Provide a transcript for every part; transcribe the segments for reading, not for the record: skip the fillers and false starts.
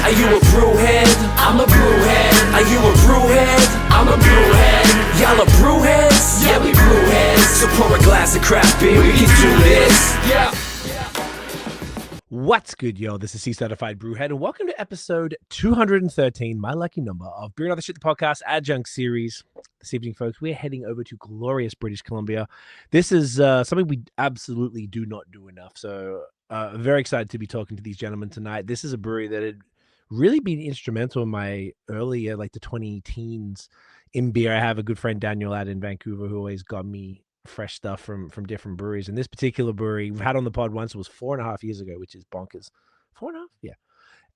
Are you a brewhead? I'm a brewhead. Are you a brewhead? I'm a brewhead. Y'all are brewheads? Yeah, we brewheads. So pour a glass of craft beer, we can do this. Yeah. What's good, yo? This is C-Certified Brewhead, and welcome to episode 213, my lucky number, of Beer and Other Shit, the podcast Adjunct series. This evening, folks, we're heading over to glorious British Columbia. This is something we absolutely do not do enough, so very excited to be talking to these gentlemen tonight. This is a brewery that had really been instrumental in my earlier, like the 20-teens in beer. I have a good friend, Daniel, out in Vancouver, who always got me fresh stuff from different breweries. And this particular brewery we've had on the pod once, it was 4.5 years ago, which is bonkers. 4.5, yeah.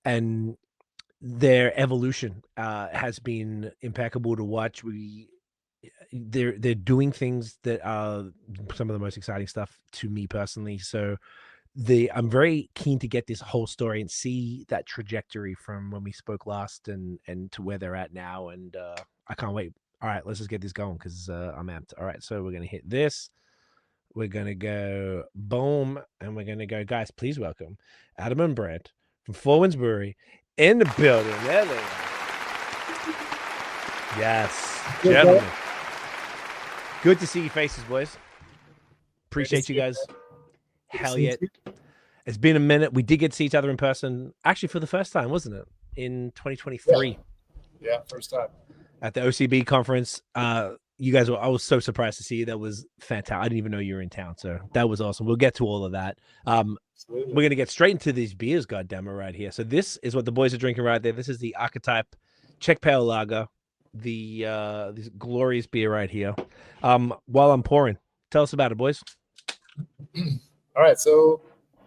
And their evolution has been impeccable to watch. They're doing things that are some of the most exciting stuff to me personally. So I'm very keen to get this whole story and see that trajectory from when we spoke last and to where they're at now. And I can't wait. All right, let's just get this going because I'm amped. All right, so we're going to hit this. We're going to go boom, and we're going to go, guys, please welcome Adam and Brent from Four Winds Brewery in the building. There they are. Yes, gentlemen. Good to see your faces, boys. Appreciate you guys. Hell yeah. It's been a minute. We did get to see each other in person, actually, for the first time, wasn't it? In 2023. Yeah, first time. At the OCB conference. You guys I was so surprised to see you. That was fantastic. I didn't even know you were in town, so that was awesome. We'll get to all of that. We're going to get straight into these beers, goddammit, right here. So this is what the boys are drinking right there. This is the Archetype Czech Pale Lager, this glorious beer right here. While I'm pouring, tell us about it, boys. All right, so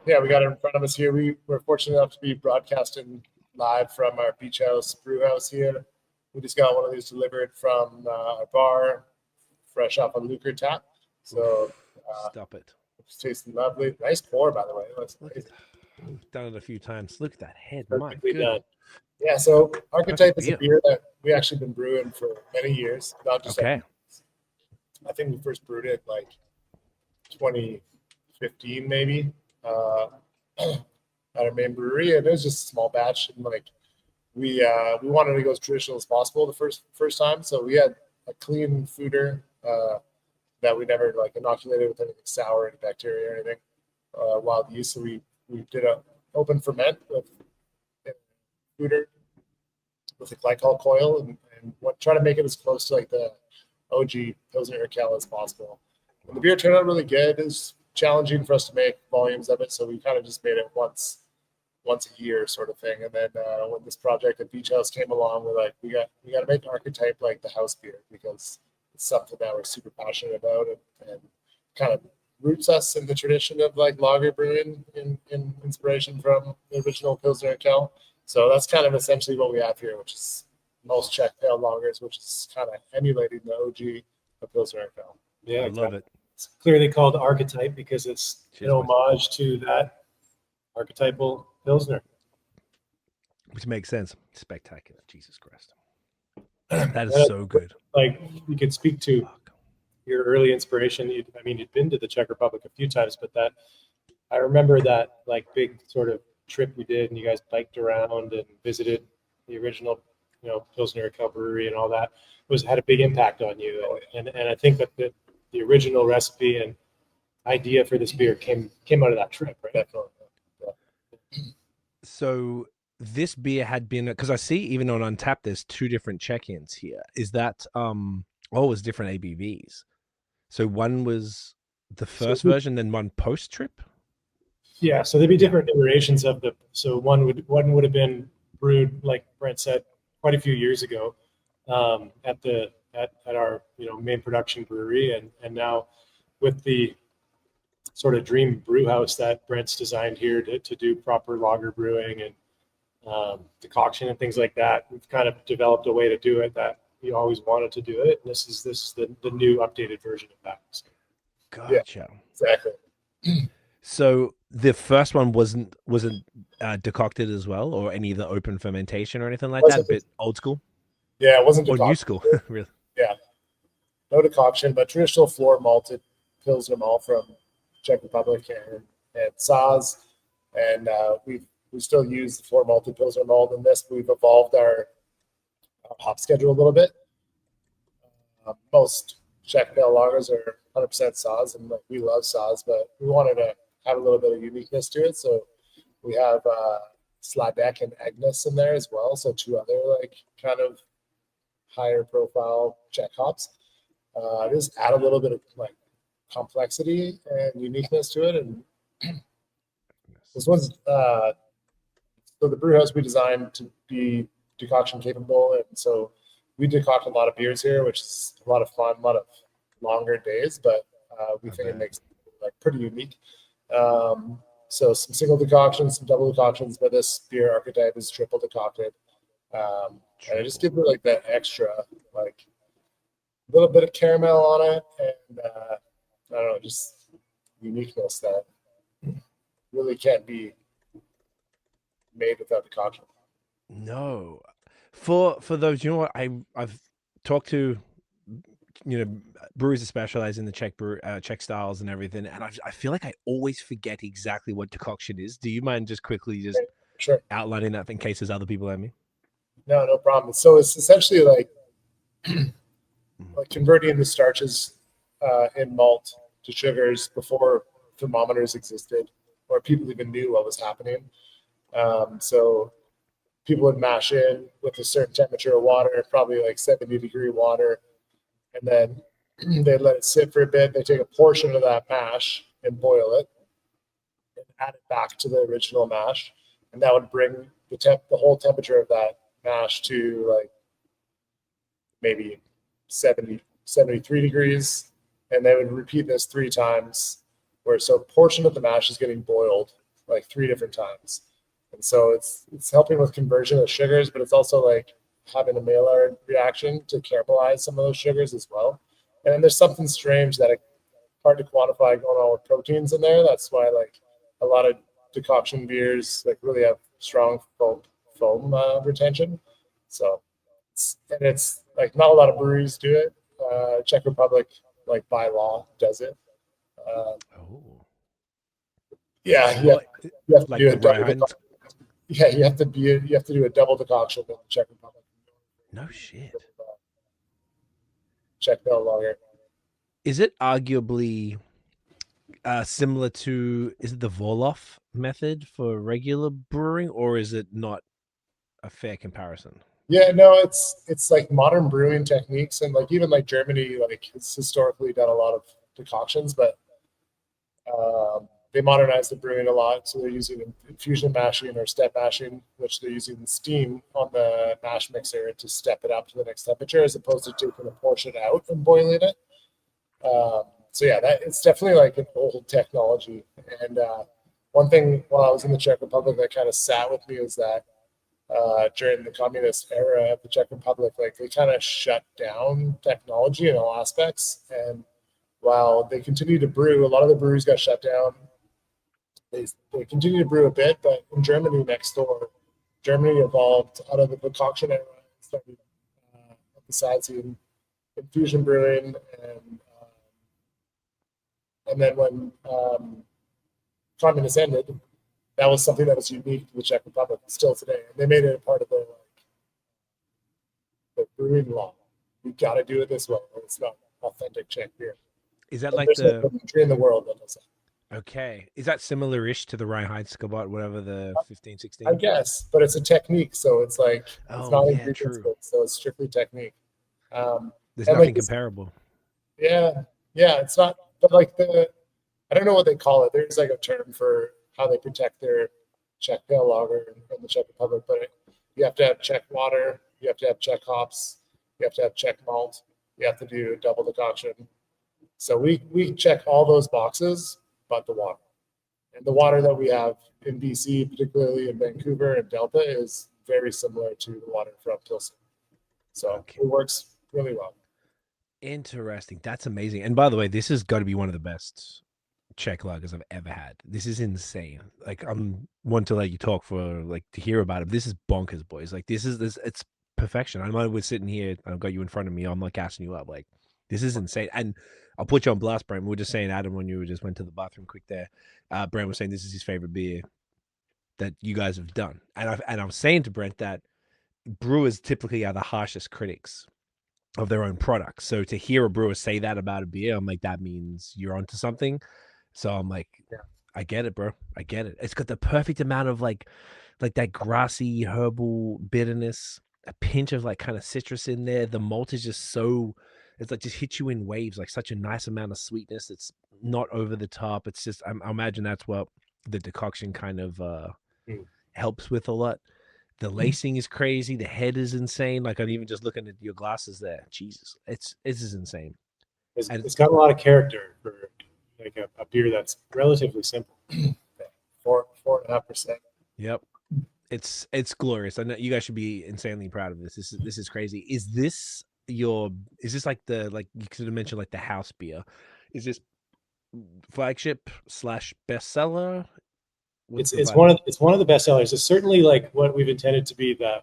yeah, we got it in front of us here. We're fortunate enough to be broadcasting live from our beach house, brew house here. We just got one of these delivered from our bar, fresh off a LUKR tap. So Stop it. It's tasting lovely. Nice pour, by the way. We've done it a few times. Look at that head. Perfectly done. Yeah, so Archetype is a beer that we actually been brewing for many years. Not just I think we first brewed it like 2015 maybe at our main brewery, and it was just a small batch, and like we wanted to go as traditional as possible the first time, so we had a clean foeder that we never like inoculated with anything sour, any bacteria or anything, wild yeast. So we did a open ferment with foeder with a glycol coil and try to make it as close to like the OG Pilsner as possible. And the beer turned out really good. It was challenging for us to make volumes of it, so we kind of just made it once a year sort of thing. And then when this project at Beach House came along, we're like, we got to make Archetype like the house beer, because it's something that we're super passionate about and kind of roots us in the tradition of like lager brewing in inspiration from the original Pilsner and Kel. So that's kind of essentially what we have here, which is most Czech Pale Lagers, which is kind of emulating the OG of Pilsner and Kel. Yeah, I love it. It's clearly called Archetype because it's an homage to that archetypal Pilsner. Which makes sense. Spectacular. Jesus Christ. That is so good. Like, you could speak to your early inspiration. You'd been to the Czech Republic a few times, but that I remember that like big sort of trip we did, and you guys biked around and visited the original, Pilsner brewery and all that had a big impact on you. And I think that the original recipe and idea for this beer came out of that trip, right? So this beer had been, because I see even on Untapped there's two different check-ins here. Is that it's different ABVs? So one was the first version, then one post trip? Yeah, so there'd be different iterations of so one would have been brewed, like Brent said, quite a few years ago at our main production brewery, and now with the sort of dream brew house that Brent's designed here to do proper lager brewing and decoction and things like that. We've kind of developed a way to do it that we always wanted to do it. And this is the new updated version of that. So, gotcha. Yeah, exactly. So the first one wasn't decocted as well, or any of the open fermentation or anything like that? A bit old school? Yeah, it wasn't decocted. Or new school, really? Yeah. No decoction, but traditional floor malted Pilsner malt from Czech Republic and Saz. And we've we still use the 4 malted Pilsner malt in this, but we've evolved our hop schedule a little bit. Most Czech Pale Lagers are 100% Saaz, and like, we love Saaz, but we wanted to have a little bit of uniqueness to it. So we have Sladek and Agnes in there as well. So 2 other like kind of higher profile Czech hops. Just add a little bit of like complexity and uniqueness to it. And this one's so the brew house we designed to be decoction capable, and so we decoct a lot of beers here, which is a lot of fun, a lot of longer days, but we think it makes it like pretty unique. So some single decoctions, some double decoctions, but this beer Archetype is triple decocted. And I just give it like that extra, like a little bit of caramel on it, and I don't know, just uniqueness that really can't be made without decoction. No, for those, you know what, I've talked to, you know, brewers that specialize in the Czech styles and everything, and I feel like I always forget exactly what decoction is. Do you mind just quickly just Sure. outlining that in case there's other people like me? No problem. So it's essentially like like converting the starches in malt to sugars before thermometers existed, or people even knew what was happening. So people would mash in with a certain temperature of water, probably like 70-degree water, and then they let it sit for a bit. They take a portion of that mash and boil it and add it back to the original mash, and that would bring the whole temperature of that mash to like maybe 73 degrees, and they would repeat this 3 times, where so a portion of the mash is getting boiled like 3 different times. And so it's helping with conversion of sugars, but it's also like having a Maillard reaction to caramelize some of those sugars as well. And then there's something strange that it's hard to quantify going on with proteins in there. That's why like a lot of decoction beers like really have strong foam retention. So it's like not a lot of breweries do it. Czech Republic, like by law, does it. Yeah, you have to like do the a double Ryan. Yeah, you have to do a double decoction in the Czech Republic. No shit. Czech Pale Lager. Is it arguably similar to, is it the Vorloff method for regular brewing, or is it not a fair comparison? Yeah, no, it's like modern brewing techniques, and like even like Germany, like has historically done a lot of decoctions, but they modernized the brewing a lot. So they're using infusion mashing or step mashing, which they're using the steam on the mash mixer to step it up to the next temperature, as opposed to taking a portion out and boiling it. So yeah, it's definitely like an old technology. And one thing while I was in the Czech Republic that kind of sat with me is that during the communist era of the Czech Republic, like they kind of shut down technology in all aspects. And while they continued to brew, a lot of the breweries got shut down. They continue to brew a bit, but in Germany next door, Germany evolved out of the concoction era and started emphasizing infusion brewing, and then when communists ended, that was something that was unique to the Czech Republic still today, and they made it a part of their the brewing law. You got to do it this way, or it's not authentic Czech beer. Is that But like there's no the country in the world that does that. okay? Is that similar-ish to the Reinheitsgebot, whatever the 1516? I guess, but it's a technique, so it's like it's Oh, not yeah, ingredients, true. so it's strictly technique. There's and, nothing like, comparable. Yeah, it's not. But like I don't know what they call it. There's like a term for how they protect their Czech Pale Lager in the Czech Republic, but you have to have Czech water, you have to have Czech hops, you have to have Czech malt, you have to do double decoction. So we check all those boxes, but the water. And the water that we have in BC, particularly in Vancouver and Delta, is very similar to the water from Pilsner. So it works really well. Interesting. That's amazing. And by the way, this has got to be one of the best Czech lagers I've ever had. This is insane. Like, I'm one to let you talk for like to hear about it. This is bonkers, boys. Like this, it's perfection. I know we're sitting here, I've got you in front of me, I'm not gassing you up. Like, this is insane. And I'll put you on blast, Brent. We were just saying, Adam, when you just went to the bathroom quick there, Brent was saying this is his favorite beer. that you guys have done. And I'm saying to Brent that brewers typically are the harshest critics of their own products. So to hear a brewer say that about a beer, I'm like, that means you're onto something. So I'm like, Yeah. I get it, bro. I get it. It's got the perfect amount of like that grassy herbal bitterness, a pinch of like kind of citrus in there. The malt is just so, it's like just hits you in waves, like such a nice amount of sweetness. It's not over the top. It's just, I imagine that's what the decoction kind of helps with a lot. The lacing is crazy. The head is insane. Like I'm even just looking at your glasses there. Jesus, it's insane. It's got a lot of character for like a beer that's relatively simple. 4.5%. Yep. It's glorious. I know you guys should be insanely proud of this. This is crazy. Is this like like you could have mentioned like the house beer? Is this flagship / bestseller? It's one of the best sellers. It's certainly like what we've intended to be the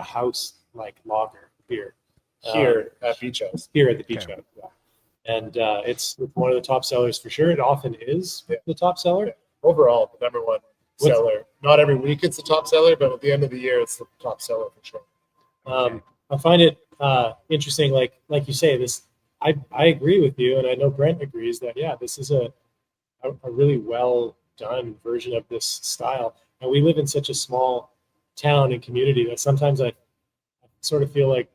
house like lager beer Here at Beach House. Here at the Beach House. Yeah. And it's one of the top sellers for sure. It often is the top seller. Yeah. Overall, the number one seller. Not every week it's the top seller, but at the end of the year, it's the top seller for sure. I find it interesting, like you say, this. I agree with you, and I know Brent agrees that this is a really well done version of this style. And we live in such a small town and community that sometimes I sort of feel like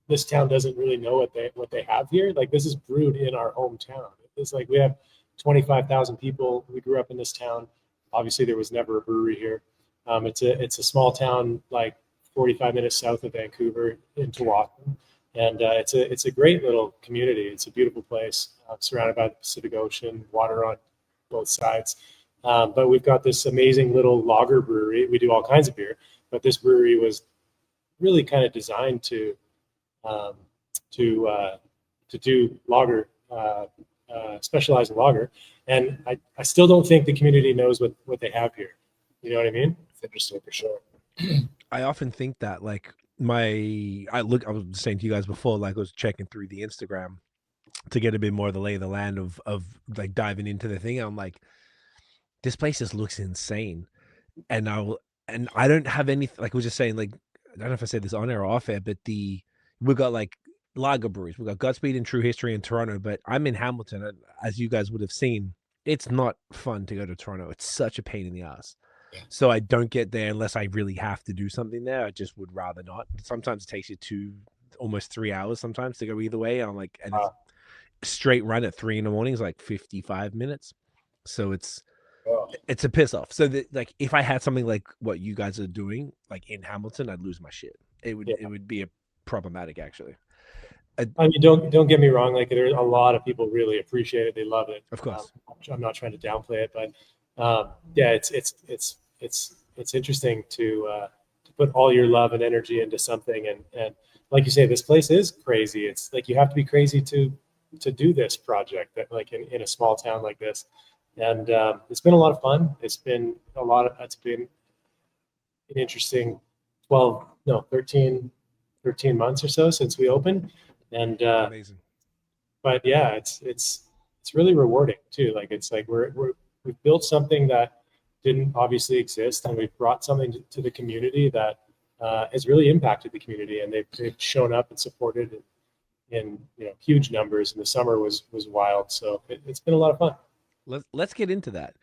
this town doesn't really know what they have here. Like this is brewed in our hometown. It's like we have 25,000 people. We grew up in this town. Obviously, there was never a brewery here. It's a small town, like 45 minutes south of Vancouver in Tsawwassen, and it's a great little community. It's a beautiful place, surrounded by the Pacific Ocean, water on both sides. But we've got this amazing little lager brewery. We do all kinds of beer, but this brewery was really kind of designed to do lager, specialize in lager. And I still don't think the community knows what they have here. You know what I mean? It's interesting for sure. I often think that like I was saying to you guys before, like I was checking through the Instagram to get a bit more of the lay of the land of like diving into the thing. I'm like, this place just looks insane. And I don't have any, like I was just saying, like, I don't know if I said this on air or off air, but we've got like lager breweries. We've got Godspeed and True History in Toronto, but I'm in Hamilton. And as you guys would have seen, it's not fun to go to Toronto. It's such a pain in the ass. Yeah. So I don't get there unless I really have to do something there. I just would rather not. Sometimes it takes you almost 3 hours sometimes to go either way. I'm like, and it's straight run at 3 a.m. is like 55 minutes. So it's a piss off. So that, like, if I had something like what you guys are doing, like in Hamilton, I'd lose my shit. It would be problematic, actually. I mean, don't get me wrong. Like, there's a lot of people really appreciate it. They love it. Of course. I'm not trying to downplay it, but it's interesting to put all your love and energy into something. And like you say, this place is crazy. It's like you have to be crazy to do this project that like in a small town like this. And it's been a lot of fun. It's been an interesting 13 months or so since we opened. And amazing. But yeah, it's really rewarding too. Like it's like we've built something that didn't obviously exist, and we've brought something to the community that has really impacted the community, and they've shown up and supported in huge numbers. And the summer was wild, so it's been a lot of fun. Let's get into that.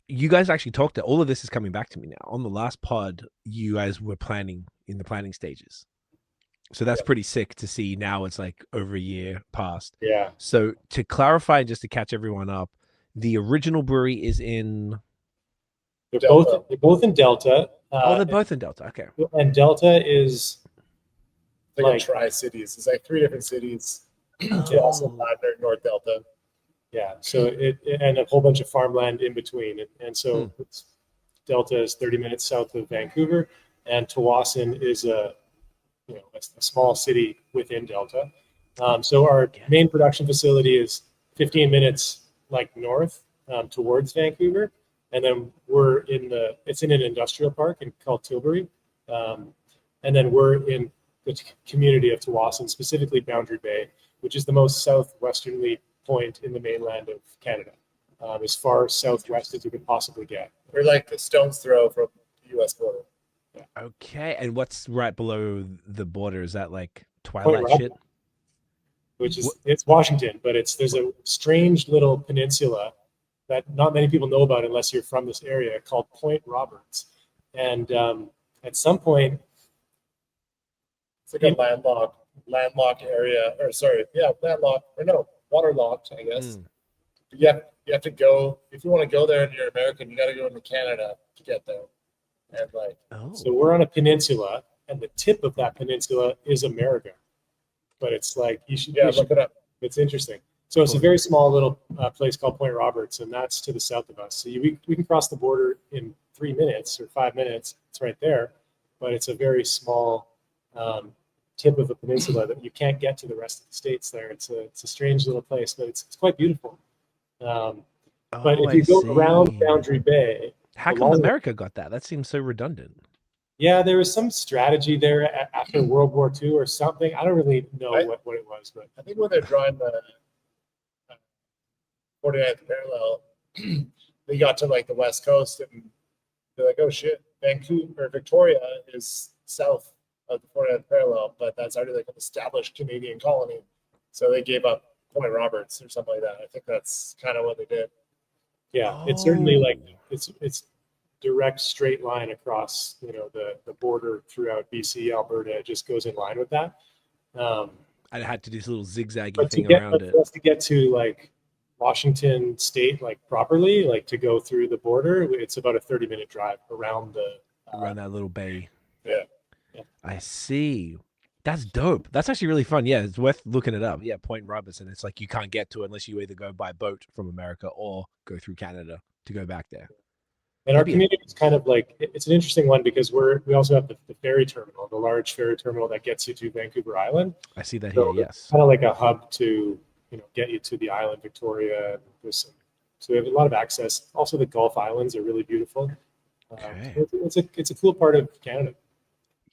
You guys actually talked to all of this is coming back to me now. On the last pod, you guys were planning in the planning stages. So that's pretty sick to see now. It's like over a year past. Yeah. So to clarify, just to catch everyone up, the original brewery is in. They're both in Delta. They're both in Delta. Okay. And Delta is like a tri-cities. It's like 3 different cities. Also North Delta. Yeah. So and a whole bunch of farmland in between, and so Delta is 30 minutes south of Vancouver, and Tsawwassen is a small city within Delta. So our main production facility is 15 minutes like north towards Vancouver, and then it's in an industrial park called Tilbury, and then we're in the community of Tsawwassen, specifically Boundary Bay, which is the most southwesternly point in the mainland of Canada. as far southwest as you could possibly get. We're like a stone's throw from the U.S. border. Okay, and what's right below the border? Is that like Point Twilight Robert, shit? which is it's Washington, but there's a strange little peninsula that not many people know about unless you're from this area called Point Roberts. And at some point, It's like a landlocked area, or sorry, yeah, landlocked, or no, waterlocked, I guess. You have to go, if you want to go there and you're American, you got to go into Canada to get there. And like, so we're on a peninsula, and the tip of that peninsula is America. But it's like, you should look it up. It's interesting. So it's a very small little place called Point Roberts, and that's to the south of us. So we can cross the border in 3 minutes or 5 minutes. It's right there, but it's a very small tip of a peninsula that you can't get to the rest of the states there. It's a strange little place, but it's quite beautiful. But if you go around Boundary Bay, how come America got that? That seems so redundant. Yeah, there was some strategy there after World War II or something. I don't really know what it was, but I think when they're drawing the 49th parallel, they got to like the West Coast and they're like, oh shit, Vancouver or Victoria is south of the 49th parallel, but that's already like an established Canadian colony. So they gave up Point Roberts or something like that. I think that's kind of what they did. Yeah, it's certainly like it's direct straight line across, the border throughout BC, Alberta. It just goes in line with that. I had to do this little zigzaggy but thing around it. To get to like Washington State, like properly, like to go through the border, it's about a 30-minute drive around around that little bay. Yeah. I see. That's dope. That's actually really fun. Yeah, it's worth looking it up. Yeah, Point Robertson. It's like you can't get to it unless you either go by boat from America or go through Canada to go back there. And our community is kind of like, it's an interesting one because we also have the ferry terminal, the large ferry terminal that gets you to Vancouver Island. I see that here, yes. Kind of like a hub to, get you to the island, Victoria. So we have a lot of access. Also, the Gulf Islands are really beautiful. Okay. It's a cool part of Canada.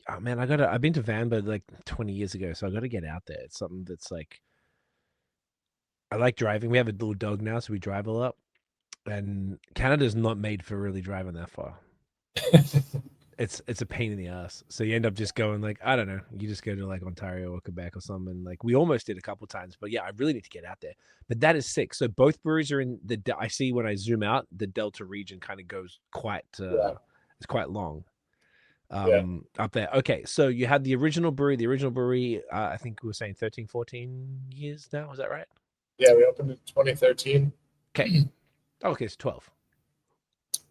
Oh man, I've been to Vanberg like 20 years ago, so I got to get out there. It's something that's like, I like driving. We have a little dog now, so we drive a lot. And Canada's not made for really driving that far. It's a pain in the ass. So you end up just going like, I don't know, you just go to like Ontario or Quebec or something. Like we almost did a couple times, but yeah, I really need to get out there. But that is sick. So both breweries are in I see when I zoom out, the Delta region kind of goes quite, it's quite long. Up there. Okay, so you had the original brewery, I think we were saying 13, 14 years now. Is that right? Yeah, we opened in 2013. Okay. Okay, it's 12.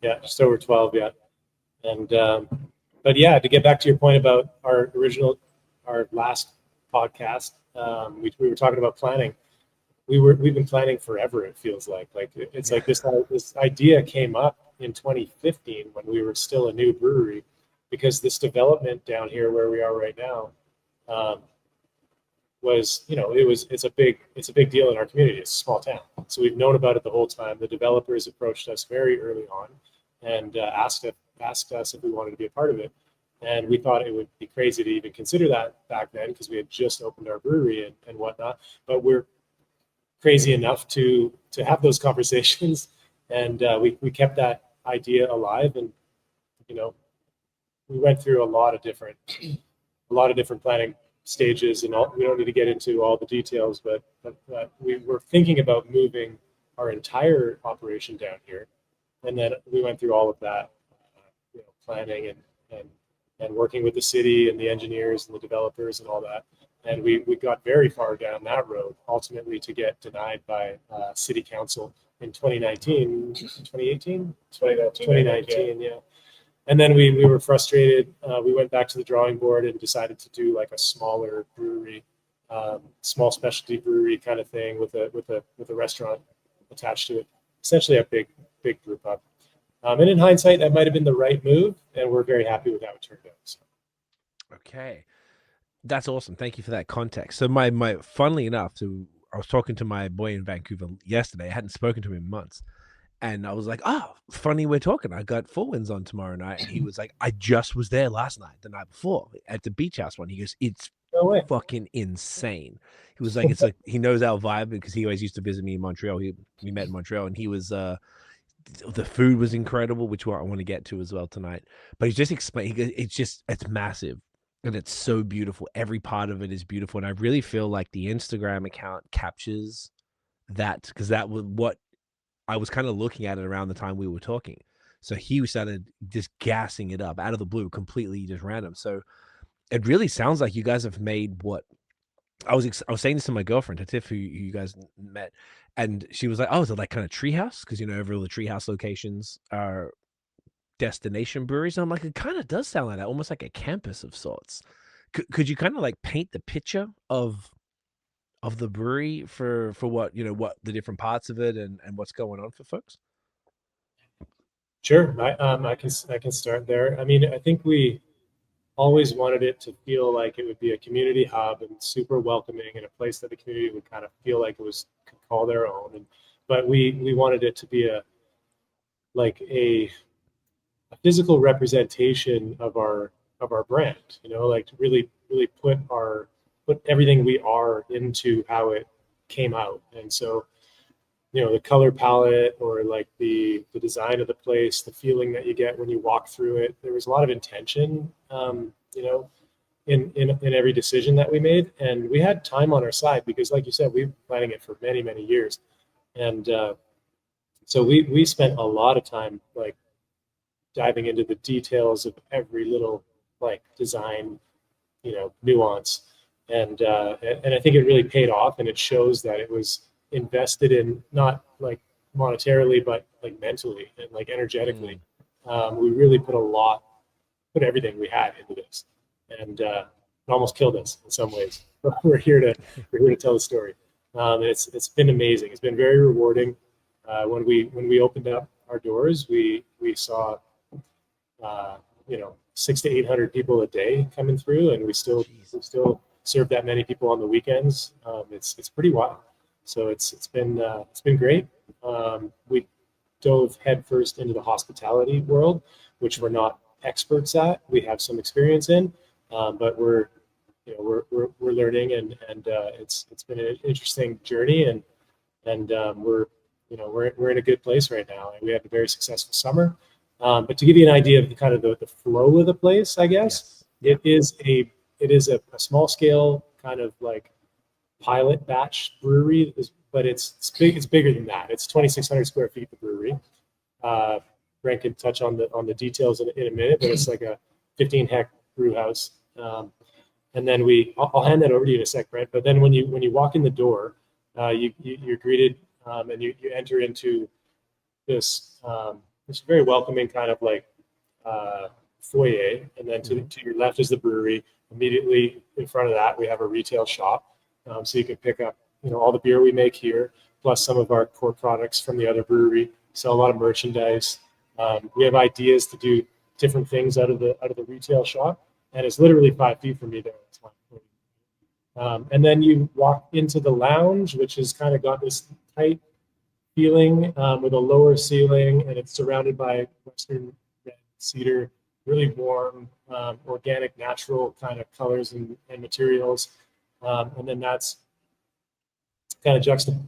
Yeah, just over 12, yeah. And but yeah, to get back to your point about our last podcast, we were talking about planning. We've been planning forever. It feels like it's like this idea came up in 2015 when we were still a new brewery, because this development down here where we are right now was, it's a big deal in our community. It's a small town, so we've known about it the whole time. The developers approached us very early on and asked us if we wanted to be a part of it, and we thought it would be crazy to even consider that back then because we had just opened our brewery and whatnot. But we're crazy enough to have those conversations, and we kept that idea alive. And we went through a lot of different planning stages, and we don't need to get into all the details, but we were thinking about moving our entire operation down here, and then we went through all of that planning and working with the city and the engineers and the developers and all that, and we got very far down that road, ultimately to get denied by city council in 2019. Yeah. And then we were frustrated. We went back to the drawing board and decided to do like a smaller brewery, small specialty brewery kind of thing with a restaurant attached to it. Essentially a big brew pub. And in hindsight, that might have been the right move, and we're very happy with how it turned out. So. Okay, that's awesome. Thank you for that context. So my funnily enough, I was talking to my boy in Vancouver yesterday. I hadn't spoken to him in months. And I was like, oh, funny we're talking. I got Four Winds on tomorrow night. And he was like, I just was there last night, the night before, at the beach house one. He goes, it's No way. fucking insane. He was like, it's like he knows our vibe because he always used to visit me in Montreal. We met in Montreal, and he was the food was incredible, which I want to get to as well tonight. But he's just explaining. It's massive and it's so beautiful. Every part of it is beautiful, and I really feel like the Instagram account captures that, because that was what I was kind of looking at it around the time we were talking. So he started just gassing it up out of the blue, completely just random. So it really sounds like you guys have made what I was saying this to my girlfriend, Tiff, who you guys met, and she was like, "Oh, is it like kind of treehouse? Because every all the treehouse locations are destination breweries." And I'm like, it kind of does sound like that, almost like a campus of sorts. Could you kind of like paint the picture of the brewery for what what the different parts of it and what's going on for folks? Sure, I can start there. I mean, I think we always wanted it to feel like it would be a community hub and super welcoming, and a place that the community would kind of feel like could call their own. But we wanted it to be a physical representation of our brand. Like to really put everything we are into how it came out. And so the color palette, or like the design of the place, the feeling that you get when you walk through it. There was a lot of intention, in every decision that we made, and we had time on our side because, like you said, we've been planning it for many, many years, and so we spent a lot of time like diving into the details of every little like design, nuance, and I think it really paid off, and it shows that it was invested in, not like monetarily, but like mentally and like energetically. We really put everything we had into this, and it almost killed us in some ways. But we're here to tell the story. It's been amazing. It's been very rewarding. When we opened up our doors, we saw 600 to 800 people a day coming through, and we still serve that many people on the weekends. It's pretty wild. So it's been great. We dove headfirst into the hospitality world, which we're not experts at. We have some experience in, but we're learning, and it's been an interesting journey, and we're in a good place right now, and we had a very successful summer. But to give you an idea of the flow of the place, I guess, yes. It is a small scale kind of like pilot batch brewery, but it's big. It's bigger than that. It's 2,600 square feet, the brewery. Brent can touch on the details in a minute, but it's like a 15-hectare brew house. And then I'll hand that over to you in a sec, Brent. But then when you walk in the door, you're greeted, and you enter into this very welcoming kind of like foyer, and then to your left is the brewery. Immediately in front of that, we have a retail shop. So you can pick up, all the beer we make here, plus some of our core products from the other brewery. Sell a lot of merchandise. We have ideas to do different things out of the retail shop, and it's literally 5 feet from me there. That's fine. And then you walk into the lounge, which has kind of got this tight feeling with a lower ceiling, and it's surrounded by Western red cedar, really warm, organic, natural kind of colors and materials. And then that's kind of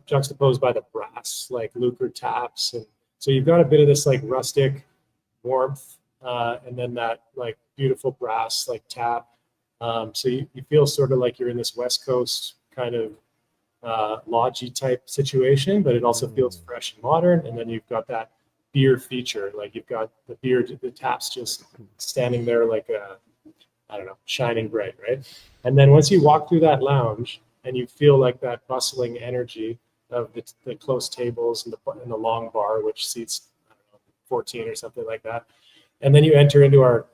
juxtaposed by the brass, like LUKR taps. And so you've got a bit of this like rustic warmth, and then that like beautiful brass like tap. So you feel sort of like you're in this West Coast kind of lodgy type situation, but it also feels fresh and modern. And then you've got that beer feature, like you've got the taps just standing there like shining bright, right? And then once you walk through that lounge and you feel like that bustling energy of the close tables and the long bar, which seats 14 or something like that, and then you enter into our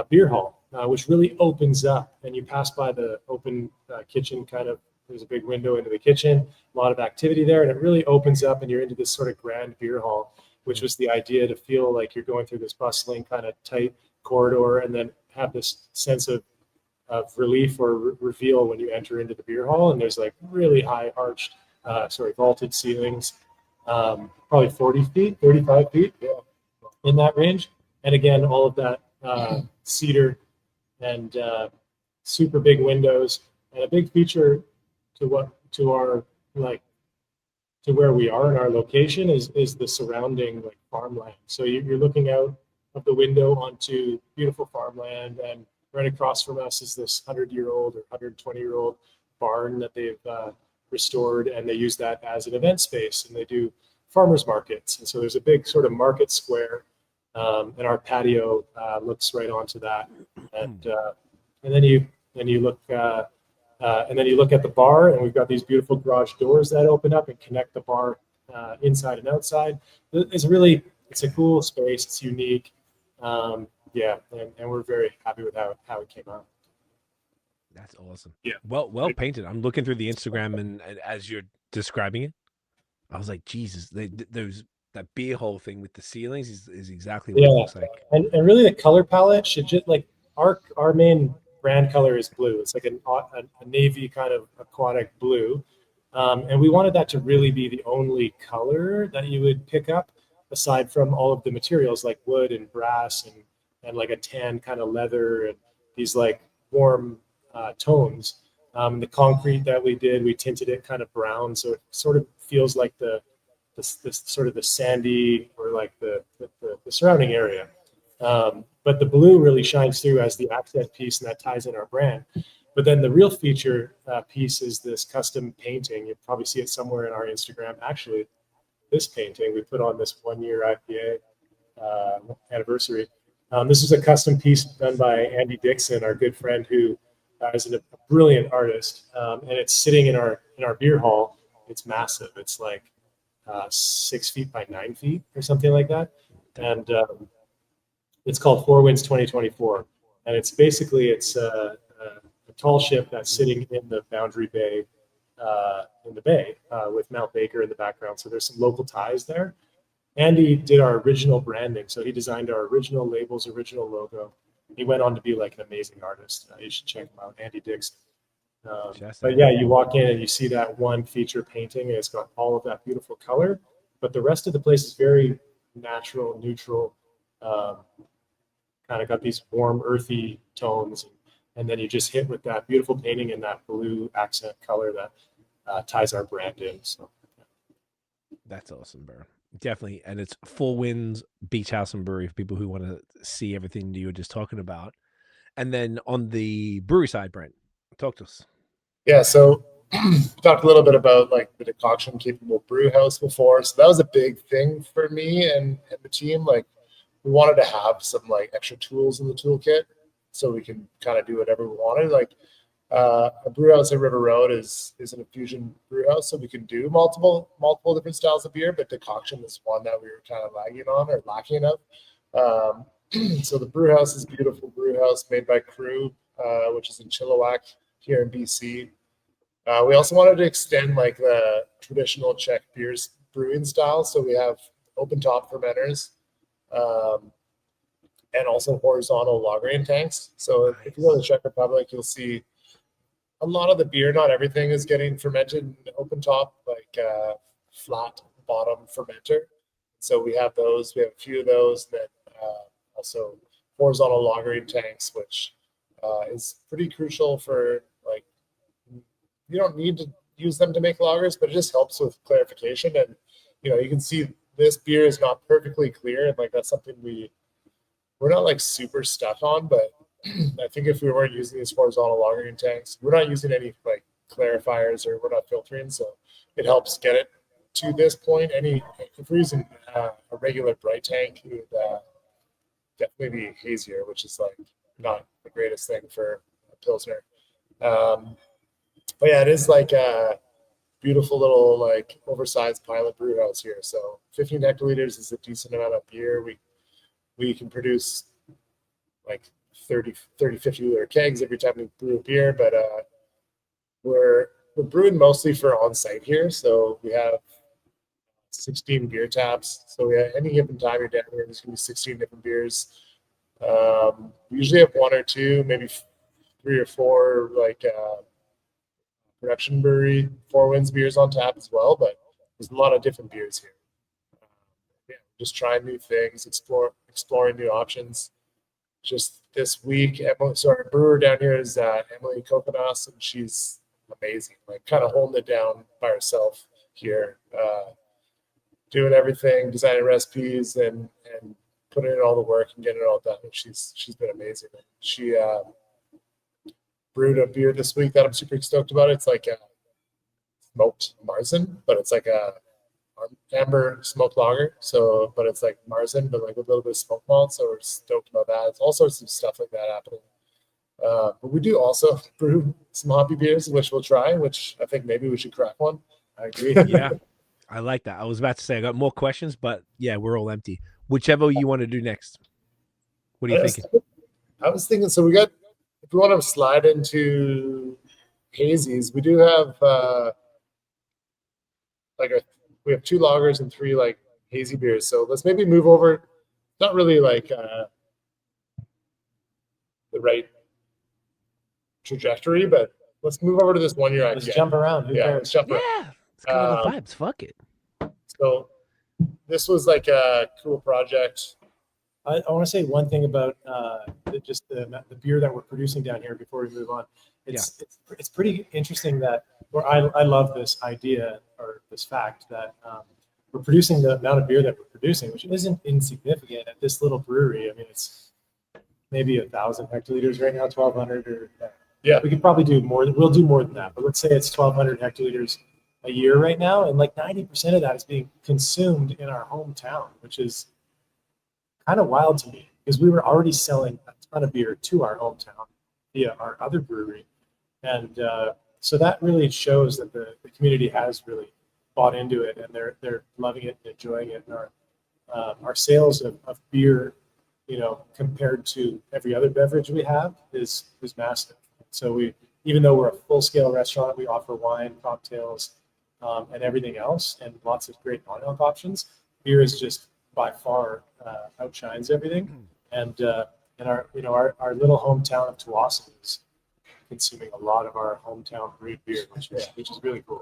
beer hall, which really opens up, and you pass by the open kitchen kind of. There's a big window into the kitchen, a lot of activity there, and it really opens up, and you're into this sort of grand beer hall, which was the idea, to feel like you're going through this bustling kind of tight corridor, and then have this sense of relief or reveal when you enter into the beer hall. And there's like really high arched, vaulted ceilings, probably 40 feet, 35 feet, in that range. And again, all of that cedar and super big windows. And a big feature to our like to where we are in our location is the surrounding like farmland. So you're looking out of the window onto beautiful farmland, and right across from us is this 100-year-old or 120-year-old barn that they've restored, and they use that as an event space, and they do farmers markets. And so there's a big sort of market square, and our patio looks right onto that. And then you look and then you look at the bar, and we've got these beautiful garage doors that open up and connect the bar inside and outside. It's a cool space. It's unique. Yeah, and we're very happy with how it came out. That's awesome. Yeah. Well painted. I'm looking through the Instagram, and as you're describing it, I was like, Jesus, that beer hole thing with the ceilings is exactly what it looks like. And really the color palette should just like our main brand color is blue. It's like a navy kind of aquatic blue. And we wanted that to really be the only color that you would pick up, aside from all of the materials like wood and brass and like a tan kind of leather and these like warm tones. The concrete that we did, we tinted it kind of brown, so it sort of feels like the sort of the sandy or like the surrounding area. But the blue really shines through as the accent piece, and that ties in our brand. But then the real feature piece is this custom painting. You'll probably see it somewhere in our Instagram. Actually, this painting we put on this 1-year IPA anniversary. This is a custom piece done by Andy Dixon, our good friend, who is a brilliant artist, and it's sitting in our beer hall. It's massive. It's like 6 feet by 9 feet or something like that, and it's called Four Winds 2024. And it's basically a tall ship that's sitting in the Boundary Bay, with Mount Baker in the background. So there's some local ties there. Andy did our original branding, so he designed our original labels, original logo. He went on to be like an amazing artist. You should check him out, Andy Dixon. But yeah, you walk in and you see that one feature painting, and it's got all of that beautiful color, but the rest of the place is very natural, neutral, kind of got these warm, earthy tones, and then you just hit with that beautiful painting and that blue accent color that ties our brand in. So that's awesome, bro. Definitely. And it's Four Winds Beach House and Brewery for people who want to see everything you were just talking about. And then on the brewery side, Brent, talk to us. Yeah, so we talked a little bit about like the decoction capable brew house before. So that was a big thing for me and the team. Like, we wanted to have some like extra tools in the toolkit so we can kind of do whatever we wanted. Like a brew house at River Road is an infusion brew house, so we can do multiple different styles of beer, but decoction is one that we were kind of lacking of. So the brew house is a beautiful brew house made by Crew, which is in Chilliwack here in BC. We also wanted to extend like the traditional Czech beers brewing style, so we have open top fermenters. And also horizontal lagering tanks. So if you go to the Czech Republic, you'll see a lot of the beer, not everything is getting fermented in open top, like flat bottom fermenter. So we have those, we have a few of those, and then also horizontal lagering tanks, which is pretty crucial for, like, you don't need to use them to make lagers, but it just helps with clarification. And, you know, you can see this beer is not perfectly clear, and like that's something we're not like super stuck on, but I think if we weren't using these horizontal lagering tanks, we're not using any like clarifiers, or we're not filtering, so it helps get it to this point. If we're using a regular bright tank, it would definitely be hazier, which is like not the greatest thing for a Pilsner. But yeah, it is like a beautiful little like oversized pilot brew house here. So 15 hectoliters is a decent amount of beer. We can produce like 30, 50 liter kegs every time we brew a beer, but we're brewing mostly for on site here. So we have 16 beer taps. So at any given time you're down here, there's gonna be 16 different beers. We usually have 1 or 2, maybe 3 or 4 like production brewery Four Winds beers on tap as well, but there's a lot of different beers here. Yeah, just trying new things, exploring new options. just this week, Emily, so our brewer down here is Emily Kokonas, and she's amazing. Like kind of holding it down by herself here, doing everything, designing recipes, and putting in all the work and getting it all done. And she's been amazing. She brewed a beer this week that I'm super stoked about. It's like a smoked Marzen, but it's like a amber smoked lager. So, but it's like Marzen, but like with a little bit of smoke malt. So we're stoked about that. It's all sorts of stuff like that happening. But we do also brew some hoppy beers, which we'll try, which I think maybe we should crack one. I agree. Yeah, I like that. I was about to say I got more questions, but yeah, we're all empty. Whichever you want to do next. What are you thinking? I was thinking, so we got, if we want to slide into hazies, we do have we have 2 lagers and 3 like hazy beers. So let's maybe move over. Not really like the right trajectory, but let's move over to this 1 year IPA. Let's jump around. Who cares? Let's jump around. Yeah, it's kind of the vibes. Fuck it. So this was like a cool project. I want to say one thing about just the beer that we're producing down here before we move on. It's pretty interesting that, or I love this idea or this fact that we're producing the amount of beer that we're producing, which isn't insignificant at this little brewery. I mean, it's maybe 1,000 hectoliters right now, 1,200, or Yeah. we could probably do more. We'll do more than that, but let's say it's 1,200 hectoliters a year right now, and like 90% of that is being consumed in our hometown, which is kind of wild to me because we were already selling a ton of beer to our hometown via our other brewery, and so that really shows that the community has really bought into it, and they're loving it and enjoying it. And our sales of beer, compared to every other beverage we have, is massive. So even though we're a full scale restaurant, we offer wine, cocktails, and everything else, and lots of great non-alc options. Beer is just by far outshines everything, and our little hometown of Tsawwassen is consuming a lot of our hometown brewed beer, which is really cool.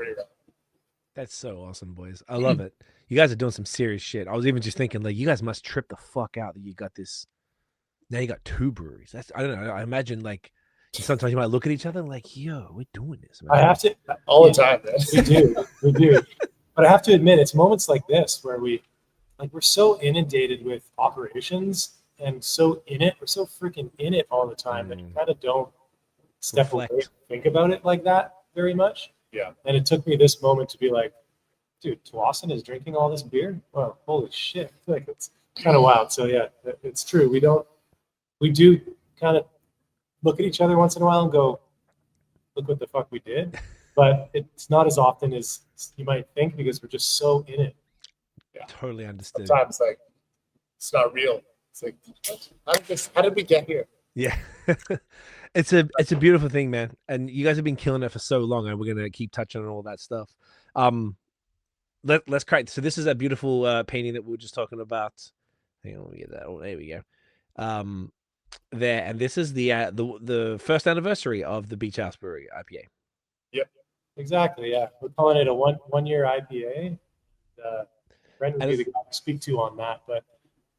That's so awesome, boys. I love it. You guys are doing some serious shit. I was even just thinking, like, you guys must trip the fuck out that you got this. Now you got 2 breweries. I don't know. I imagine like sometimes you might look at each other and like, yo, we're doing this, man. I have to All the time, man. we do. But I have to admit, it's moments like this where we're so inundated with operations and so in it. We're so freaking in it all the time that you kind of don't step away and think about it like that very much. Yeah. And it took me this moment to be like, dude, Tsawwassen is drinking all this beer? Well, holy shit. Like, it's kind of wild. So yeah, it's true. We do kind of look at each other once in a while and go, look what the fuck we did. But it's not as often as you might think because we're just so in it. Yeah. Totally understood. Sometimes like it's not real. It's like, how did we get here? Yeah. It's a beautiful thing, man. And you guys have been killing it for so long, and we're gonna keep touching on all that stuff. Let's crack. So this is that beautiful painting that we were just talking about. Hang on, let me get that. Oh, there we go. There, and this is the first anniversary of the Beach House Brewery IPA. Yep. Exactly. Yeah, we're calling it a one year IPA. Brent would be the guy to speak to on that, but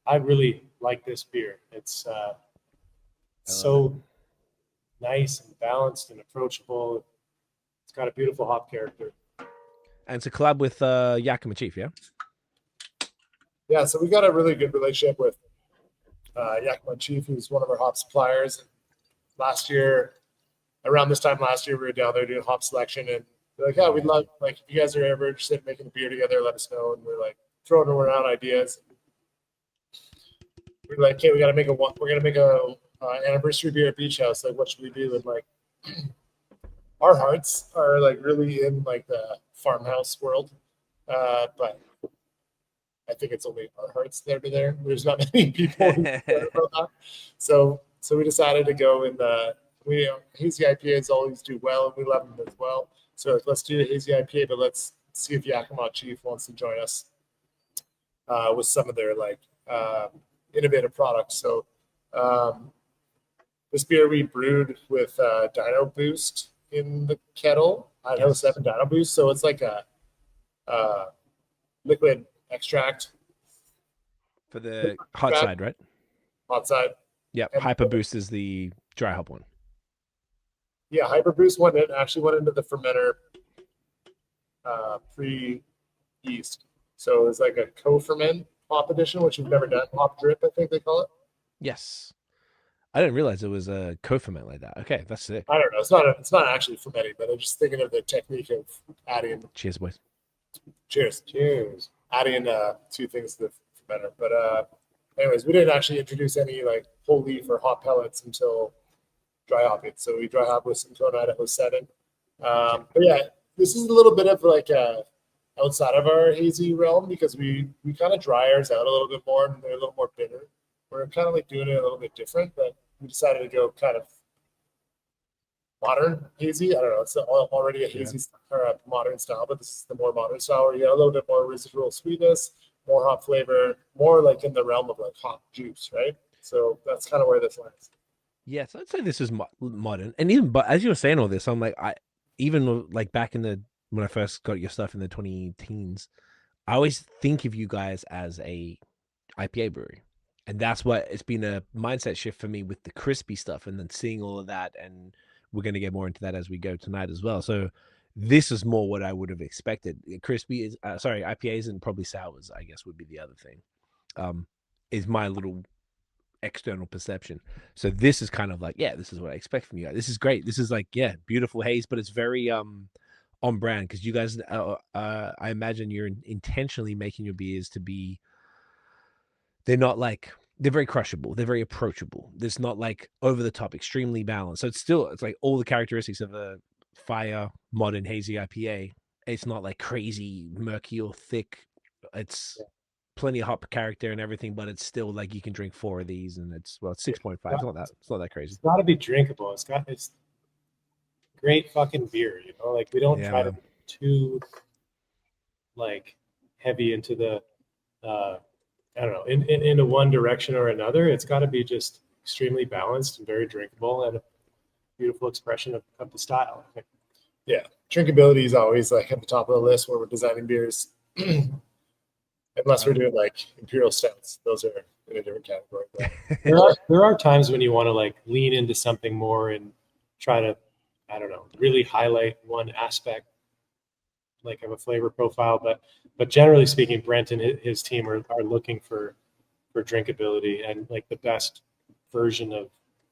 I really like this beer. It's so nice and balanced and approachable. It's got a beautiful hop character. And it's a collab with Yakima Chief, yeah? Yeah, so we got a really good relationship with Yakima Chief, who's one of our hop suppliers. Around this time last year, we were down there doing hop selection, and they're like, yeah, we'd love, like, if you guys are ever interested in making a beer together, let us know. And we're like throwing around ideas. We're like, okay, we're gonna make a anniversary beer at Beach House. Like, what should we do? And like, our hearts are like really in like the farmhouse world, but I think it's only our hearts that are there. There's not many people who care about that. So we decided to go in hazy IPAs always do well, and we love them as well. So like, let's do a hazy IPA, but let's see if Yakima Chief wants to join us with some of their like innovative products. So this beer we brewed with Dino Boost in the kettle. Idaho 7 Dino Boost. So it's like a liquid extract for the hot side, right? Hot side. Yep. And- Hyper Boost is the dry hop one. Yeah, Hyper Boost actually went into the fermenter pre-yeast. So it's like a co-ferment hop edition, which we've never done. Hop drip, I think they call it. Yes. I didn't realize it was a co-ferment like that. Okay, that's sick. I don't know. It's not actually fermenting, but I'm just thinking of the technique of adding. Cheers, boys. Cheers. Cheers. Adding two things to the fermenter. But anyways, we didn't actually introduce any like whole leaf or hop pellets until dry hopping. So we dry hop with Simcoe Idaho 7. But yeah, this is a little bit of like outside of our hazy realm because we kind of dry ours out a little bit more and they're a little more bitter. We're kind of like doing it a little bit different, but we decided to go kind of modern hazy. I don't know. It's already a hazy or a modern style, but this is the more modern style where you get a little bit more residual sweetness, more hop flavor, more like in the realm of like hop juice, right? So that's kind of where this lands. Yes, I'd say this is modern. And even, but as you were saying all this, I'm like, even like back in when I first got your stuff in the 2010s, I always think of you guys as a IPA brewery. And that's what it's been a mindset shift for me with the crispy stuff and then seeing all of that. And we're going to get more into that as we go tonight as well. So this is more what I would have expected. Crispy is, IPAs and probably sours, I guess would be the other thing, is my little external perception. So this is kind of like, yeah, this is what I expect from you guys. This is great. This is like, yeah, beautiful haze, but it's very on brand because you guys, I imagine you're intentionally making your beers to be, they're very crushable. They're very approachable. There's not like over the top, extremely balanced. So it's like all the characteristics of a fire modern hazy IPA. It's not like crazy murky or thick. It's plenty of hop character and everything, but it's still like you can drink 4 of these and it's 6.5. It's not that crazy. It's got to be drinkable. It's great fucking beer, you know. Like we don't try to be too like heavy into the I don't know, into one direction or another. It's got to be just extremely balanced and very drinkable and a beautiful expression of the style, I think. Yeah, drinkability is always like at the top of the list when we're designing beers. Unless we're doing like imperial stouts, those are in a different category. But There are times when you want to like lean into something more and try to, I don't know, really highlight one aspect like of a flavor profile. But generally speaking, Brent and his team are looking for drinkability and like the best version of,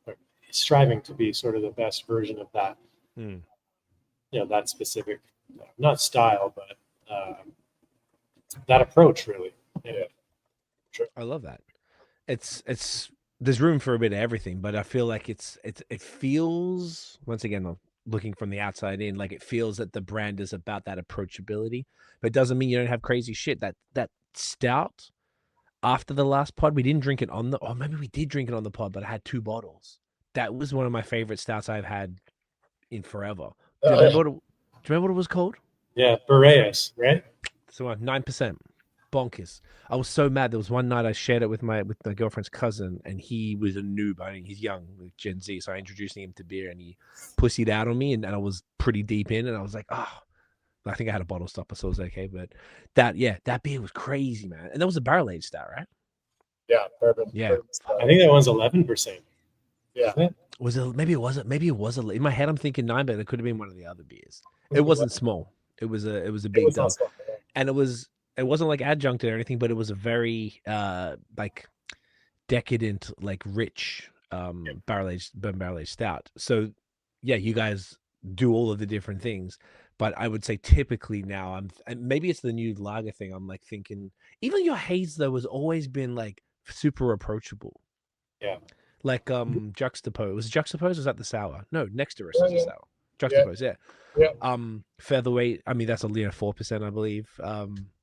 or striving to be sort of the best version of that. You know, that specific, not style, but that approach really. Yeah. Sure. I love that. It's there's room for a bit of everything, but I feel like it feels, once again, I'm looking from the outside in, like it feels that the brand is about that approachability, but it doesn't mean you don't have crazy shit. That stout after the last pod, we didn't drink it on or maybe we did drink it on the pod, but I had 2 bottles. That was one of my favorite stouts I've had in forever. Do you remember what it was called? Yeah, BAOS, right? So 9%. Bonkers. I was so mad. There was one night I shared it with my girlfriend's cousin, and he was a noob. I mean, he's young, with Gen Z, so I introduced him to beer, and he pussied out on me, and I was pretty deep in, and I was like, oh, I think I had a bottle stopper, so it was okay. But that beer was crazy, man. And that was a barrel aged stout, right? Yeah, bourbon. Yeah. Bourbon style. I think that one's 11%. Yeah. Was it? Maybe it wasn't. Maybe it was in my head. I'm thinking 9, but it could have been one of the other beers. It wasn't small. It was a big dog, and it wasn't like Adjunct or anything, but it was a very like decadent, like rich barrel aged stout. So yeah, you guys do all of the different things, but I would say typically now and maybe it's the new lager thing. I'm like thinking even your haze though has always been like super approachable. Yeah. Like Juxtapose. Was it Juxtapose or was that the sour? No, next to us is the sour. Juxtapose, yeah. Featherweight, I mean that's a 4%, I believe.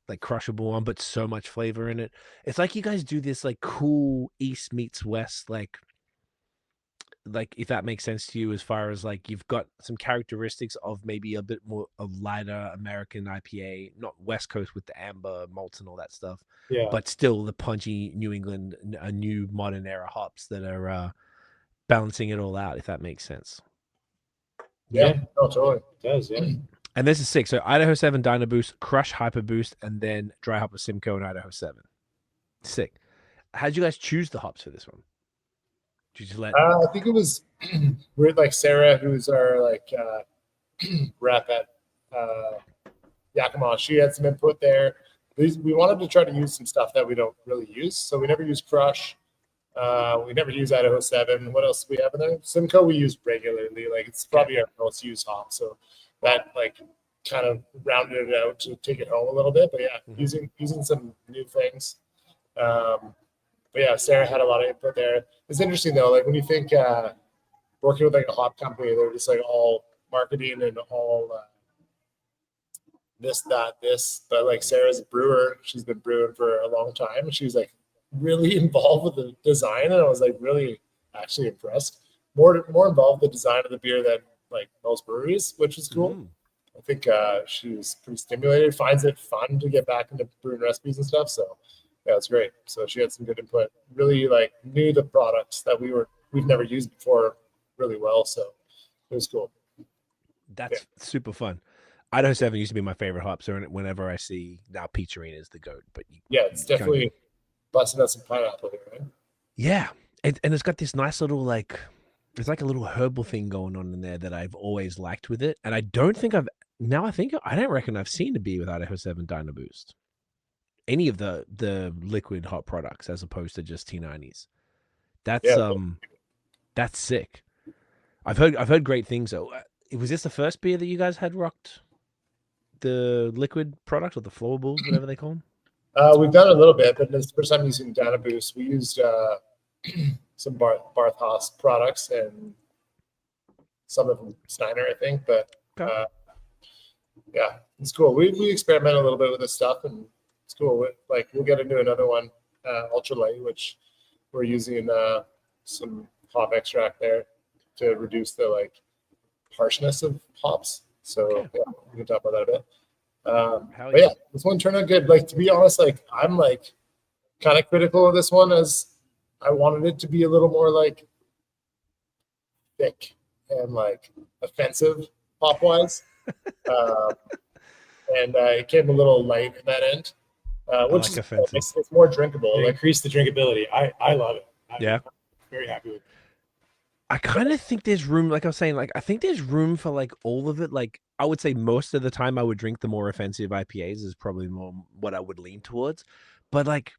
Like crushable one, but so much flavor in it. It's like you guys do this like cool East meets West, like if that makes sense to you, as far as like you've got some characteristics of maybe a bit more of lighter American IPA, not West Coast with the amber malts and all that stuff, but still the punchy New England, a new modern era hops that are balancing it all out, if that makes sense. Yeah, no, totally. It does, yeah. And this is 6. So Idaho 7 Dyna Boost, Crush Hyper Boost, and then Dry Hop with Simcoe and Idaho 7. Sick. How did you guys choose the hops for this one? Did you just let? I think it was weird, like Sarah, who's our like rep at Yakima. She had some input there. We wanted to try to use some stuff that we don't really use, so we never use Crush. We never use Idaho 7. What else do we have in there? Simcoe we use regularly. Like it's probably our most used hop, so that like kind of rounded it out to take it home a little bit. But yeah, using some new things. But yeah, Sarah had a lot of input there. It's interesting though, like when you think working with like a hop company, they're just like all marketing and all this, that, this. But like Sarah's a brewer. She's been brewing for a long time, and she's like really involved with the design, and I was like really actually impressed. More involved with the design of the beer than like most breweries, which is cool. I think she was pretty stimulated, finds it fun to get back into brewing recipes and stuff. So yeah, it's great. So she had some good input. Really like knew the products that we've never used before really well. So it was cool. That's super fun. Idaho 7 used to be my favorite hop. So whenever I see now Peach Arena is the GOAT, but it's definitely busting out some pineapple here, right? Yeah. And it's got this nice little like, it's like a little herbal thing going on in there that I've always liked with it. And I don't reckon I've seen a beer with Idaho 7 Dino Boost. Any of the liquid hop products as opposed to just T90s. That's sick. I've heard great things though. Was this the first beer that you guys had rocked the liquid product or the flowables, whatever they call them? We've done a little bit, but it's the first time using Dino Boost. We used some Barth Haas products and some of them Steiner, I think. But yeah, it's cool. We experiment a little bit with this stuff, and it's cool. Like we'll get into another one, Ultralite, which we're using some hop extract there to reduce the like harshness of hops. So yeah, we can talk about that a bit. But yeah, this one turned out good. Like to be honest, like I'm like kind of critical of this one as I wanted it to be a little more like thick and like offensive hop wise. And it came a little light in that end. Which like offensive. It's more drinkable. Like, increase the drinkability. I love it. I'm very happy with it. I kind of think there's room, like I was saying, like I think there's room for like all of it. Like I would say most of the time I would drink the more offensive IPAs is probably more what I would lean towards. But like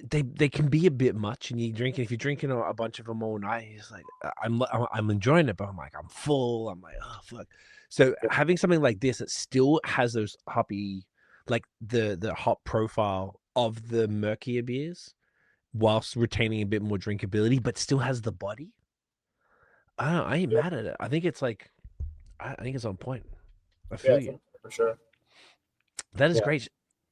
they can be a bit much, and if you're drinking a bunch of them all night, it's like I'm enjoying it, but I'm like I'm full. I'm like, oh fuck. So having something like this that still has those hoppy, like the hop profile of the murkier beers, whilst retaining a bit more drinkability, but still has the body. I ain't mad at it. I think it's like, I think it's on point. I feel you for sure. That is great.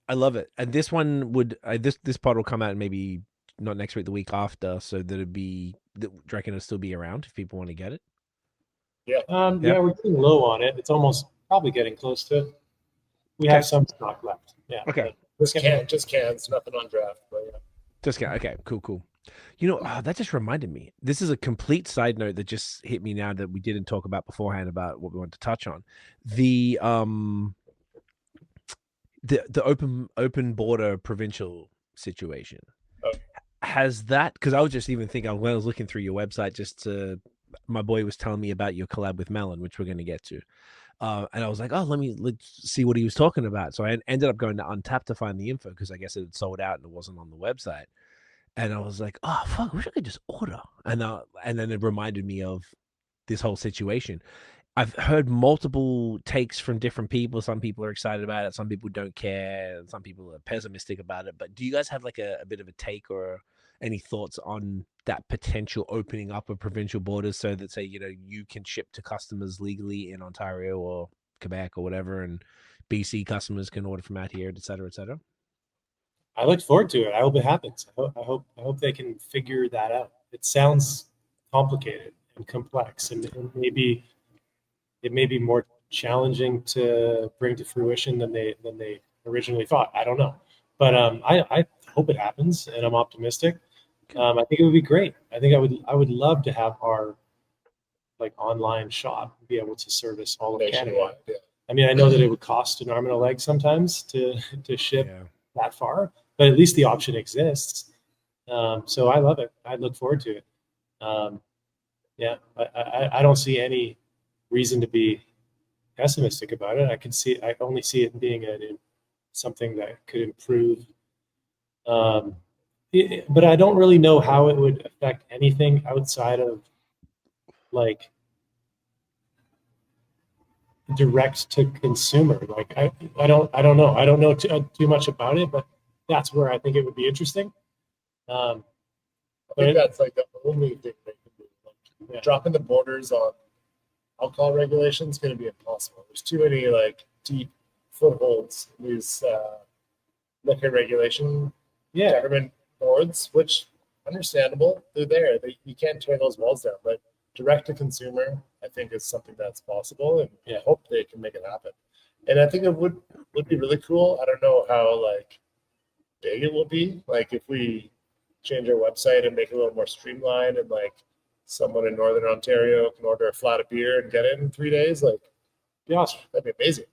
I love it. And this one this pod will come out maybe not next week, the week after, so that do you reckon it'll still be around if people want to get it? Yeah. Yeah, we're getting low on it. It's almost probably getting close to it. We have some stock left. Yeah. Okay. Just cans, nothing on draft. But yeah. Just cans. Okay. Cool. You know, that just reminded me. This is a complete side note that just hit me now that we didn't talk about beforehand about what we wanted to touch on. The open border provincial situation. Has that, because I was just even thinking when I was looking through your website, my boy was telling me about your collab with Melon, which we're going to get to. And I was like, let's see what he was talking about. So I ended up going to Untap to find the info because I guess it had sold out and it wasn't on the website. And I was like, oh, fuck, I wish I could just order. And then it reminded me of this whole situation. I've heard multiple takes from different people. Some people are excited about it. Some people don't care. Some people are pessimistic about it. But do you guys have like a bit of a take or any thoughts on that potential opening up of provincial borders so that, say, you can ship to customers legally in Ontario or Quebec or whatever, and BC customers can order from out here, et cetera, et cetera? I look forward to it. I hope it happens. I hope they can figure that out. It sounds complicated and complex, and it may be more challenging to bring to fruition than they originally thought. I don't know, but I hope it happens, and I'm optimistic. I think it would be great. I think I would love to have our like online shop be able to service all of Canada. Yeah. I mean, I know that it would cost an arm and a leg sometimes to ship that far, but at least the option exists. So I love it. I look forward to it. Yeah, I don't see any reason to be pessimistic about it. I only see it being something that could improve. But I don't really know how it would affect anything outside of like direct to consumer. Like I don't know. I don't know too much about it, but that's where I think it would be interesting. I think that's like the only thing they can do. Like, dropping the borders on alcohol regulation is going to be impossible. There's too many like deep footholds in these liquor regulation government boards, which understandable. They're there. You can't tear those walls down, but direct to consumer, I think, is something that's possible, and I hope they can make it happen. And I think it would be really cool. I don't know how like big it will be. Like if we change our website and make it a little more streamlined, and like someone in Northern Ontario can order a flat of beer and get it in 3 days, like that'd be amazing.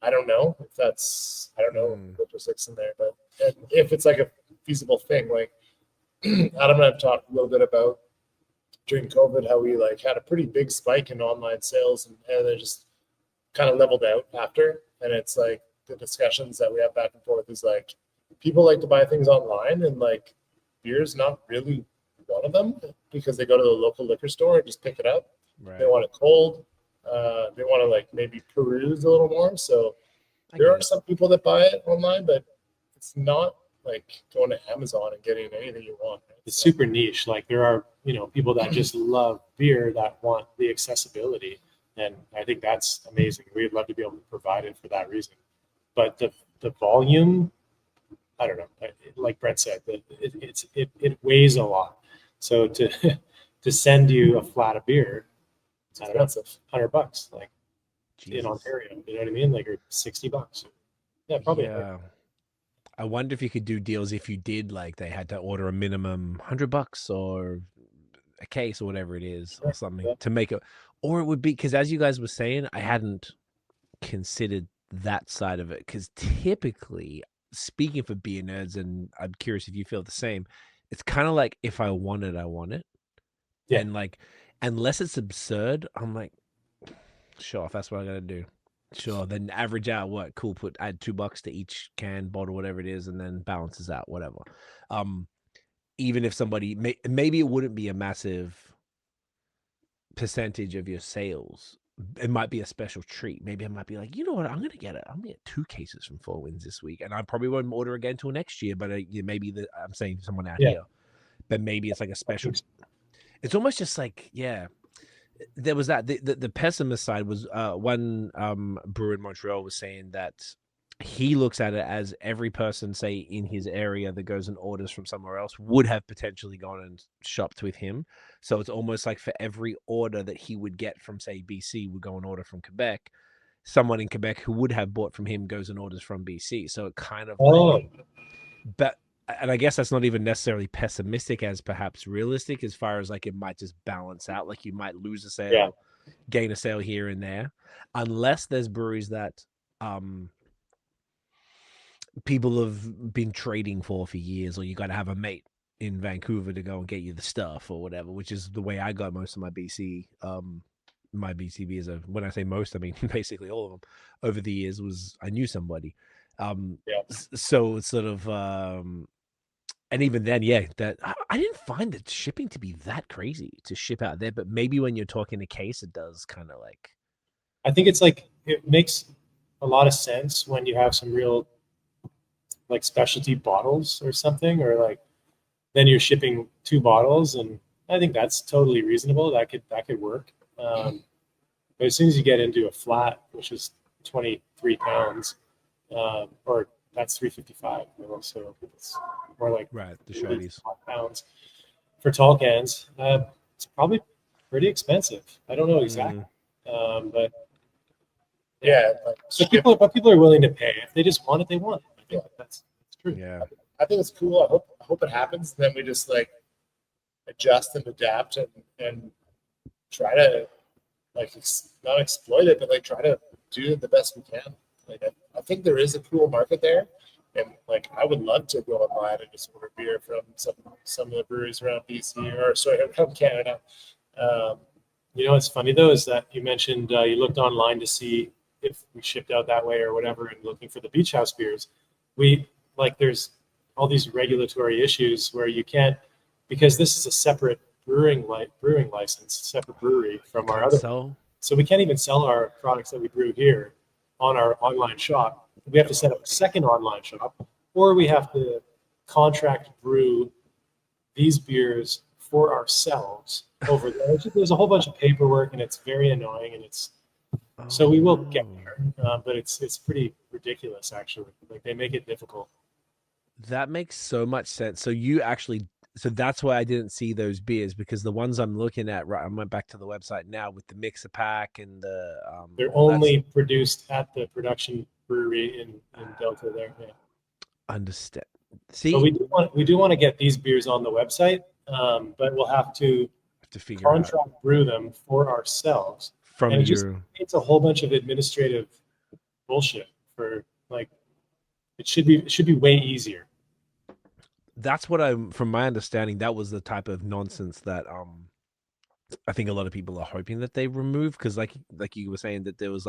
I don't know if that's logistics in there, but if it's like a feasible thing, like Adam and I've talked a little bit about during COVID, how we like had a pretty big spike in online sales, and they just kind of leveled out after. And it's like the discussions that we have back and forth is like people like to buy things online, and like beer's not really one of them, because they go to the local liquor store and just pick it up. Right. They want it cold. They want to like maybe peruse a little more. So there are some people that buy it online, but it's not like going to Amazon and getting anything you want. Right? It's super niche. Like there are, people that just love beer that want the accessibility. And I think that's amazing. We'd love to be able to provide it for that reason. But the volume, I don't know. Like Brent said, it weighs a lot. So to send you a flat of beer, it's expensive, $100, like in Ontario. You know what I mean? Like, or $60. Yeah, probably. Yeah. I wonder if you could do deals if you did like they had to order a minimum $100 or a case or whatever it is, or something to make it. Or it would be, because as you guys were saying, I hadn't considered that side of it. Because typically, speaking for beer nerds, and I'm curious if you feel the same, it's kind of like if I want it, I want it. Yeah. And like, unless it's absurd, I'm like, sure, if that's what I gotta do. Sure, then average out what? Cool, add $2 to each can, bottle, whatever it is, and then balances out, whatever. Even if somebody, maybe it wouldn't be a massive percentage of your sales. It might be a special treat. Maybe I might be like, you know what, I'm gonna get 2 cases from Four Winds this week, and I probably won't order again till next year. But maybe I'm saying to someone out here, but maybe it's like a special. It's almost just like, there was that the pessimist side was one brewer in Montreal was saying that he looks at it as every person, say, in his area that goes and orders from somewhere else would have potentially gone and shopped with him. So it's almost like for every order that he would get from, say, BC would go and order from Quebec, someone in Quebec who would have bought from him goes and orders from BC. So it kind of but, and I guess that's not even necessarily pessimistic as perhaps realistic, as far as like it might just balance out. Like you might lose a sale, gain a sale here and there, unless there's breweries that people have been trading for years, or you got to have a mate in Vancouver to go and get you the stuff or whatever, which is the way I got most of my BC. My BC beers, when I say most, I mean basically all of them over the years, was I knew somebody. So it's sort of and even then, that I didn't find the shipping to be that crazy to ship out there, but maybe when you're talking a case, it does kind of like. I think it's like it makes a lot of sense when you have some real like specialty bottles or something, or like then you're shipping 2 bottles, and I think that's totally reasonable. That could work. But as soon as you get into a flat, which is 23 pounds, or that's 355, so it's more like the shorties pounds for tall cans. It's probably pretty expensive. I don't know exactly, but so people are willing to pay if they just want it. They want it. I think that's true. Yeah, I think it's cool. I hope it happens. Then we just like adjust and adapt and try to like not exploit it, but like try to do the best we can. Like I think there is a cool market there. And like, I would love to go online and just order beer from some of the breweries around BC or sorry, around Canada. You know, what's funny though is that you mentioned you looked online to see if we shipped out that way or whatever, and looking for the beach house beers. There's all these regulatory issues where you can't, because this is a separate brewing license, separate brewery from our other. So we can't even sell our products that we brew here on our online shop. We have to set up a second online shop, or we have to contract brew these beers for ourselves over there. There's a whole bunch of paperwork, and it's very annoying, and so we will get there, but it's pretty ridiculous actually. Like, they make it difficult. That makes so much sense. So that's why I didn't see those beers, because the ones I'm looking at, right, I went back to the website now with the mixer pack and the they're only produced at the production brewery in Delta there. Yeah. Understand. See, but we do want to get these beers on the website, but we'll have to figure contract brew them for ourselves. From and it's a whole bunch of administrative bullshit for, like, it should be way easier. That's what from my understanding, that was the type of nonsense that I think a lot of people are hoping that they remove, because like you were saying, that there's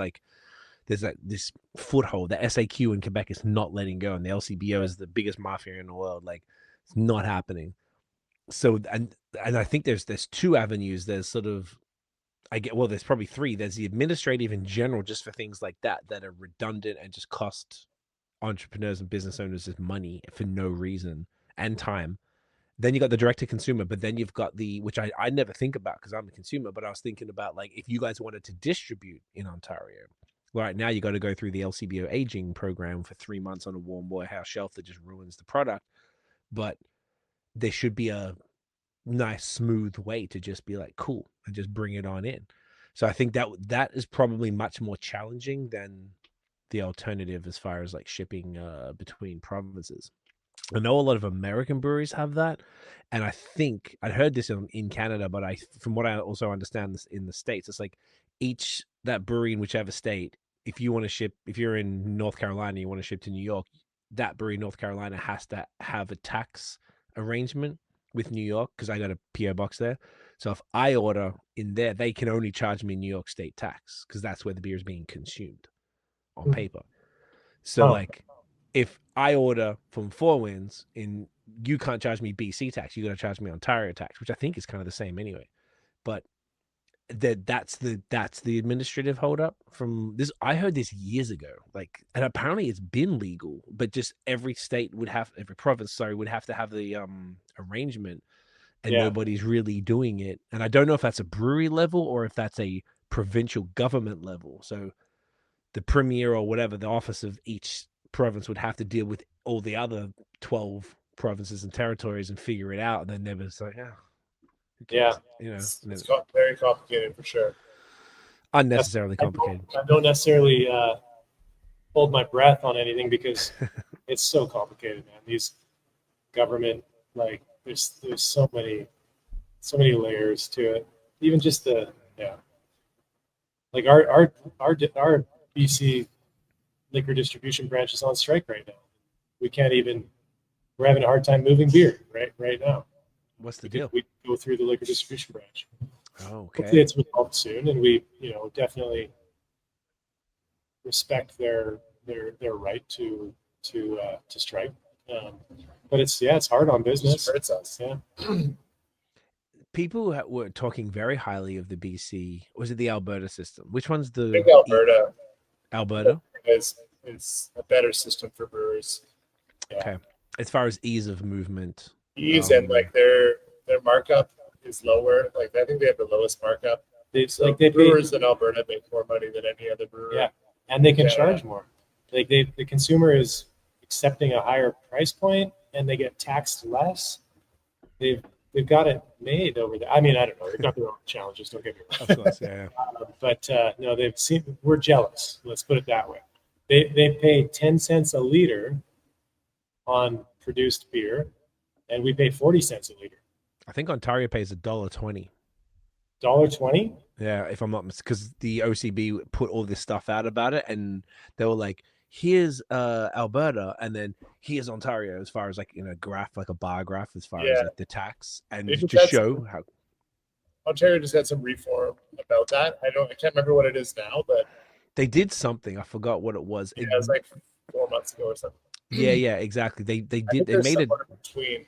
this foothold that SAQ in Quebec is not letting go, and the LCBO is the biggest mafia in the world. Like, it's not happening. So and I think there's two avenues. There's sort of, there's probably three. There's the administrative in general, just for things like that are redundant and just cost entrepreneurs and business owners just money for no reason and time. Then you got the direct to consumer, but then you've got which I never think about because I'm a consumer, but I was thinking about, like, if you guys wanted to distribute in Ontario, right now you got to go through the LCBO aging program for 3 months on a warm warehouse shelf that just ruins the product. But there should be a nice smooth way to just be like, cool, and just bring it on in. So I think that is probably much more challenging than the alternative as far as like shipping between provinces. I know a lot of American breweries have that, and I think I'd heard this in Canada, but from what I also understand this in the States, it's like that brewery in whichever state, if you want to ship, if you're in North Carolina, you want to ship to New York, that brewery in North Carolina has to have a tax arrangement with New York, because I got a PO box there. So if I order in there, they can only charge me New York state tax, because that's where the beer is being consumed on paper. So like, if I order from Four Winds, you can't charge me BC tax, you got to charge me Ontario tax, which I think is kind of the same anyway. But that's the administrative holdup from this. I heard this years ago, like, and apparently it's been legal, but just every province would have to have the arrangement, and nobody's really doing it. And I don't know if that's a brewery level or if that's a provincial government level. So the premier or whatever, the office of each province would have to deal with all the other 12 provinces and territories and figure it out. And then they was like, yeah, it's very complicated for sure. Unnecessarily complicated. I don't necessarily hold my breath on anything, because it's so complicated, man. These government, like, there's so many layers to it. Even just like our BC liquor distribution branch is on strike right now. We're having a hard time moving beer right now. What's the deal? We go through the liquor distribution branch. Oh, okay. Hopefully it's resolved soon, and we, definitely respect their right to strike. But it's hard on business. It hurts us. Yeah. People were talking very highly of the BC. Was it the Alberta system? Which one's the? I think Alberta. Alberta is a better system for brewers. Yeah. Okay. As far as ease of movement. And like their markup is lower. Like, I think they have the lowest markup. Brewers in Alberta make more money than any other brewery. Yeah, and they can charge more. Like, the consumer is accepting a higher price point, and they get taxed less. They've got it made over there. I mean, I don't know. They've got their own challenges. Don't get me wrong. Of course, yeah. But no, we're jealous. Let's put it that way. They pay 10 cents a liter on produced beer, and we pay 40 cents a liter. I think Ontario pays $1.20. $1.20? Yeah, if I'm not mistaken, because the OCB put all this stuff out about it, and they were like, here's Alberta, and then here's Ontario as far as like a graph, like a bar graph as far as like the tax, and Maybe to that's- show how Ontario just had some reform about that. I can't remember what it is now, but they did something. I forgot what it was. yeah, it was like 4 months ago or something. Yeah, exactly. They I did. think They there's made it. somewhere between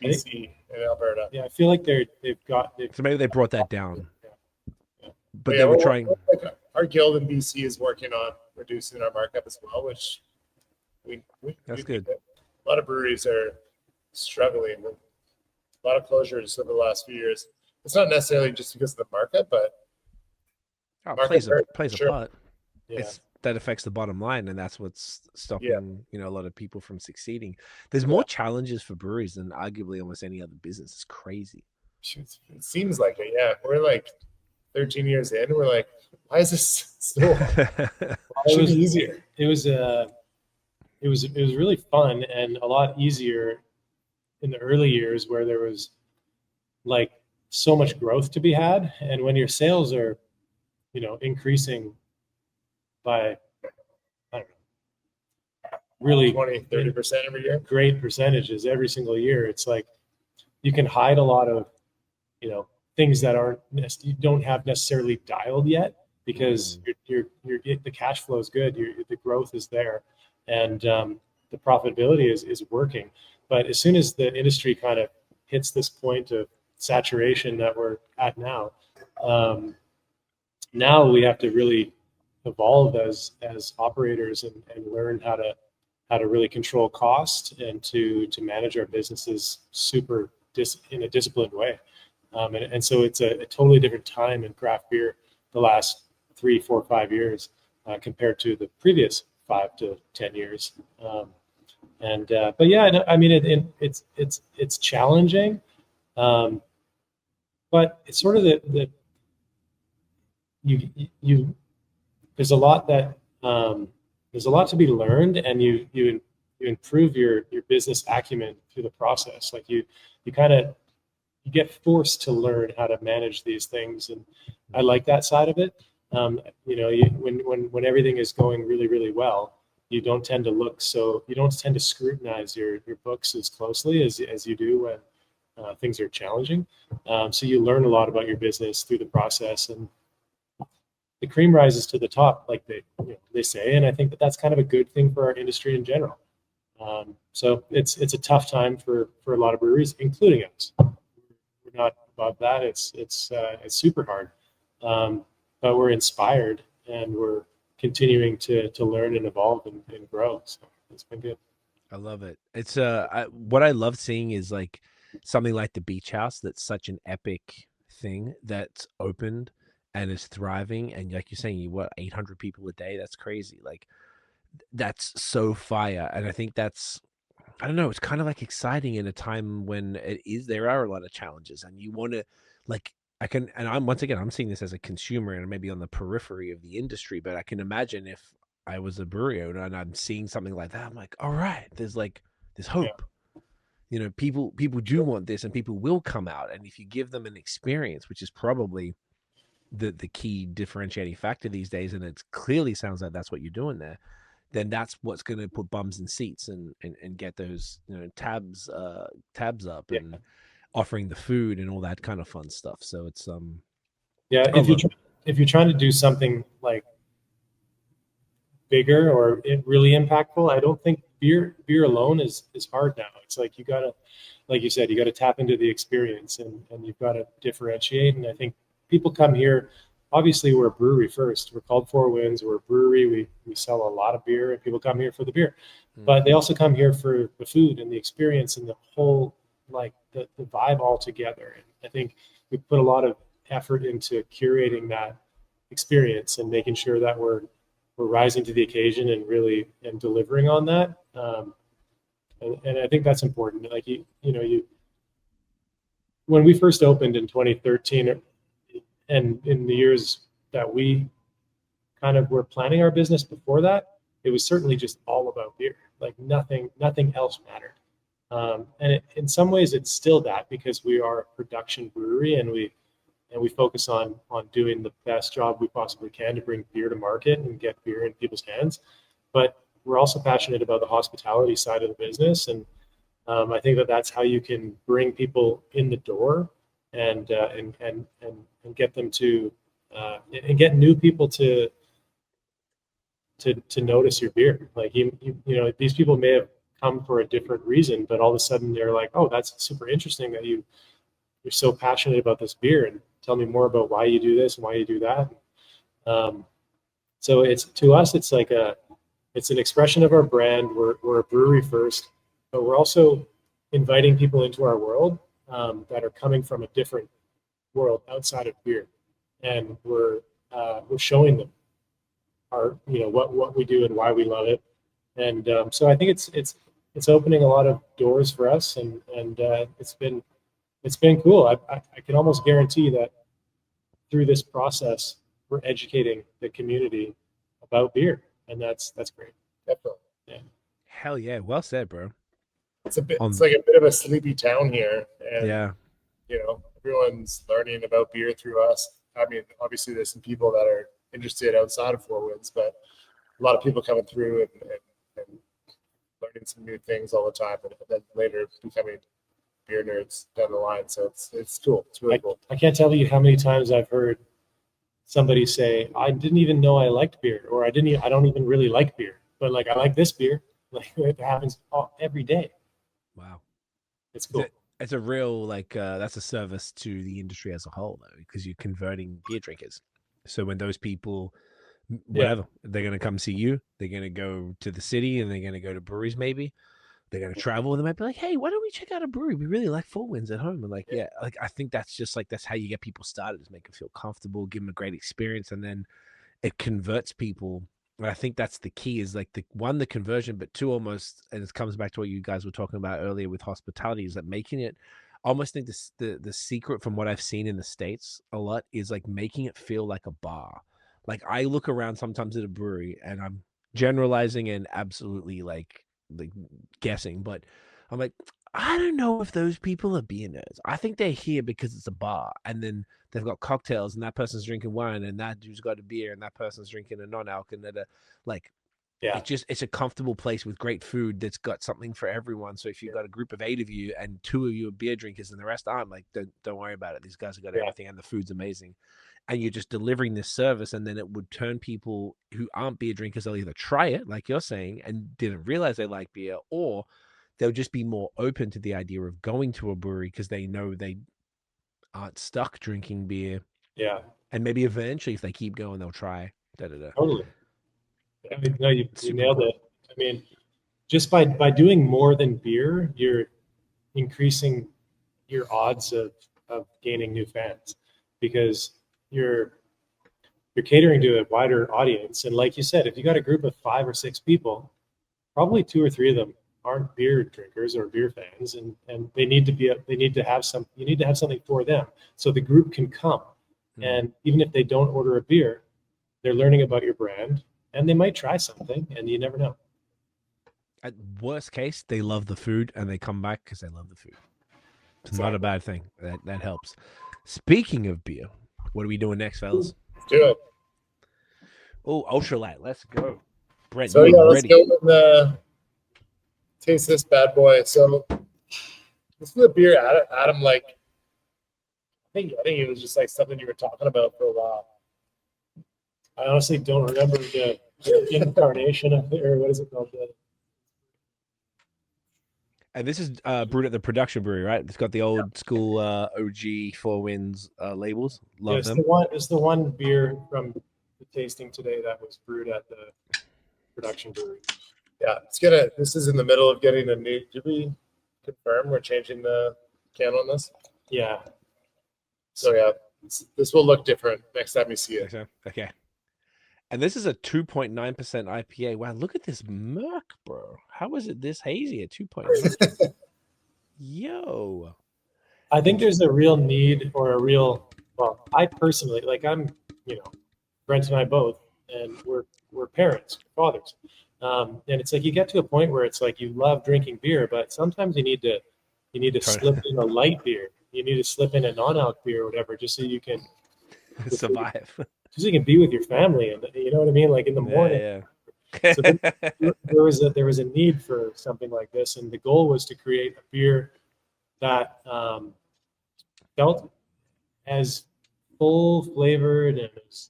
BC and Alberta. Yeah, I feel like they've So maybe they brought that down. But yeah, they were trying. Like, our guild in BC is working on reducing our markup as well, which That's good. A lot of breweries are struggling with a lot of closures over the last few years. It's not necessarily just because of the market, but Oh, market plays a sure. part. Yeah. That affects the bottom line, and that's what's stopping Yeah. a lot of people from succeeding. There's more challenges for breweries than arguably almost any other business. It's crazy. it seems like it. Yeah, we're like 13 years in. We're like, why is this still? It should be easier. It was really fun and a lot easier in the early years where there was like so much growth to be had, and when your sales are increasing by, I don't know, really 20-30% every year. great percentages every single year, it's like you can hide a lot of things that you don't have necessarily dialed yet, because the cash flow is good, the growth is there, and the profitability is working. But as soon as the industry kind of hits this point of saturation that we're at now, now we have to really evolve as operators and learn how to really control cost and to manage our businesses in a disciplined way. And so it's a totally different time in craft beer the last 3, 4, 5 years compared to the previous 5 to 10 years. But yeah, no, I mean, it's challenging, but it's sort of there's a lot to be learned, and you improve your business acumen through the process. Like you get forced to learn how to manage these things, and I like that side of it. When everything is going really, really well, you don't tend to scrutinize your books as closely as you do when things are challenging. So you learn a lot about your business through the process, and the cream rises to the top, like they say, and I think that's kind of a good thing for our industry in general. So it's a tough time for a lot of breweries, including us. We're not above that. It's super hard, but we're inspired, and we're continuing to learn and evolve and grow. So it's been good. I love it. It's what I love seeing is like something like the Beach House. That's such an epic thing that's opened and is thriving. And like you're saying, 800 people a day. That's crazy. Like that's so fire. And I think I don't know, it's kind of like exciting in a time when there are a lot of challenges, and you want to I'm seeing this as a consumer and maybe on the periphery of the industry, but I can imagine if I was a brewery owner and I'm seeing something like that, I'm like, all right, there's hope. Yeah. People do want this, and people will come out. And if you give them an experience, which is probably the key differentiating factor these days, and it clearly sounds like that's what you're doing there, then that's what's going to put bums in seats and get those tabs up, and offering the food and all that kind of fun stuff. So it's if you're trying to do something like bigger or really impactful, I don't think beer alone is hard now. It's like you gotta, like you said, you gotta tap into the experience, and you've got to differentiate. And I think people come here. Obviously, we're a brewery first. We're called Four Winds. We're a brewery. We sell a lot of beer, and people come here for the beer. But they also come here for the food and the experience and the whole, like the vibe all together. And I think we put a lot of effort into curating that experience and making sure that we're rising to the occasion and really delivering on that. And I think that's important. Like when we first opened in 2013. And in the years that we kind of were planning our business before that, it was certainly just all about beer. Like nothing else mattered. And in some ways, it's still that, because we are a production brewery, and we focus on doing the best job we possibly can to bring beer to market and get beer in people's hands. but we're also passionate about the hospitality side of the business. And I think that that's how you can bring people in the door and get them to and get new people to notice your beer. Like you know, these people may have come for a different reason, but all of a sudden they're like, oh, that's super interesting that you're so passionate about this beer, and tell me more about why you do this and why you do that. So it's, to us, it's like it's an expression of our brand. We're a brewery first, but we're also inviting people into our world that are coming from a different world outside of beer, and we're showing them our, you know, what we do and why we love it. And so I think it's opening a lot of doors for us, and it's been cool. I can almost guarantee that through this process, we're educating the community about beer, and that's great. Definitely. Yeah. Hell yeah. Well said, bro. It's like a bit of a sleepy town here, and Yeah. you know, everyone's learning about beer through us. I mean, obviously there's some people that are interested outside of Four Winds, but a lot of people coming through and learning some new things all the time, and then later becoming beer nerds down the line. So it's cool. It's really cool. I can't tell you how many times I've heard somebody say, I didn't even know I liked beer, or I don't even really like beer, but like, I like this beer. Like, it happens every day. Wow. It's cool. It's a real, like, that's a service to the industry as a whole, though, because you're converting beer drinkers. So when those people, whatever, they're going to come see you, they're going to go to the city, and they're going to go to breweries, maybe. They're going to travel, and they might be like, hey, why don't we check out a brewery? We really like Four Winds at home. And like, yeah, like, I think that's just like, that's how you get people started, is make them feel comfortable, give them a great experience, and then it converts people. And I think that's the key, is like the conversion, but two, almost, and it comes back to what you guys were talking about earlier with hospitality, is that making it, I almost think the secret from what I've seen in the States a lot is like making it feel like a bar. Like, I look around sometimes at a brewery, and I'm generalizing and absolutely like guessing, but I'm like, I don't know if those people are beer nerds. I think they're here because it's a bar, and then they've got cocktails, and that person's drinking wine, and that dude's got a beer, and that person's drinking a non-alc, and it's a comfortable place with great food that's got something for everyone. So if you've got a group of 8 of you and 2 of you are beer drinkers and the rest aren't, like, don't worry about it. These guys have got everything, and the food's amazing. And you're just delivering this service, and then it would turn people who aren't beer drinkers, they'll either try it, like you're saying, and didn't realize they like beer, or they'll just be more open to the idea of going to a brewery because they know they aren't stuck drinking beer. Yeah. And maybe eventually, if they keep going, they'll try. Totally. I mean, no, you nailed it. I mean, just by doing more than beer, you're increasing your odds of gaining new fans, because you're catering to a wider audience. And like you said, if you got a group of 5 or 6 people, probably 2 or 3 of them aren't beer drinkers or beer fans, and you need to have something for them, so the group can come. And even if they don't order a beer, they're learning about your brand, and they might try something, and you never know. At worst case, they love the food, and they come back because they love the food. It's not a bad thing. That helps. Speaking of beer, what are we doing next, fellas? Let's do it. Oh, Ultralite. Let's go. Brent, So yeah, let's ready. go and taste this bad boy. So this is a beer Adam like. I think it was just like something you were talking about for a while. I honestly don't remember the incarnation of it, or what is it called? And this is brewed at the production brewery, right? It's got the old school OG Four Winds labels. Love them. It's the one beer from the tasting today that was brewed at the production brewery. Yeah, this is in the middle of getting a new. Did we confirm we're changing the can on this? Yeah. So yeah, this will look different next time you see it. Okay. And this is a 2.9% IPA. Wow, look at this murk, bro. How is it this hazy at 2.9? Yo. I think there's a real need, or well, I personally, like, I'm, Brent and I both, and we're parents, fathers. And it's like, you get to a point where it's like, you love drinking beer, but sometimes you need to slip in a light beer. You need to slip in a non-alc beer or whatever, just so you can survive. Just so you can be with your family, and you know what I mean? Like in the morning. Yeah. So there was a need for something like this, and the goal was to create a beer that felt as full flavored and as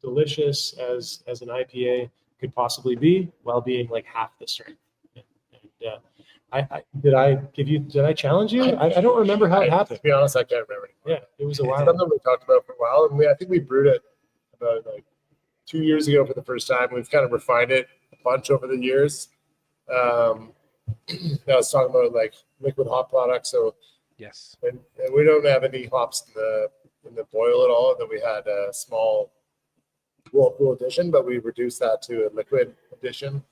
delicious as an IPA could possibly be, while being like half the strength. And did I challenge you? I don't remember how it happened. To be honest, I can't remember anymore. Yeah, it was a It's while. something we talked about for a while, and I think we brewed it about like 2 years ago for the first time. We've kind of refined it a bunch over the years. I was talking about like liquid hop products, so Yes. and we don't have any hops in the boil at all. And then we had a small whirlpool addition, but we reduced that to a liquid addition,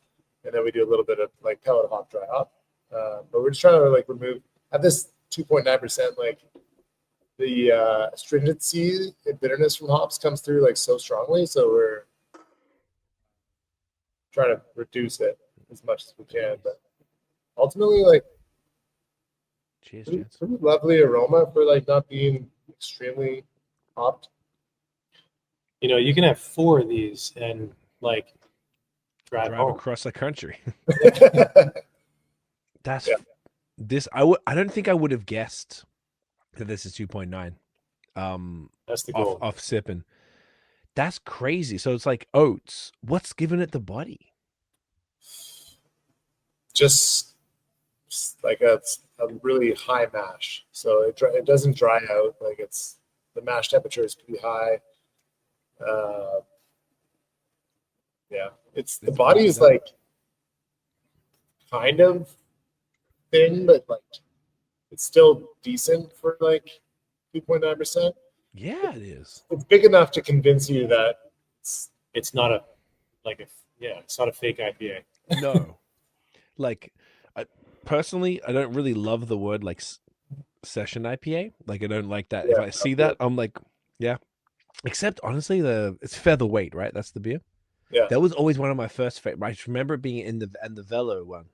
and then we do a little bit of like pellet hop, dry hop. But we're just trying to like remove at this 2.9%, like the astringency and bitterness from hops comes through like so strongly. So we're trying to reduce it as much as we can. But ultimately, like Cheers, pretty gents. lovely aroma for like not being extremely hopped. You know, you can have 4 of these and like drive home. across the country. Yeah. That's Yeah. this. I don't think I would have guessed that this is 2.9. That's the goal. Off sipping. That's crazy. So it's like oats. What's giving it the body? Just like a really high mash, so it doesn't dry out. Like the mash temperature is pretty high. Yeah, the body is like kind of thin, but like it's still decent for like 2.9%. Yeah, it is. It's big enough to convince you that It's not a it's not a fake IPA. No, like personally, I don't really love the word like session IPA. Like I don't like that. If Yeah, I see that, I'm like, yeah. Except honestly, it's featherweight, right? That's the beer. Yeah. That was always one of my first favorite. I remember it being in the Velo one,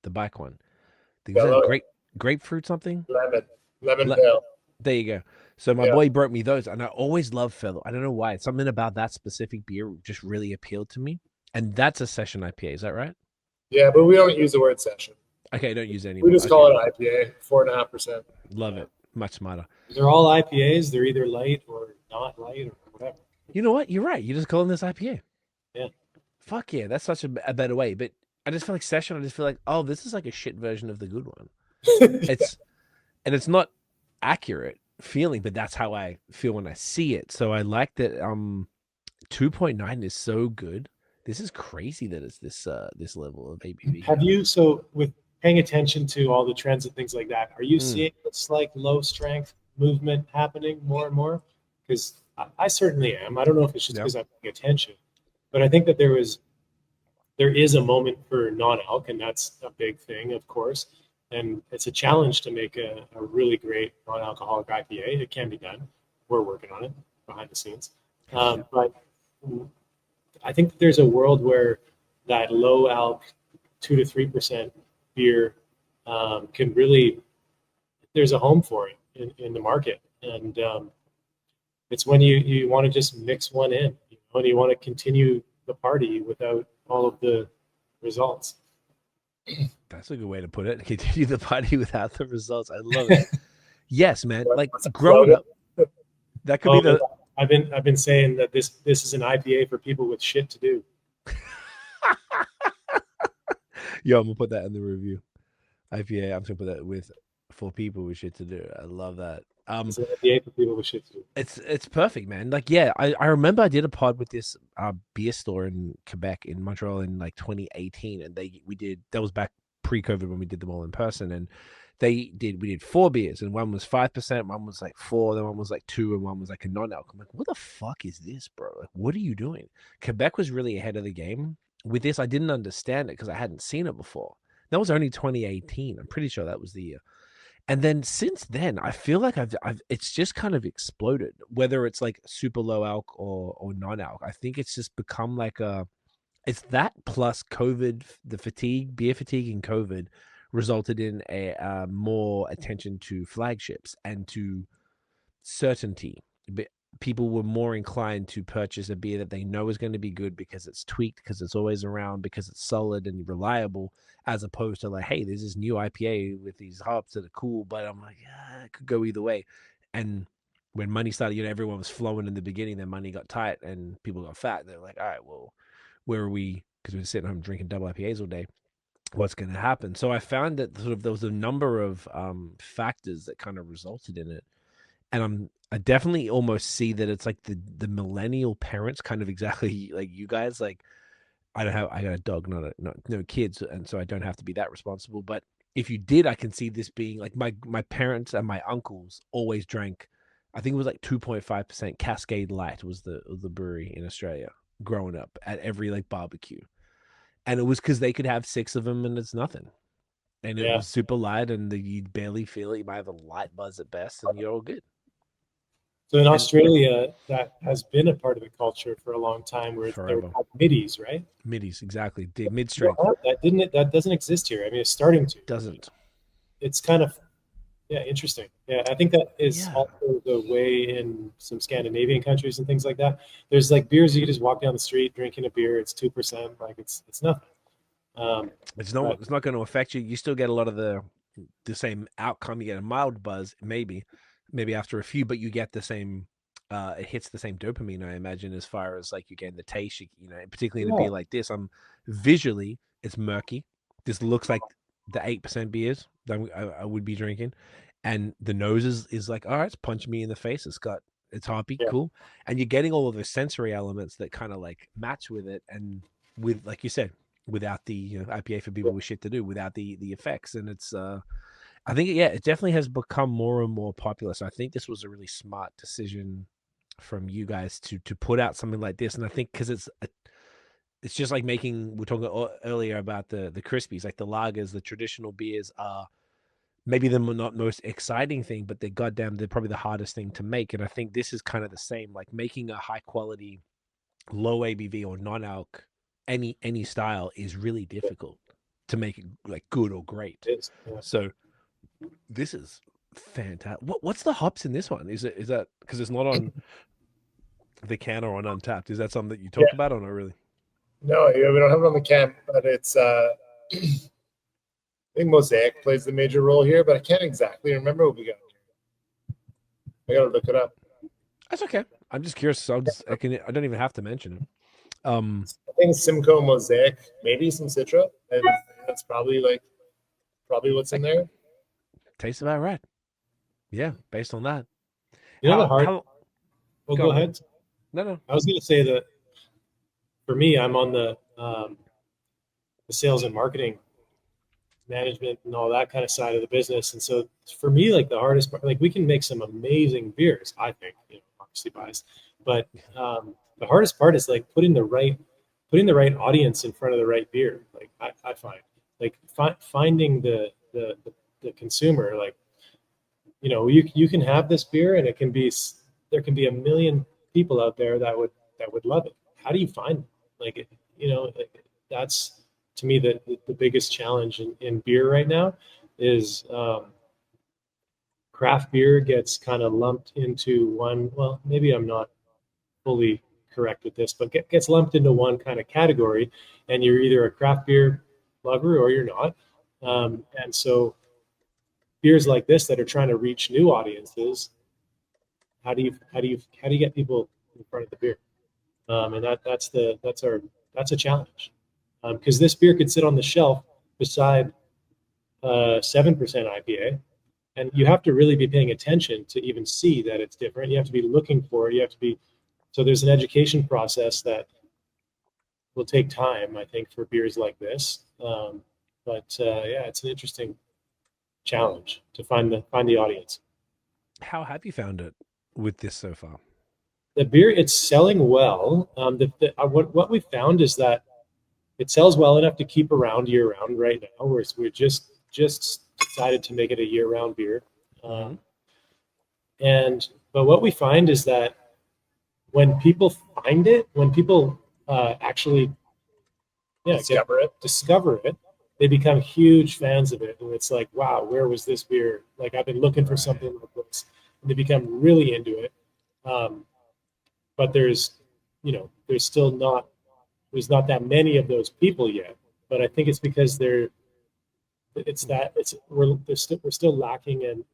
the bike one. Was Velo. that grapefruit something? lemon pale. There you go. So my Yeah. boy brought me those, and I always loved Fellow. I don't know why. Something about that specific beer just really appealed to me. And that's a session IPA. Is that right? Yeah, but we don't use the word session. Okay, don't use any. We just call it IPA, 4.5%. Love it. Much smarter. They're all IPAs. They're either light or not light or whatever. You know what? You're right. You're just calling this IPA. Yeah. Fuck yeah. That's such a better way. But I just feel like session. I just feel like, oh, this is like a shit version of the good one. And it's not accurate feeling, but that's how I feel when I see it. So I like that 2.9 is so good. This is crazy that it's this level of ABV. Have you, so with paying attention to all the trends and things like that, are you seeing this like low strength movement happening more and more? Because I certainly am. I don't know if it's just because I'm paying attention, but I think that there is a moment for non-alc, and that's a big thing, of course. And it's a challenge to make a really great non-alcoholic IPA. It can be done. We're working on it behind the scenes. But I think that there's a world where that low alc 2 to 3% beer can really, there's a home for it in the market. And it's when you want to just mix one in, when you want to continue the party without all of the results. That's a good way to put it. Continue the party without the results. I love it. Yes, man. Like growing up, that could be the. I've been saying that this is an IPA for people with shit to do. Yo, I'm gonna put that in the review. IPA. I'm gonna put that with for people with shit to do. I love that. It's an IPA for people with shit to do. It's perfect, man. Like, yeah, I remember I did a pod with this beer store in Quebec, in Montreal, in like 2018, and that was back pre-COVID when we did them all in person, and we did 4 beers, and one was 5%, one was like 4, then one was like 2, and one was like a non-alc. I'm like, what the fuck is this, bro? Like, what are you doing? Quebec was really ahead of the game with this. I didn't understand it because I hadn't seen it before. That was only 2018. I'm pretty sure that was the year. And then since then, I feel like it's just kind of exploded, whether it's like super low alc or non-alc. I think it's just become like it's that plus COVID, the beer fatigue and COVID resulted in a more attention to flagships and to certainty. people were more inclined to purchase a beer that they know is going to be good because it's tweaked, because it's always around, because it's solid and reliable, as opposed to like, hey, there's this new IPA with these hops that are cool, but I'm like, yeah, it could go either way. And when money started, you know, everyone was flowing in the beginning, then money got tight and people got fat. They're like, all right, well, where are we? Because we're sitting home drinking double IPAs all day. What's going to happen? So I found that sort of there was a number of factors that kind of resulted in it. And I definitely almost see that it's like the millennial parents, kind of exactly like you guys. Like I got a dog, not no kids, and so I don't have to be that responsible. But if you did, I can see this being like my parents and my uncles always drank. I think it was like 2.5% Cascade Light was the brewery in Australia growing up at every like barbecue, and it was because they could have 6 of them and it's nothing. And it was super light, and you'd barely feel it. You might have a light buzz at best, and you're all good. So in Australia, that has been a part of the culture for a long time, where they were called middies, right? Middies, exactly. Mid strength. That doesn't exist here. I mean, it's starting to. Doesn't. It's kind of interesting. Yeah, I think that is also the way in some Scandinavian countries and things like that. There's like beers you can just walk down the street drinking a beer. It's 2%. Like it's nothing. It's not going to affect you. You still get a lot of the same outcome. You get a mild buzz, maybe after a few, but you get the same. It hits the same dopamine, I imagine, as far as like you're getting the taste. You know, particularly in a beer like this. Visually, it's murky. This looks like the 8% beers that I would be drinking, and the nose is like, all right, it's punching me in the face. It's hoppy, cool, and you're getting all of those sensory elements that kind of like match with it, and with, like you said, without the IPA for people with shit to do, without the effects. And it's I think it definitely has become more and more popular. So I think this was a really smart decision from you guys to put out something like this. And I think because it's just like we're talking earlier about the Crispies, like the lagers, the traditional beers are maybe the not most exciting thing, but they're probably the hardest thing to make. And I think this is kind of the same, like making a high quality, low ABV or non-alc any style is really difficult to make it like good or great. So this is fantastic. What's the hops in this one? Is that because it's not on the can or on Untapped? Is that something that you talk about or not really? No, we don't have it on the can, but it's I think Mosaic plays the major role here, but I can't exactly remember what we got. I gotta look it up. That's okay. I'm just curious. I don't even have to mention it. I think Simcoe, Mosaic, maybe some Citra, and that's probably what's in there. Tastes about right. Yeah, based on that. You know, go ahead. No. I was going to say that for me, I'm on the sales and marketing management and all that kind of side of the business. And so for me, like the hardest part, like we can make some amazing beers, I think, obviously biased, but the hardest part is like putting the right audience in front of the right beer. Like I find like finding the consumer, like, you can have this beer and there can be a million people out there that would love it. How do you find them? Like, that's to me the biggest challenge in beer right now is craft beer gets kind of lumped into one. Well, maybe I'm not fully correct with this, but gets lumped into one kind of category, and you're either a craft beer lover or you're not. And so beers like this that are trying to reach new audiences, how do you get people in front of the beer? And that's a challenge, because this beer could sit on the shelf beside 7% IPA, and you have to really be paying attention to even see that it's different. You have to be looking for it. So there's an education process that will take time, I think, for beers like this. It's an interesting challenge to find the audience. How have you found it with this so far? The beer, it's selling well. What we found is that it sells well enough to keep around year round right now. We're just decided to make it a year round beer. But what we find is that when people find it, when people actually discover it, they become huge fans of it. And it's like, wow, where was this beer? Like, I've been looking for something like this. And they become really into it. but there's not that many of those people yet. But I think it's because we're still lacking an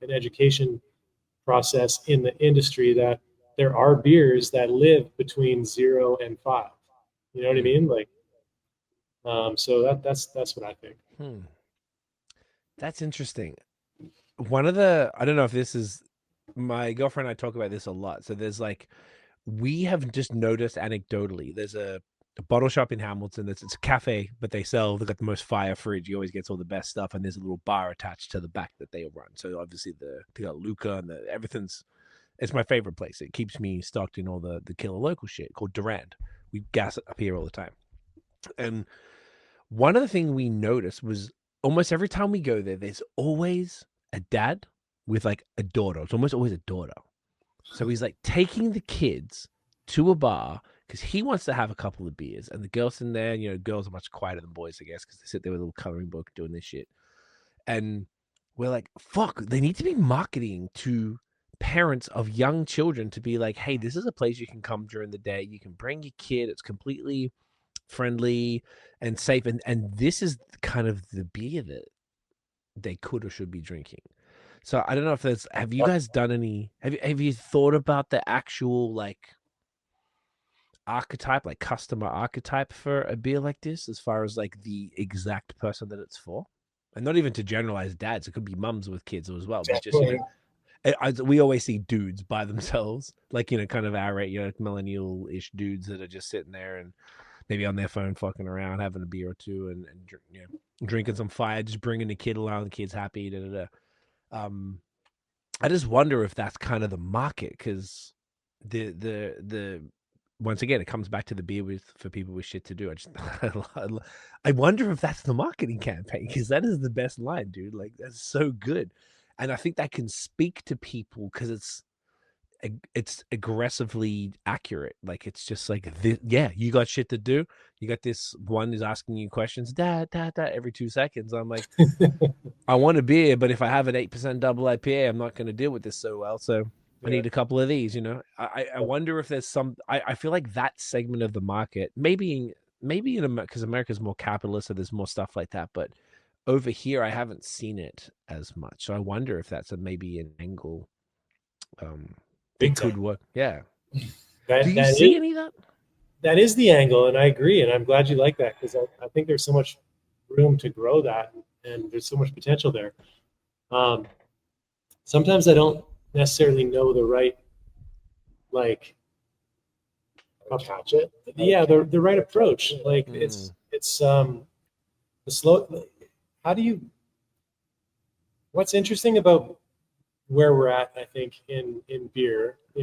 education process in the industry, that there are beers that live between 0 and 5. You know what I mean? Like, so that's what I think. That's interesting. One of the, I don't know if this is, my girlfriend and I talk about this a lot. So there's like, we have just noticed anecdotally, there's a bottle shop in Hamilton. It's a cafe, but they've got the most fire fridge. He always gets all the best stuff. And there's a little bar attached to the back that they run. So obviously they got LUKR and everything's, it's my favorite place. It keeps me stocked in all the killer local shit called Durand. We gas it up here all the time. And one of the things we noticed was almost every time we go there, there's always a dad with like a daughter. It's almost always a daughter. So he's like taking the kids to a bar because he wants to have a couple of beers, and the girls in there, girls are much quieter than boys, I guess, because they sit there with a little coloring book doing this shit. And we're like, fuck, they need to be marketing to parents of young children to be like, hey, this is a place you can come during the day. You can bring your kid. It's completely friendly and safe. And this is kind of the beer that they could or should be drinking. So I don't know if have you guys done any, have you thought about the actual like archetype, like customer archetype for a beer like this, as far as like the exact person that it's for? And not even to generalize dads, it could be mums with kids as well. But just, we always see dudes by themselves, like, kind of our millennial-ish dudes that are just sitting there and maybe on their phone fucking around, having a beer or two and drinking some fire, just bringing the kid along, the kid's happy, I just wonder if that's kind of the market, because the once again, it comes back to the beer for people with shit to do. I wonder if that's the marketing campaign, because that is the best line, dude. Like, that's so good. And I think that can speak to people because it's aggressively accurate. Like, it's just like, you got shit to do. You got this one is asking you questions, dad, every 2 seconds. I'm like, I want a beer, but if I have an 8% double IPA, I'm not going to deal with this so well. So I need a couple of these, I wonder if there's I feel like that segment of the market, maybe in America, because America's more capitalist, so there's more stuff like that. But over here, I haven't seen it as much. So I wonder if that's maybe an angle that could work. Yeah. Do you see any of that? That is the angle, and I agree. And I'm glad you like that, because I think there's so much room to grow that, and there's so much potential there. Sometimes I don't necessarily know the right, like, catch it. Yeah, the right approach. Like, it's the slow. What's interesting about where we're at, I think, in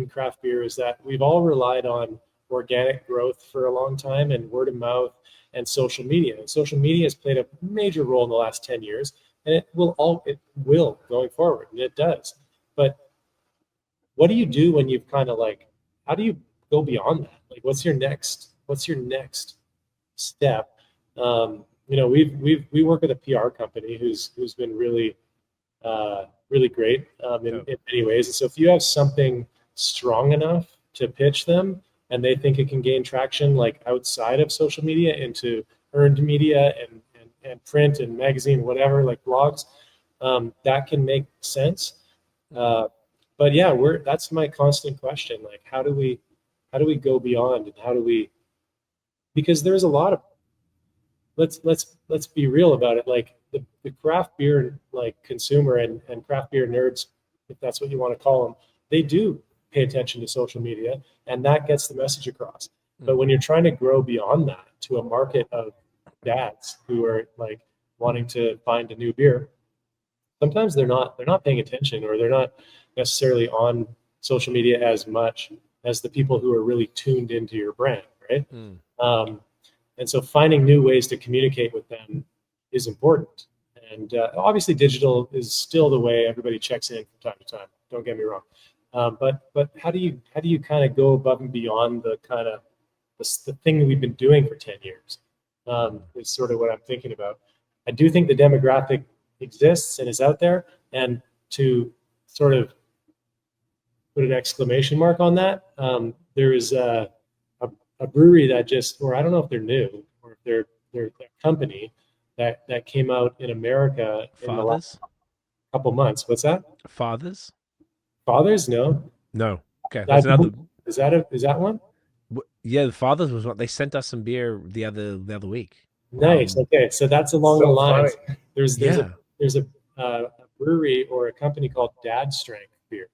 craft beer, is that we've all relied on organic growth for a long time, and word of mouth and social media. And social media has played a major role in the last 10 years, and it will going forward, and it does. But what do you do when you've kind of like, how do you go beyond that? Like, what's your next step? We work with a PR company who's been really great in many ways. And so if you have something strong enough to pitch them, and they think it can gain traction, like outside of social media, into earned media and print and magazine, whatever, like blogs, that can make sense. But yeah, that's my constant question. Like, how do we go beyond, and because there's a lot of, let's be real about it. Like, the craft beer, like, consumer and craft beer nerds, if that's what you want to call them, they do pay attention to social media, and that gets the message across. But when you're trying to grow beyond that to a market of dads who are like wanting to find a new beer, sometimes they're not paying attention, or they're not necessarily on social media as much as the people who are really tuned into your brand, right? And so finding new ways to communicate with them is important. And obviously digital is still the way everybody checks in from time to time. Don't get me wrong. But how do you kind of go above and beyond the kind of the thing that we've been doing for 10 years? Is sort of what I'm thinking about. I do think the demographic exists and is out there, and to sort of put an exclamation mark on that, there is a brewery that just, or I don't know if they're new or if they're a company that came out in America in the last Fathers? couple months. What's that? Fathers? Fathers? No. No. Okay, that's another. Is that one? Yeah, the Fathers was what they sent us some beer the other week. Nice. Okay, so that's along So the lines. funny. There's Yeah. a brewery or a company called Dad Strength Beer.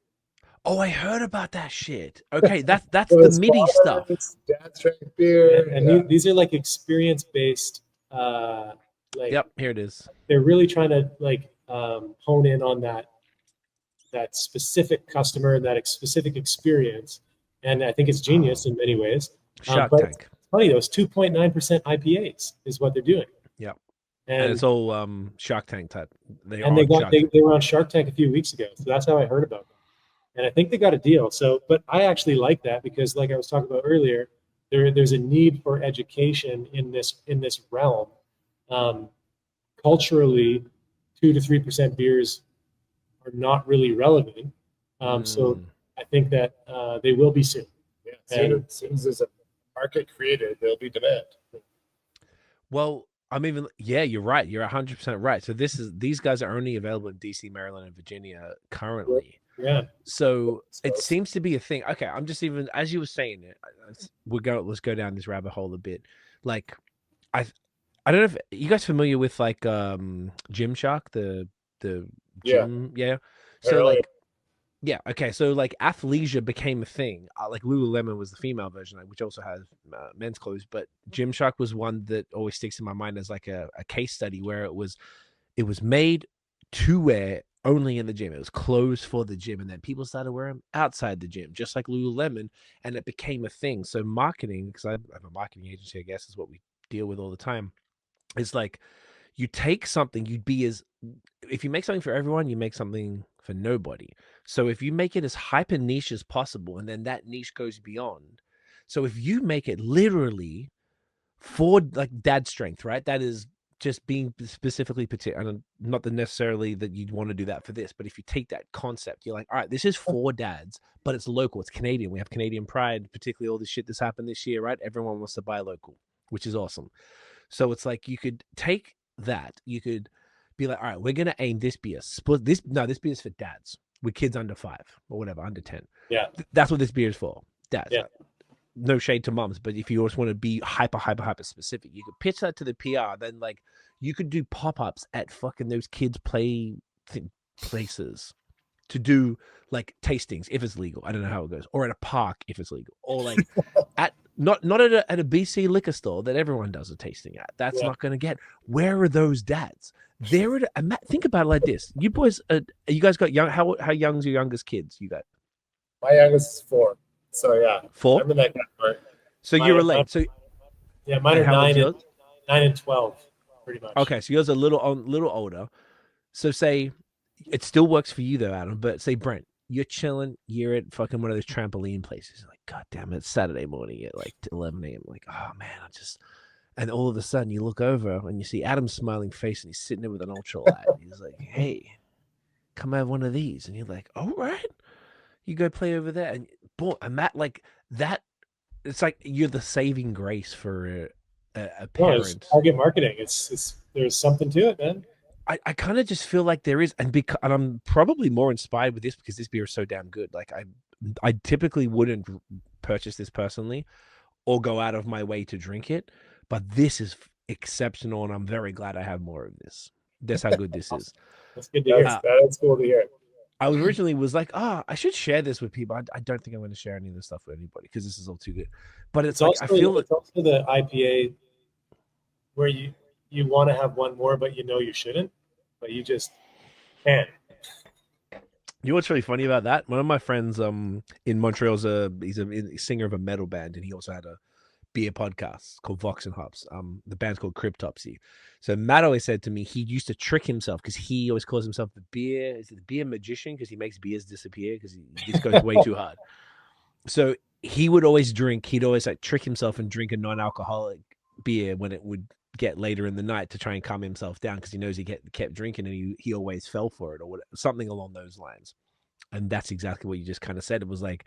Oh, I heard about that shit. Okay, that's So the it's MIDI Fathers, stuff. It's Dad Strength beer. And yeah. these are like experience based. Like Yep, here it is. they're really trying to like hone in on that specific customer, that specific experience, and I think it's genius in many ways. Shark But Tank. it's funny, those 2.9% IPAs is what they're doing. Yep. And And it's all Shark Tank type. They were on Shark Tank a few weeks ago, so that's how I heard about them. And I think they got a deal. So, but I actually like that because, like I was talking about earlier, there's a need for education in this realm. Culturally, 2 to 3% beers are not really relevant. So I think that they will be soon. Yeah, as soon as there's a market created, there'll be demand. Well, you're right. You're 100% right. So these guys are only available in DC, Maryland, and Virginia currently. Yeah. So it seems to be a thing. Okay, I'm just even as you were saying it. Let's go down this rabbit hole a bit. Like, I don't know if you guys familiar with like Gymshark, the gym. Yeah. So Earlier. like, yeah. Okay. So like athleisure became a thing. Like Lululemon was the female version, which also has men's clothes. But Gymshark was one that always sticks in my mind as like a case study where it was made to wear only in the gym. It was clothes for the gym, and then people started wearing them outside the gym, just like Lululemon, and it became a thing. So marketing, because I have a marketing agency, I guess is what we deal with all the time. It's like you take something, if you make something for everyone, you make something for nobody. So if you make it as hyper niche as possible, and then that niche goes beyond. So if you make it literally for like Dad Strength, right? That is just being specifically particular, and not necessarily that you'd want to do that for this, but if you take that concept, you're like, all right, this is for dads, but it's local, it's Canadian. We have Canadian pride, particularly all the shit that's happened this year, right? Everyone wants to buy local, which is awesome. So it's like you could take that, you could be like, all right, we're gonna aim this beer. This beer is for dads with kids under 5 or whatever, under 10. Yeah, that's what this beer is for, dads. Yeah. No shade to moms, but if you just want to be hyper specific, you could pitch that to the PR. Then like you could do pop-ups at fucking those kids play places to do like tastings if it's legal. I don't know how it goes, or at a park if it's legal, or like at not at a BC liquor store that everyone does a tasting at. That's not going to get. Where are those dads? Think about it like this: you boys, you guys got young. How young's your youngest kids? You got? My youngest is 4. So yeah, 4. I'm in that category. So you relate. So yeah, mine are 9 and 12, pretty much. Okay, so yours are a little older. So say it still works for you though, Adam. But say Brent, you're chilling, you're at fucking one of those trampoline places. You're like, God damn it, it's Saturday morning at like 11 a.m. Like, oh man, and all of a sudden you look over and you see Adam's smiling face and he's sitting there with an ultralight. He's like, hey, come have one of these, and you're like, all right. You go play over there, and boom, and that like that. It's like you're the saving grace for a parent. It's target marketing. It's there's something to it, man. I kind of just feel like there is, and I'm probably more inspired with this because this beer is so damn good. Like I typically wouldn't purchase this personally, or go out of my way to drink it, but this is exceptional, and I'm very glad I have more of this. That's how good this is. That's good to hear. That's cool to hear. I originally was like, I should share this with people. I don't think I'm going to share any of this stuff with anybody because this is all too good. But it's like, also, I feel it's also the IPA where you want to have one more, but you know you shouldn't, but you just can. You know what's really funny about that? One of my friends in Montreal's he's a singer of a metal band, and he also had a beer podcast called Vox and Hops. The band's called Cryptopsy. So Matt always said to me he used to trick himself because he always calls himself the beer magician because he makes beers disappear because he just goes way too hard. So he would always drink. He'd always like trick himself and drink a non-alcoholic beer when it would get later in the night to try and calm himself down because he knows he kept drinking and he always fell for it or something along those lines. And that's exactly what you just kind of said. It was like,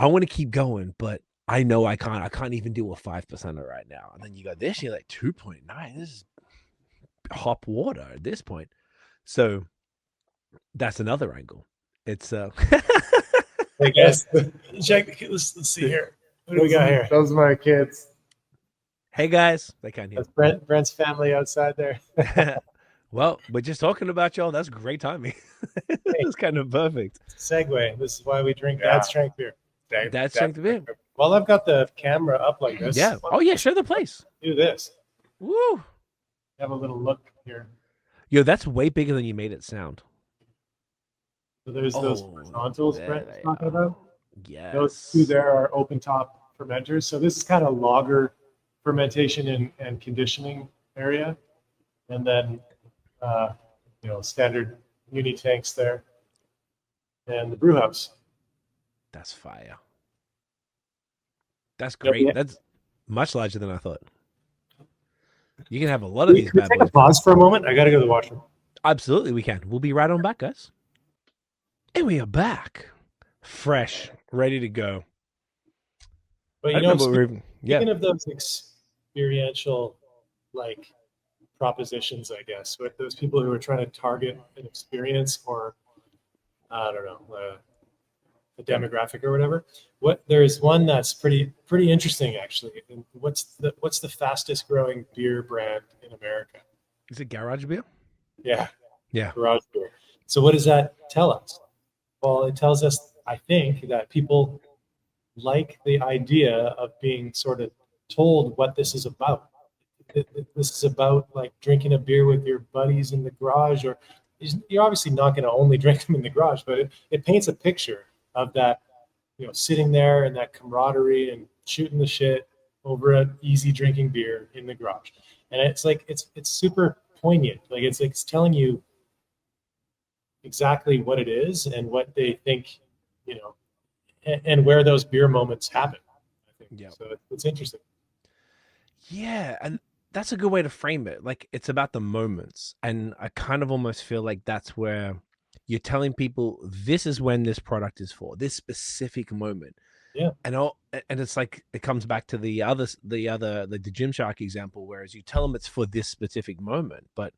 I want to keep going, but I know I can't. I can't even do a 5% right now. And then you go this, you're like 2.9. This is hop water at this point. So that's another angle. It's I guess. Check. Let's see here. What do we got here? Those are my kids. Hey guys, they can't hear. That's Brent's family outside there. Well, we're just talking about y'all. That's great timing. It's kind of perfect. Segue. This is why we drink Dad's strength beer. Dad's strength beer. Well, I've got the camera up like this. Yeah. Oh yeah, show the place. Do this. Woo. Have a little look here. Yo, that's way bigger than you made it sound. So there's those horizontals Brent was talking about. Yes. Those two there are open top fermenters. So this is kind of lager fermentation and conditioning area. And then, standard uni tanks there. And the brew house. That's fire. That's great. Yeah. That's much larger than I thought. You can have a lot of these Can we bad take boys. a pause for a moment? I got to go to the washroom. Absolutely, we can. We'll be right on back, guys. And we are back. Fresh, ready to go. But speaking of those experiential propositions, I guess, with those people who are trying to target an experience or I don't know, a demographic or whatever. There's one that's pretty interesting actually. And what's the fastest growing beer brand in America? Is it garage beer? Yeah. Garage beer. So what does that tell us? Well, it tells us, I think, that people like the idea of being sort of told what this is about. This is about drinking a beer with your buddies in the garage, or you're obviously not going to only drink them in the garage, but it paints a picture of that, sitting there and that camaraderie and shooting the shit over an easy drinking beer in the garage. And it's it's super poignant. It's telling you exactly what it is and what they think, and where those beer moments happen. I think. Yeah. So it's interesting. Yeah, and that's a good way to frame it. It's about the moments. And I kind of almost feel like that's where you're telling people this is when this product is for, this specific moment. Yeah. And it's it comes back to the Gymshark example, whereas you tell them it's for this specific moment, but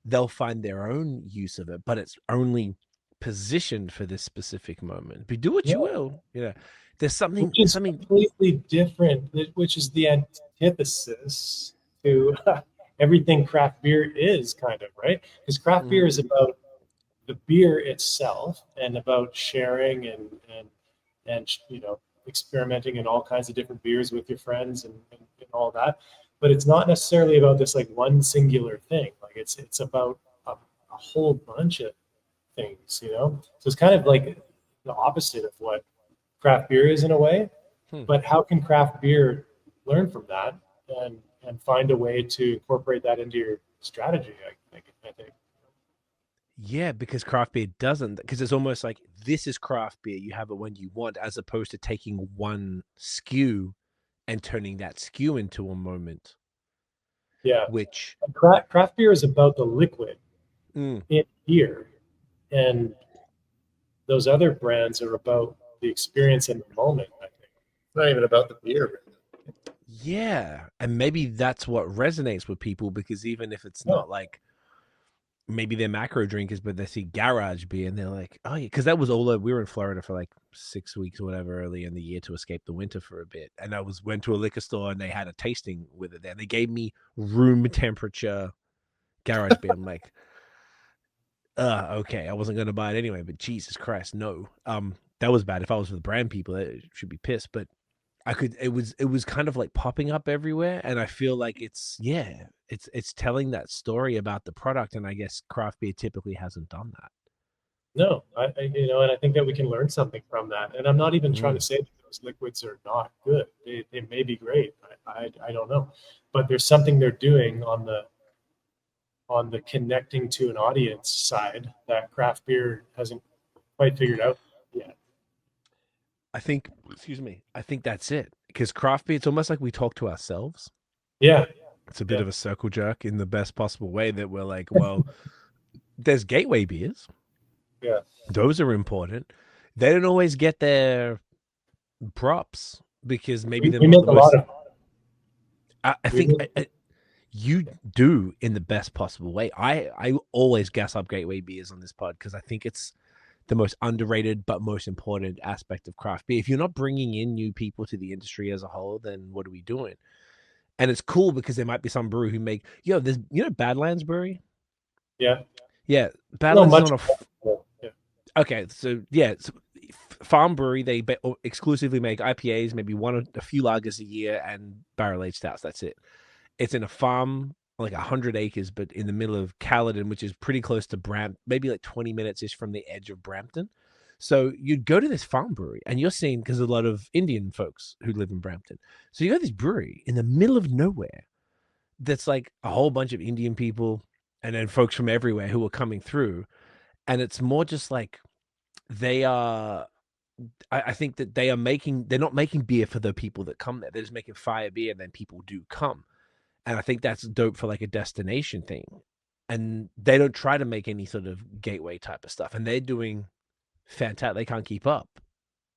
they'll find their own use of it, but it's only positioned for this specific moment. But do what you will. There's something completely different, which is the antithesis to everything craft beer is, kind of, right? Because craft beer is about the beer itself and about sharing and experimenting in all kinds of different beers with your friends and all that. But it's not necessarily about this one singular thing. It's about a whole bunch of things, So it's kind of the opposite of what craft beer is in a way. But how can craft beer learn from that and find a way to incorporate that into your strategy? I think. Yeah, because craft beer doesn't, because it's almost like this is craft beer. You have it when you want, as opposed to taking one SKU and turning that SKU into a moment. Yeah. Which craft beer is about the liquid in beer, and those other brands are about the experience in the moment. I think It's not even about the beer. yeah, and maybe that's what resonates with people, because even if it's not maybe they're macro drinkers, but they see garage beer and they're like, oh yeah, because that was all we were in Florida for 6 weeks or whatever early in the year to escape the winter for a bit, and I went to a liquor store and they had a tasting with it there. They gave me room temperature garage beer. I'm like, okay, I wasn't gonna buy it anyway, but Jesus Christ, no. That was bad. If I was with the brand people, it should be pissed, but it was kind of popping up everywhere, and I feel like it's telling that story about the product, and I guess craft beer typically hasn't done that. No, and I think that we can learn something from that. And I'm not even trying to say that those liquids are not good. They may be great. I don't know, but there's something they're doing on the connecting to an audience side that craft beer hasn't quite figured out yet. I think that's it. Because craft beer, it's almost like we talk to ourselves. Yeah. It's a bit of a circle jerk in the best possible way, that we're like, well, there's gateway beers. Yeah. Those are important. They don't always get their props, because maybe they're we not make the a most. lot of. I think you do in the best possible way. I always gas up gateway beers on this pod because I think it's the most underrated but most important aspect of craft beer. If you're not bringing in new people to the industry as a whole, then what are we doing? And it's cool because there might be some brewery who make there's Badlands Brewery. Yeah. Yeah, Badlands is much. on Yeah. Okay, so yeah, it's farm brewery. They exclusively make IPAs, maybe a few lagers a year, and barrel aged stouts. That's it. It's in a farm, like 100 acres, but in the middle of Caledon, which is pretty close to maybe like 20 minutes ish from the edge of Brampton. So you'd go to this farm brewery, and you're seeing, because a lot of Indian folks who live in Brampton. So you got this brewery in the middle of nowhere that's like a whole bunch of Indian people and then folks from everywhere who are coming through. And it's more just like they are, I think that they're not making beer for the people that come there. They're just making fire beer, and then people do come. And I think that's dope for like a destination thing. And they don't try to make any sort of gateway type of stuff. And they're doing fantastic. They can't keep up.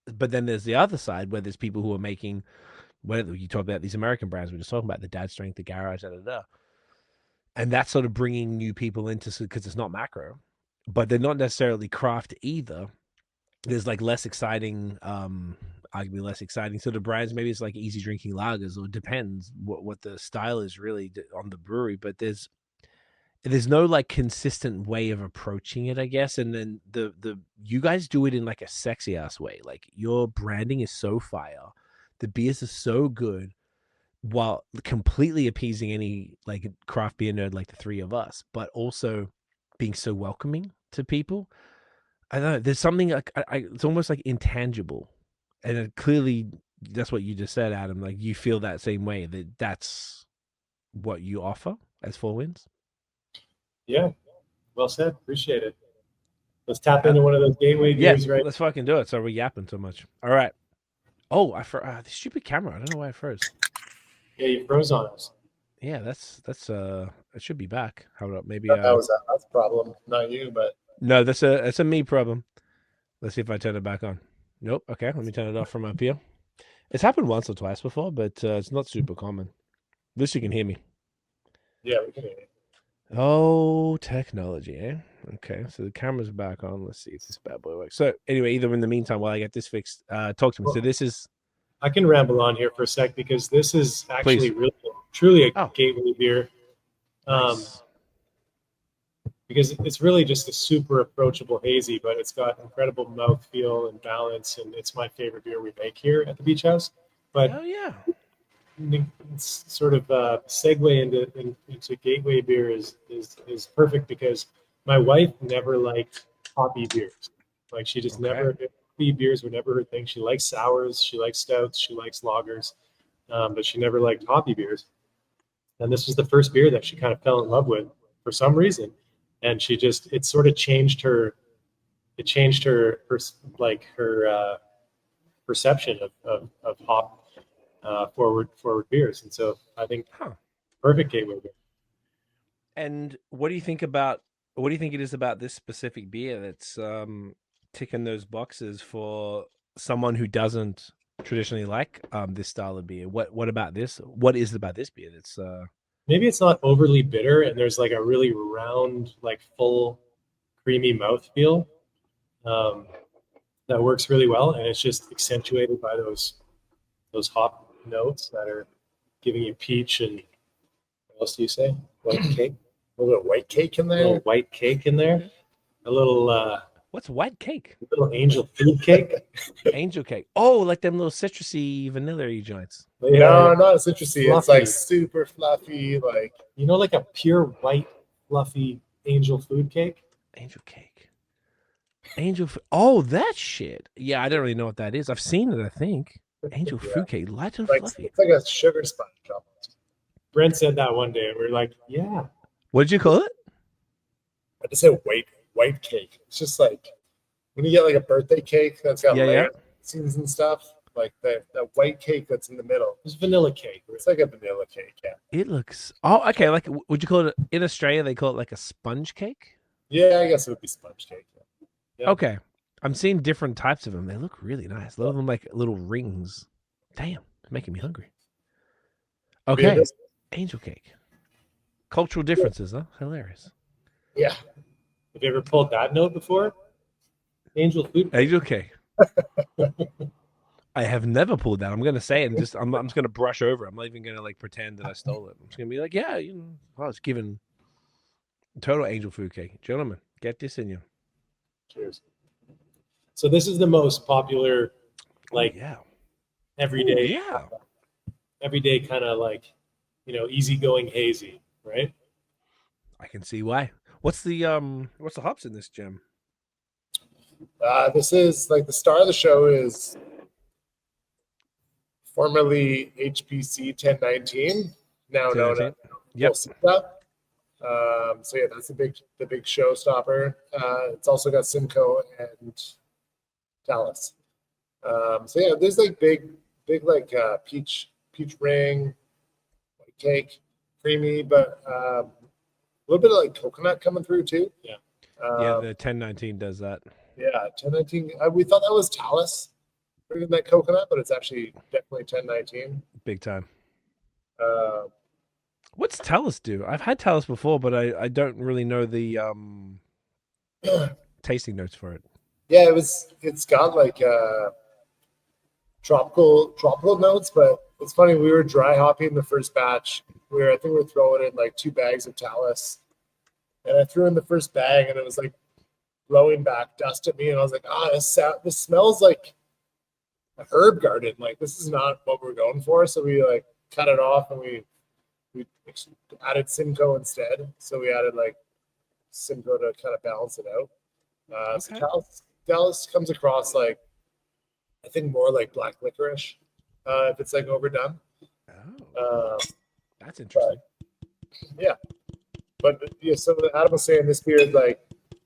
But then there's the other side where there's people who are making, whether you talk about these American brands we're just talking about, the Dad Strength, the Garage, and that's sort of bringing new people into, because it's not macro, but they're not necessarily craft either. There's like less exciting, arguably less exciting sort of brands. Maybe it's like easy drinking lagers, or it depends what the style is really on the brewery. But there's no like consistent way of approaching it, I guess. And then the you guys do it in like a sexy ass way. Like your branding is so fire, the beers are so good, while completely appeasing any like craft beer nerd like the three of us, but also being so welcoming to people. I don't know. There's something like it's almost like intangible, and clearly that's what you just said, Adam. Like you feel that same way. That's what you offer as Four Winds. Yeah, well said. Appreciate it. Let's tap into one of those gateway beers, right? Let's fucking do it. So we're yapping so much. All right. Oh, the stupid camera. I don't know why it froze. Yeah, you froze on us. Yeah, that's it should be back. Hold up, maybe that's a problem, not you, but no, that's a me problem. Let's see if I turn it back on. Nope. Okay, let me turn it off from up here. It's happened once or twice before, but it's not super common. At least you can hear me. Yeah, we can hear you. Oh, technology, eh? Okay, so the camera's back on. Let's see if this bad boy works. So anyway, either in the meantime, while I get this fixed, talk to me. So this is... I can ramble on here for a sec, because this is actually really, truly a gateway beer. Nice. Because it's really just a super approachable hazy, but it's got incredible mouthfeel and balance, and it's my favorite beer we make here at the Beach House. But yeah, it's sort of segue into gateway beer is perfect, because my wife never liked hoppy beers. Like she just never, hoppy beers were never her thing. She likes sours, she likes stouts, she likes lagers, but she never liked hoppy beers. And this was the first beer that she kind of fell in love with for some reason. And she just, it sort of changed her perception of hop forward beers. And so I think perfect gateway beer. And what do you think it is about this specific beer that's ticking those boxes for someone who doesn't traditionally like this style of beer? What about this? What is it about this beer that's maybe it's not overly bitter, and there's like a really round, like full, creamy mouthfeel that works really well, and it's just accentuated by those hop notes that are giving you peach and what else do you say? White cake? A little bit of white cake in there. A little white cake in there. A little what's white cake? A little angel food cake. Angel cake. Oh, like them little citrusy vanilla-y joints. Yeah, no, not citrusy. Fluffy. It's like super fluffy, like like a pure white fluffy angel food cake. Angel cake. Oh, that shit. Yeah, I don't really know what that is. I've seen it, I think. Angel food cake, light and fluffy. It's like a sugar sponge almost. Brent said that one day, and we were like, yeah. What did you call it? I just said white cake. It's just like when you get like a birthday cake that's got raisins and stuff, like that white cake that's in the middle. It's vanilla cake. It's like a vanilla cake, yeah. It looks okay. Like, would you call it in Australia? They call it like a sponge cake. Yeah, I guess it would be sponge cake. Yeah. Okay. I'm seeing different types of them. They look really nice. A lot of them like little rings. Damn, it's making me hungry. Okay, this- angel cake. Cultural differences, huh? Hilarious. Yeah. Have you ever pulled that note before? Angel food. Angel cake. I have never pulled that. I'm gonna say it and just I'm just gonna brush over it. I'm not even gonna like pretend that I stole it. I'm just gonna be like, yeah, you know, I was given total angel food cake. Gentlemen, get this in you. Cheers. So this is the most popular, like Yeah. everyday, Yeah. everyday kind of like, easygoing hazy, right? I can see why. What's the hops in this, Jim? This is like the star of the show is formerly HPC 1019, now known as Yep. Pulsita. So yeah, that's the big showstopper. It's also got Simcoe and Talus. So yeah, there's like big like peach ring, white cake, creamy, but a little bit of like coconut coming through too. Yeah. Yeah, the 1019 does that. Yeah, 1019. We thought that was Talus bringing that coconut, but it's actually definitely 1019. Big time. Uh, What's Talus do? I've had Talus before, but I don't really know the tasting notes for it. Yeah, it's got like tropical notes, but it's funny, we were dry hopping the first batch. I think we were throwing in like 2 bags of Talus. And I threw in the first bag and it was like blowing back dust at me, and I was like, this smells like a herb garden. Like this is not what we're going for. So we like cut it off and we added Simcoe instead. So we added like Simcoe to kind of balance it out. Okay. So Talus comes across like, I think more like black licorice if it's like overdone. Oh, that's interesting. But yeah, so Adam was saying this beer is like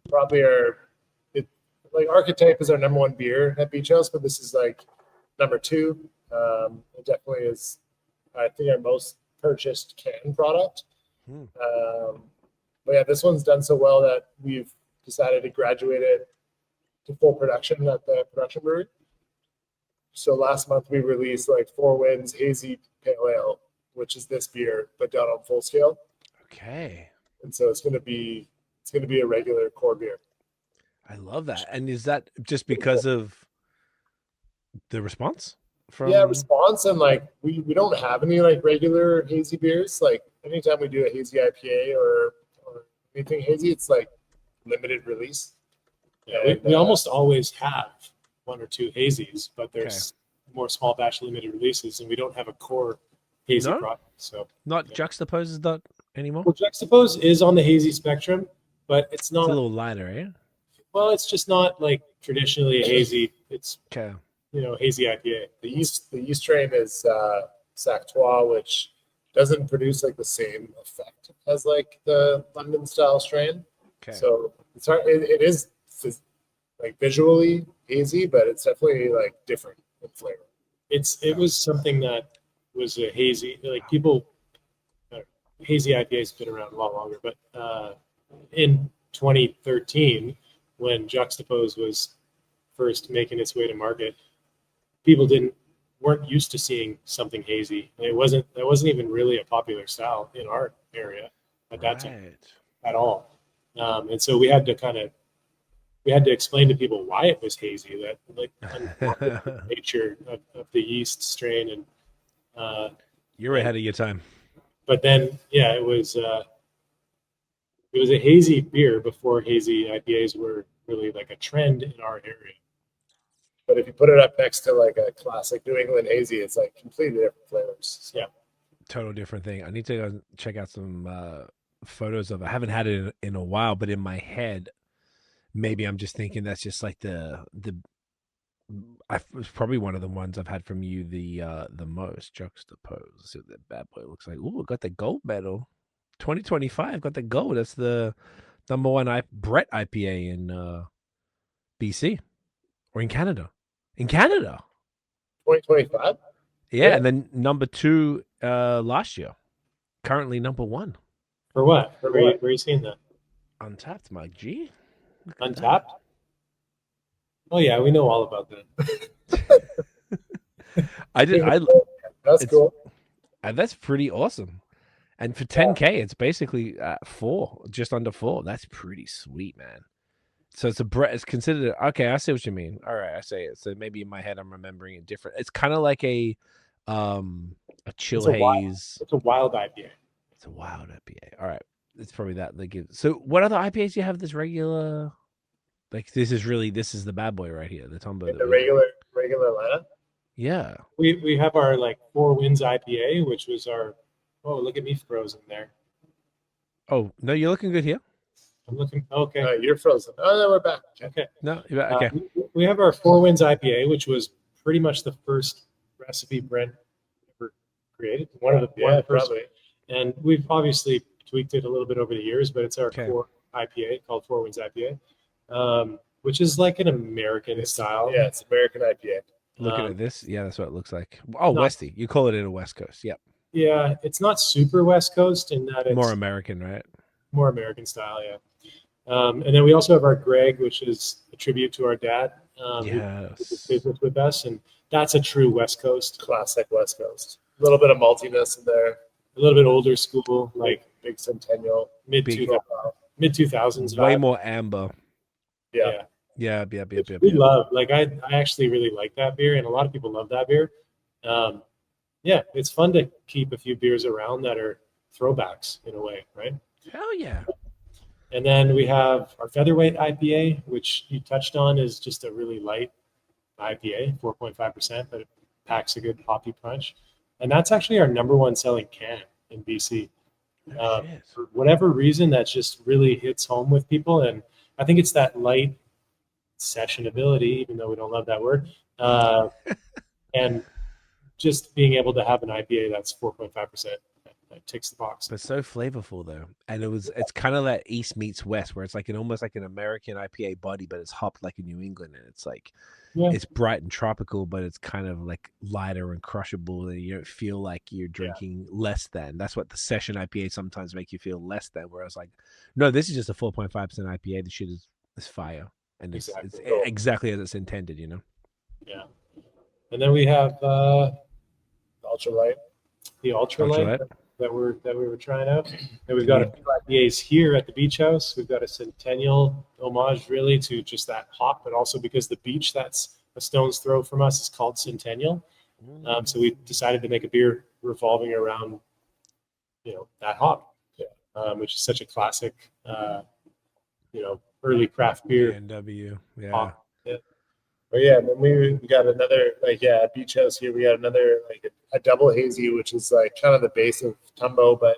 probably like Archetype is our number 1 beer at Beach House, but this is like number 2. It definitely is, I think, our most purchased canned product. But yeah, this one's done so well that we've decided to graduate it to full production at the production brewery. So last month we released like 4 Winds Hazy Pale Ale, which is this beer, but done on full scale. Okay. And so it's gonna be a regular core beer. I love that. And is that just because of the response? Response, and like we don't have any like regular hazy beers. Like anytime we do a hazy IPA or anything hazy, it's like limited release. Yeah, we almost always have 1 or 2 hazies, but there's more small batch limited releases, and we don't have a core hazy product. So not Juxtaposes that anymore. Well, Juxtapose is on the hazy spectrum, but it's not a little lighter, eh? Well, it's just not like traditionally a hazy. It's okay. Hazy IPA. The yeast strain is Sactois, which doesn't produce like the same effect as like the London style strain. Okay. So it's hard. It is like visually hazy, but it's definitely like different in flavor. It was something that was a hazy, like people. Hazy IPA has been around a lot longer, but in 2013, when Juxtapose was first making its way to market, people weren't used to seeing something hazy. And that wasn't even really a popular style in our area at that time at all. And so we had to explain to people why it was hazy, that like the nature of the yeast strain, and you're ahead of your time. But then, yeah, it was a hazy beer before hazy IPAs were really like a trend in our area. But if you put it up next to like a classic New England hazy, it's like completely different flavors. So. Yeah, total different thing. I need to go check out some photos of it. I haven't had it in a while, but in my head, maybe I'm just thinking that's just like it's probably one of the ones I've had from you the most. Juxtapose. Let's see what that bad boy looks like. Ooh, got the gold medal. 2025 got the gold. That's the number 1 Brett IPA in BC or in Canada. In Canada. 2025. Yeah, and then number 2 last year. Currently number 1. For what? Where are you seeing that? Untapped, Mike G. Untapped? Oh yeah, we know all about that. That's it's- cool. that's pretty awesome. And for 10K, it's basically 4, just under 4. That's pretty sweet, man. So it's considered okay. I see what you mean. All right, I say it. So maybe in my head I'm remembering it different. It's kind of like a chill haze. It's a wild IPA. It's a wild IPA. All right, it's probably that they give. So what other IPAs do you have? This regular, like this is the bad boy right here, the Tumbo. The regular lineup. Yeah. We have our like Four Winds IPA, which was our. Oh, look at me frozen there. Oh no, you're looking good here. I'm looking. Okay. You're frozen. Oh, no, we're back. Okay. No, you're back. Okay. We have our Four Winds IPA, which was pretty much the first recipe Brent ever created. One of the first. Probably. And we've obviously tweaked it a little bit over the years, but it's our Okay. core IPA called Four Winds IPA, which is like an American style. Yeah, it's American IPA. Looking at this, yeah, that's what it looks like. Oh, No. Westy. You call it in a West Coast. Yep. Yeah, it's not super West Coast in that it's More American, right? more American style, yeah. And then we also have our Greg, which is a tribute to our dad. Who did Yes. business with us, and that's a true West Coast. Classic West Coast. A little bit of maltiness in there. A little bit older school, like Big Centennial. mid Big. 2000s. Way vibe. more amber. Yeah. Yeah. We love, like, I actually really like that beer, and a lot of people love that beer. Yeah, it's fun to keep a few beers around that are throwbacks in a way, right? Hell yeah. And then we have our Featherweight IPA, which you touched on is just a really light IPA, 4.5%, but it packs a good hoppy punch. And that's actually our number one selling can in BC. Oh, shit. For whatever reason, that just really hits home with people. And I think it's that light sessionability, even though we don't love that word. And just being able to have an IPA that's 4.5%, that ticks the box. But so flavorful though. And it's kind of that East meets West, where it's like almost like an American IPA body, but it's hopped like in New England. And it's like, Yeah. it's bright and tropical, but it's kind of like lighter and crushable. And you don't feel like you're drinking less than. That's what the session IPA sometimes make you feel less than. Whereas like, no, this is just a 4.5% IPA. The shit is fire. And it's exactly as it's intended, you know? Yeah. And then we have Ultralite. the Ultralite Ultralite. that we were trying out. And we've got a few IPAs here at the Beach House. We've got a Centennial homage really to just that hop, but also because the beach that's a stone's throw from us is called Centennial. So we decided to make a beer revolving around, that hop, which is such a classic, early craft beer. NW. Yeah. hop. But yeah, and then we got another Beach House here. We got another a double hazy, which is like kind of the base of Tumbo, but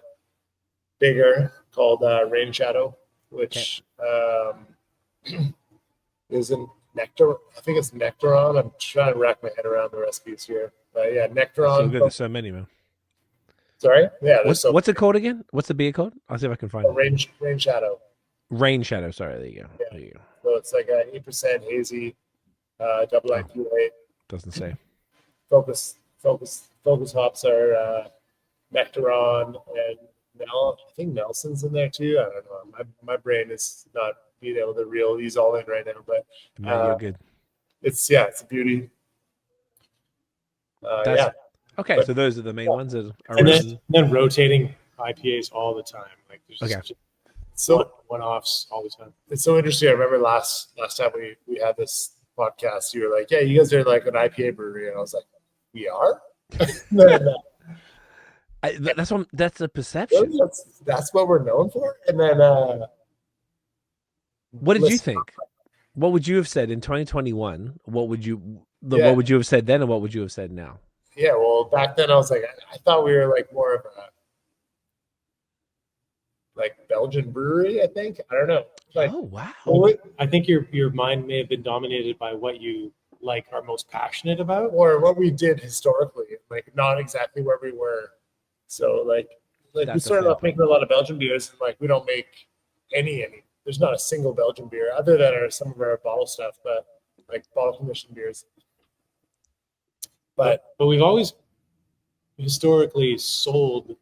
bigger, called Rain Shadow, which is in Nectar. I think it's Nectaron. I'm trying to rack my head around the recipes here, but yeah, Nectaron. So good. There's so many, man. Sorry, yeah. What's it called again? What's the beer called? I'll see if I can find it. Rain Shadow. Rain Shadow. Sorry, there you go. Yeah. There you go. So it's like an 8% hazy, double IPA. Doesn't say. Focus hops are Nectaron and I think Nelson's in there too. I don't know. My brain is not being able to reel these all in right now, but No, you're good. it's a beauty. That's- Okay, But- so those are the main ones that are And around. then rotating IPAs all the time. Like there's Okay. just So one-offs all the time. it's so interesting. I remember last time we had this podcast, you were like, "Yeah, you guys are like an IPA brewery," and I was like, "We are." No. That's the perception. That's what we're known for. And then What did you listen, think? What would you have said in 2021? What would you Yeah. what would you have said then, and what would you have said now? Yeah, well, back then I was like, I thought we were like more of a Belgian brewery. I think, I don't know. Like, Oh wow! I think your mind may have been dominated by what you are most passionate about. or what we did historically, like not exactly where we were. So like we That's a started fair off making a lot of Belgian beers, and we don't make any. There's not a single Belgian beer other than some of our bottle stuff, but like bottle conditioned beers. But we've always historically sold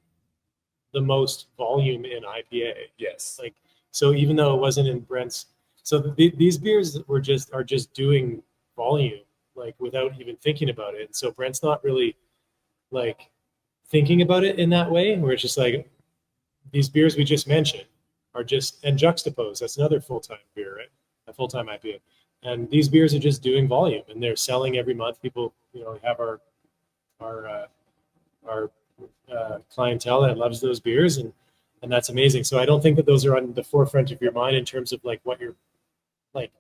the most volume in IPA. yes, So even though it wasn't in Brent's So these beers are just doing volume, like without even thinking about it. So Brent's not really like thinking about it in that way, where it's just like these beers we just mentioned are just, and Juxtapose, that's another full-time beer, right? A full-time IPA. And these beers are just doing volume, and they're selling every month. People, have our clientele that loves those beers, and that's amazing. So I don't think that those are on the forefront of your mind in terms of like what you're like.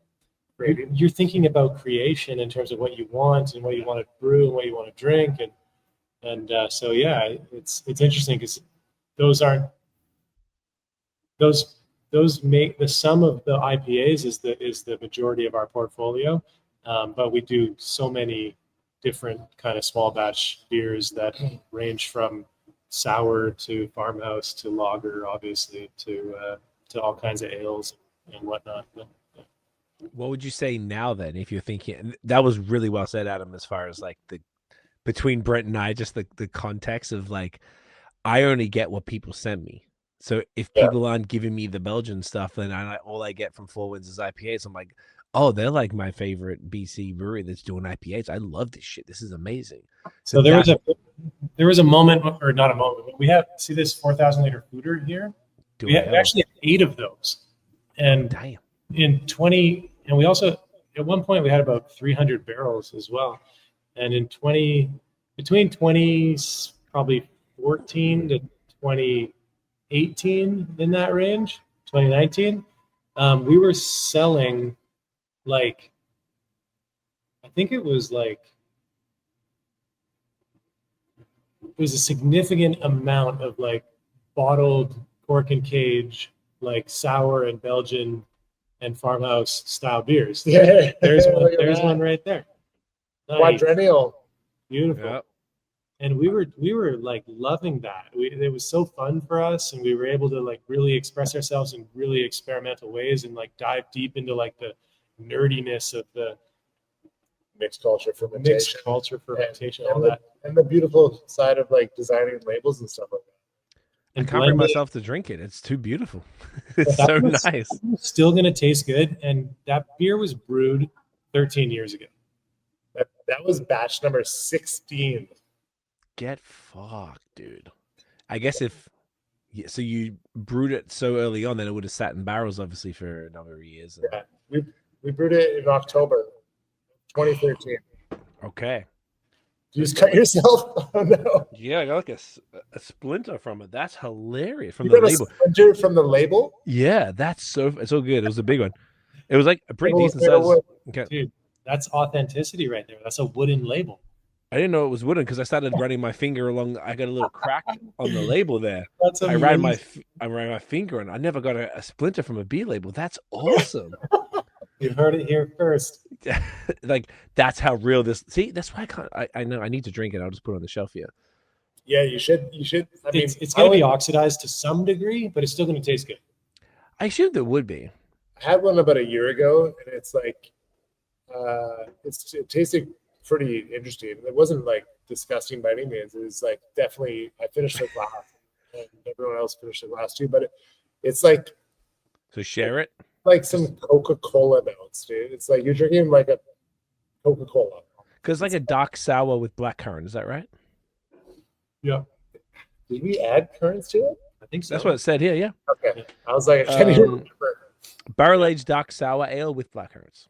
You're thinking about creation in terms of what you want and what you want to brew and what you want to drink, and so yeah, it's interesting because those make the sum of the IPAs is the majority of our portfolio, but we do so many different kind of small batch beers that range from sour to farmhouse to lager, obviously, to all kinds of ales and whatnot. What would you say now then, if you're thinking? That was really well said, Adam, as far as like between Brent and I, just the context of like, I only get what people send me. So if people aren't giving me the Belgian stuff, then all I get from Four Winds is IPAs. I'm like, oh, they're like my favorite BC brewery that's doing IPAs. I love this shit. This is amazing. So there was a moment, or not a moment, but we see this 4,000 liter foeder here. We actually have 8 of those. And damn. And we also, at one point we had about 300 barrels as well. And between 2014 to 2018, in that range, 2019, we were selling like, I think it was a significant amount of like bottled cork and cage, like sour and Belgian and farmhouse style beers. Yeah, there's one right there. Nice. Quadrennial. Beautiful. Yep. And we were like loving that. It was so fun for us, and we were able to like really express ourselves in really experimental ways and like dive deep into like the nerdiness of the mixed culture fermentation, and the beautiful side of like designing labels and stuff like that. I can't bring myself to drink it. It's too beautiful. It's so nice. Still going to taste good. And that beer was brewed 13 years ago. That was batch number 16. Get fucked, dude. I guess so you brewed it so early on that it would have sat in barrels, obviously, for a number of years. Yeah, we brewed it in October 2013. Okay. You just cut yourself? Oh, no. Yeah, I got like a splinter from it. That's hilarious. From you the got label. A splinter from the label? Yeah, it's so good. It was a big one. It was like a pretty decent size. Okay. Dude, that's authenticity right there. That's a wooden label. I didn't know it was wooden because I started running my finger along. I got a little crack on the label there. That's amazing. I ran my finger and I never got a splinter from a beer label. That's awesome. You heard it here first. Like that's how real this. See, that's why I can't. I know I need to drink it. I'll just put it on the shelf here. Yeah, you should. I mean, it's going to be oxidized to some degree, but it's still going to taste good. I assumed it would be. I had one about a year ago, and it's like, it tasted pretty interesting. It wasn't like disgusting by any means. It was like definitely. I finished the glass, and everyone else finished the glass too. But it's like. So share it. Like some Coca-Cola notes, dude. It's like you're drinking like a Coca-Cola. Because like a dark sour with blackcurrant, is that right? Yeah. Did we add currants to it? I think so. That's what it said here, yeah. Okay. I was like, I can't even remember. Barrel-aged dark sour ale with blackcurrants.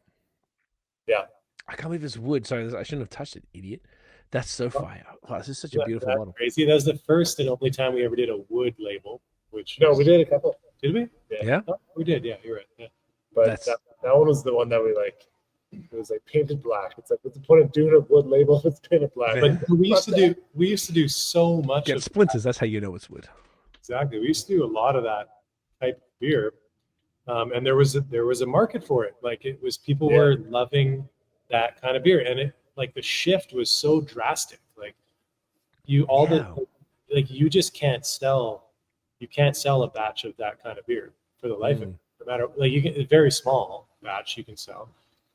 Yeah. I can't believe it's wood. Sorry, I shouldn't have touched it, idiot. That's so fire. Wow, this is such a beautiful bottle. Crazy. That was the first and only time we ever did a wood label. We did a couple. Did we? Yeah. Oh, we did. Yeah, you're right. Yeah. But that one was the one that we like. It was like painted black. It's like, what's the point of doing a wood label if it's painted black? But we used to do so much. Get splinters. That's how you know it's wood. Exactly. We used to do a lot of that type of beer, and there was a market for it. Like it was, people were loving that kind of beer, and it like the shift was so drastic. Like you just can't sell. You can't sell a batch of that kind of beer for the life of it. No matter, like you can, a very small batch you can sell.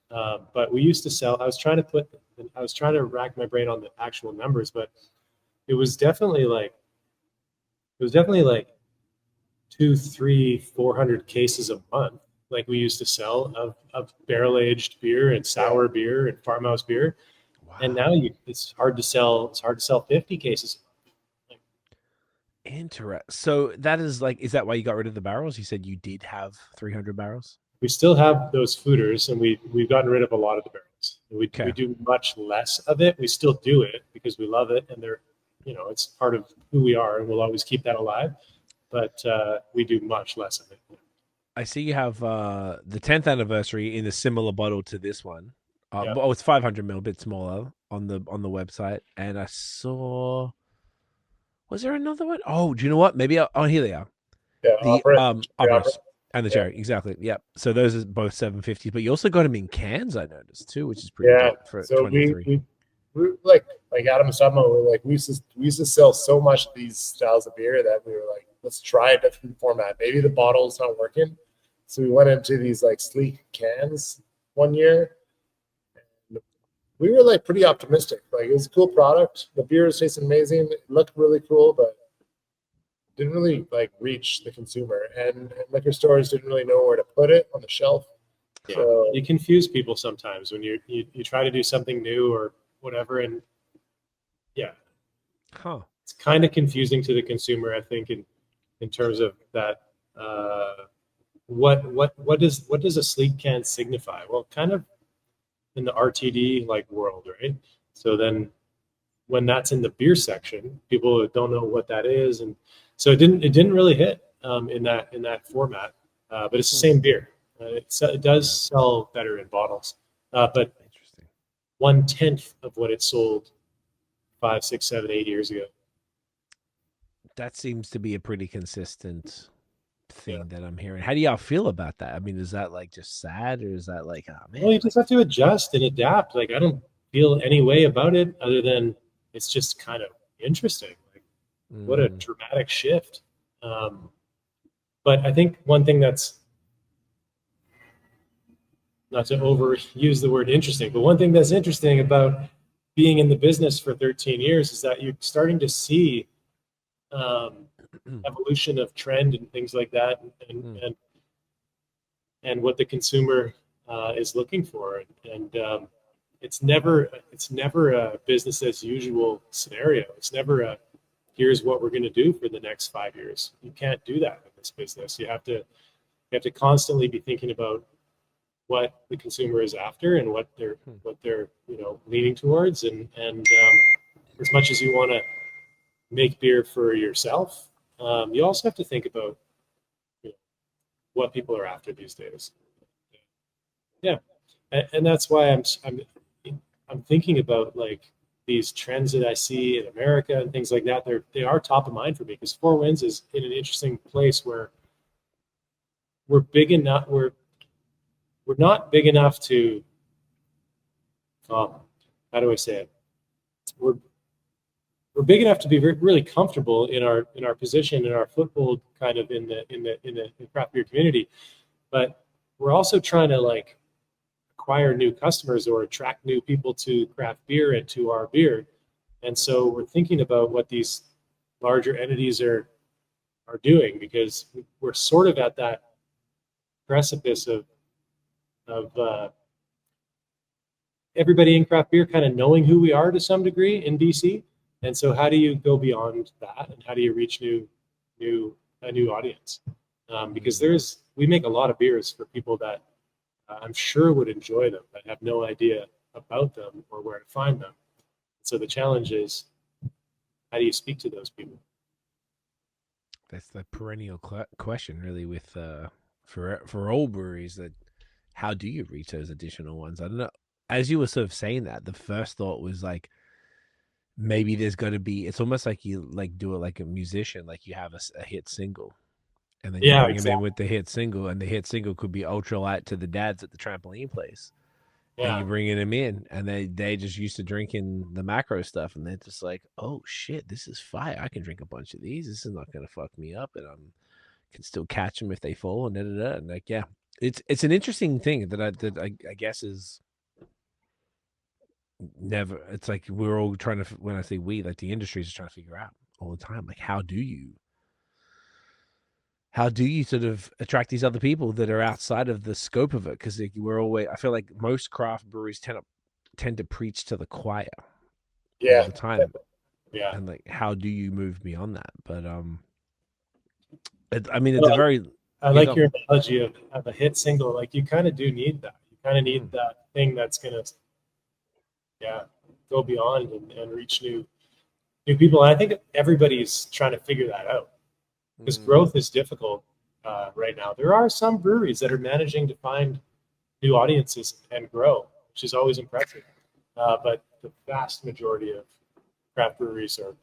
But we used to sell. I was trying to rack my brain on the actual numbers, but it was definitely like 200, 300, 400 cases a month. like we used to sell of barrel aged beer and sour beer and farmhouse beer. Wow. And now it's hard to sell. It's hard to sell 50 cases. So that is like, is that why you got rid of the barrels? You said you did have 300 barrels. We still have those fooders, and we've gotten rid of a lot of the barrels. We Okay. do much less of it. We still do it because we love it, and they're, it's part of who we are, and we'll always keep that alive. But we do much less of it. I see you have the 10th anniversary in a similar bottle to this one. Yeah. Oh, it's 500 ml, a bit smaller on the website. And I saw, was there another one? Oh, do you know what? Maybe here they are. Yeah, The Opera. and the cherry, exactly. Yep. So those are both 750s, but you also got them in cans, I noticed too, which is pretty dope for so 23. we like Adam and Summer, we used to sell so much of these styles of beer that we were like, let's try a different format. Maybe the bottle's not working. So we went into these like sleek cans one year. And we were like pretty optimistic. Like it was a cool product. The beer was tasting amazing. It looked really cool, but didn't really like reach the consumer, and liquor stores didn't really know where to put it on the shelf. Yeah. So You confuse people sometimes when you try to do something new or whatever, and it's kind of confusing to the consumer, I think, in terms of that. What does a sleek can signify? Well, kind of in the RTD like world, right? So then when that's in the beer section, people don't know what that is, and so it didn't really hit in that format. But it's the same beer. It does sell better in bottles, but Interesting. 1/10 of what it sold 5, 6, 7, 8 years ago. That seems to be a pretty consistent thing that I'm hearing. How do y'all feel about that? I mean, is that like just sad, or is that like, oh man? Well, you just have to adjust and adapt. Like I don't feel any way about it other than it's just kind of interesting. Like what a dramatic shift. But I think one thing that's, not to overuse the word interesting, but one thing that's interesting about being in the business for 13 years is that you're starting to see evolution of trend and things like that, and what the consumer is looking for, and it's never a business as usual scenario. It's never a here's what we're going to do for the next 5 years. You can't do that in this business. You have to constantly be thinking about what the consumer is after and what they're leaning towards, and as much as you want to make beer for yourself, you also have to think about what people are after these days. Yeah, and that's why I'm thinking about like these trends that I see in America and things like that. They are top of mind for me because Four Winds is in an interesting place where we're big enough. We're not big enough to, how do I say it? We're big enough to be really comfortable in our position, in our foothold, kind of in the craft beer community, but we're also trying to like acquire new customers or attract new people to craft beer and to our beer, and so we're thinking about what these larger entities are doing, because we're sort of at that precipice of everybody in craft beer kind of knowing who we are to some degree in BC. And so how do you go beyond that, and how do you reach a new audience? Because we make a lot of beers for people that I'm sure would enjoy them, but have no idea about them or where to find them. So the challenge is, how do you speak to those people? That's the perennial question, really, with for all breweries. That how do you reach those additional ones? I don't know. As you were sort of saying that, the first thought was like, maybe there's got to be. It's almost like you like do it like a musician, like you have a hit single, and then you bring them in with the hit single, and the hit single could be Ultralite to the dads at the trampoline place. Yeah. And you're bringing them in, and they just used to drinking the macro stuff, and they're just like, oh shit, this is fire. I can drink a bunch of these. This is not gonna fuck me up, and can still catch them if they fall, and and like, yeah, it's an interesting thing that I guess is never. It's like we're all trying to. When I say we, like the industry is trying to figure out all the time, like how do you how do you sort of attract these other people that are outside of the scope of it? Because we're always, I feel like most craft breweries tend to preach to the choir all the time. Yeah. And like, how do you move beyond that? But I mean, it's a very. I like your analogy of a hit single. Like, you kind of do need that. You kind of need that thing that's gonna, go beyond and reach new people. And I think everybody's trying to figure that out, because growth is difficult right now. There are some breweries that are managing to find new audiences and grow, which is always impressive. But the vast majority of craft breweries are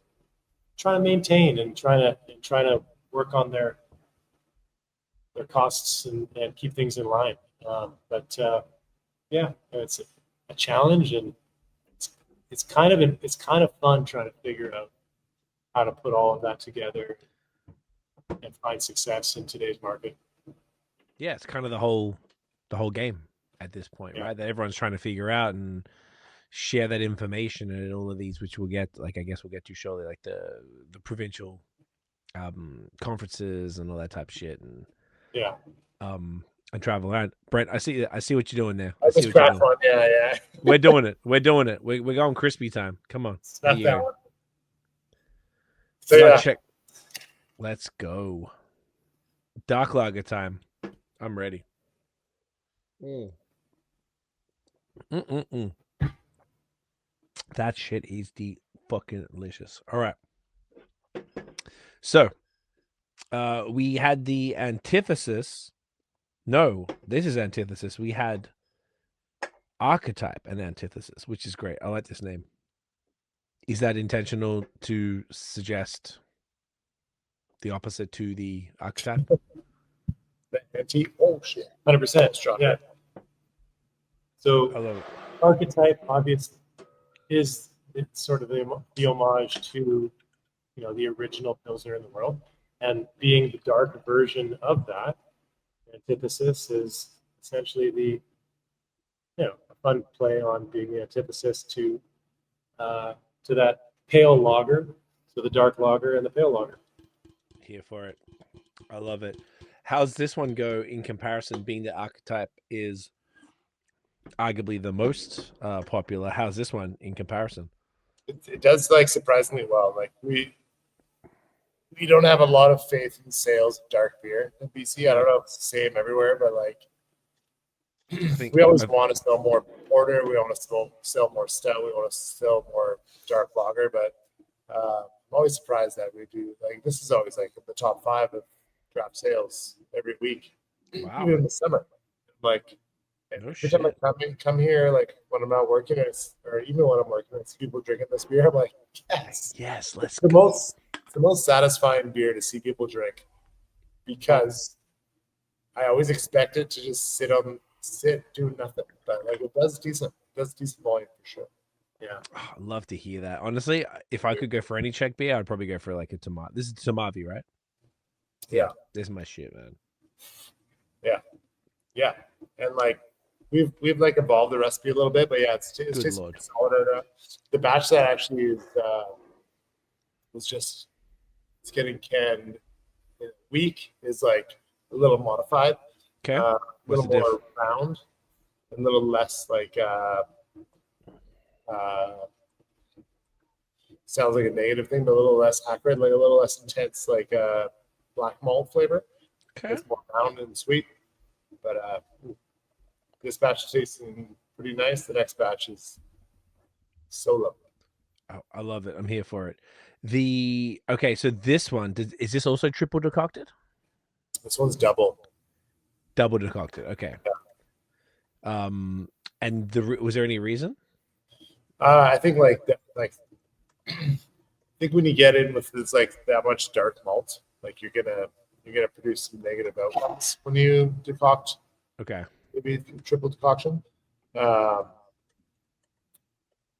trying to maintain and trying to work on their costs and keep things in line. But it's a challenge, and it's kind of fun trying to figure out how to put all of that together and find success in today's market. Yeah, it's kind of the whole game at this point, right? That everyone's trying to figure out and share that information, and all of these, which we'll get, like, I guess we'll get to shortly, like the provincial conferences and all that type of shit, and and travel around. Brent, I see what you're doing there. I see craft one. Yeah. We're doing it. We're going crispy time. Come on. Snap that one. So check. Let's go. Dark lager time. I'm ready. That shit is the fucking delicious. All right. So, we had the Antithesis. No, this is Antithesis. We had Archetype and Antithesis, which is great. I like this name. Is that intentional to suggest the opposite to the Archetype? Oh shit, 100%. Yeah. So I love it. Archetype, obviously, is it's sort of the homage to the original Pilsner in the world, and being the dark version of that. Antithesis is essentially the a fun play on being the antithesis to that pale lager, so the dark lager and the pale lager. Here for it. I love it. How's this one go in comparison, being the Archetype is arguably the most popular? How's this one in comparison? It does surprisingly well. We don't have a lot of faith in sales of dark beer in BC. I don't know if it's the same everywhere, but we always want to sell more porter. We want to sell more stout. We want to sell more dark lager. But I'm always surprised that we do. This is always in the top 5 of draft sales every week, Wow. even in the summer. Every time I come here, when I'm not working, or even when I'm working, I see people drinking this beer. I'm like, yes, let's go. It's the most satisfying beer to see people drink, because I always expect it to just sit do nothing, but it does decent volume for sure. Yeah, I'd love to hear that. Honestly, if I could go for any Czech beer, I'd probably go for a Tomavi. This is Tomavi, right? Yeah, this is my shit, man. Yeah, and we've evolved the recipe a little bit, but it's solid. The batch that actually is it's getting canned in a week is a little modified. Okay. A little more round, a little less sounds like a negative thing, but a little less acrid, a little less intense, black malt flavor. Okay. It's more round and sweet. But this batch is tasting pretty nice. The next batch is so lovely. I love it. I'm here for it. So this one, is this also triple decocted? This one's double. Double decocted. Okay. Yeah. And was there any reason? I think I think when you get in with this that much dark malt, you're gonna produce some negative outcomes when you decoct. Okay. Maybe triple decoction.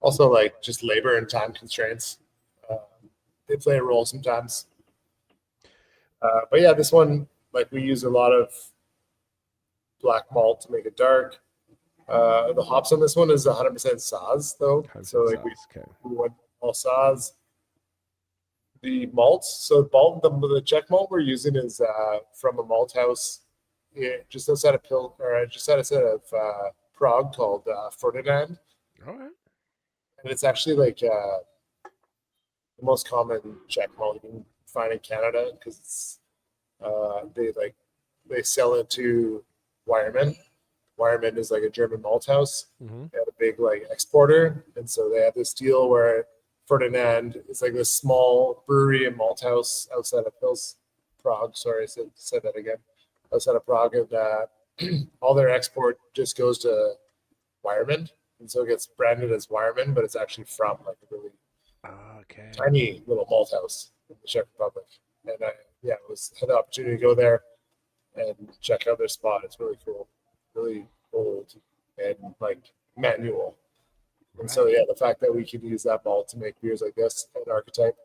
Also, just labor and time constraints. They play a role sometimes. But yeah, this one, we use a lot of black malt to make it dark. The hops on this one is 100% Saaz, though. 100% so we went all Saaz. The malts. So the Czech malt we're using is from a malt house just outside of Prague called Ferdinand, All right. and it's actually like the most common Czech malt you can find in Canada because it's they sell it to Weyermann. Weyermann is like a German malt house. Mm-hmm. They have a big like exporter, and so they have this deal where Ferdinand is like this small brewery and malt house outside of Prague. Sorry, I said that again. Outside of Prague, and all their export just goes to Weyermann, and so it gets branded as Weyermann, but it's actually from like a really tiny little malt house in the Czech Republic. And I had the opportunity to go there and check out their spot. It's really cool, really old and like manual. And so the fact that we can use that malt to make beers like this at Archetype,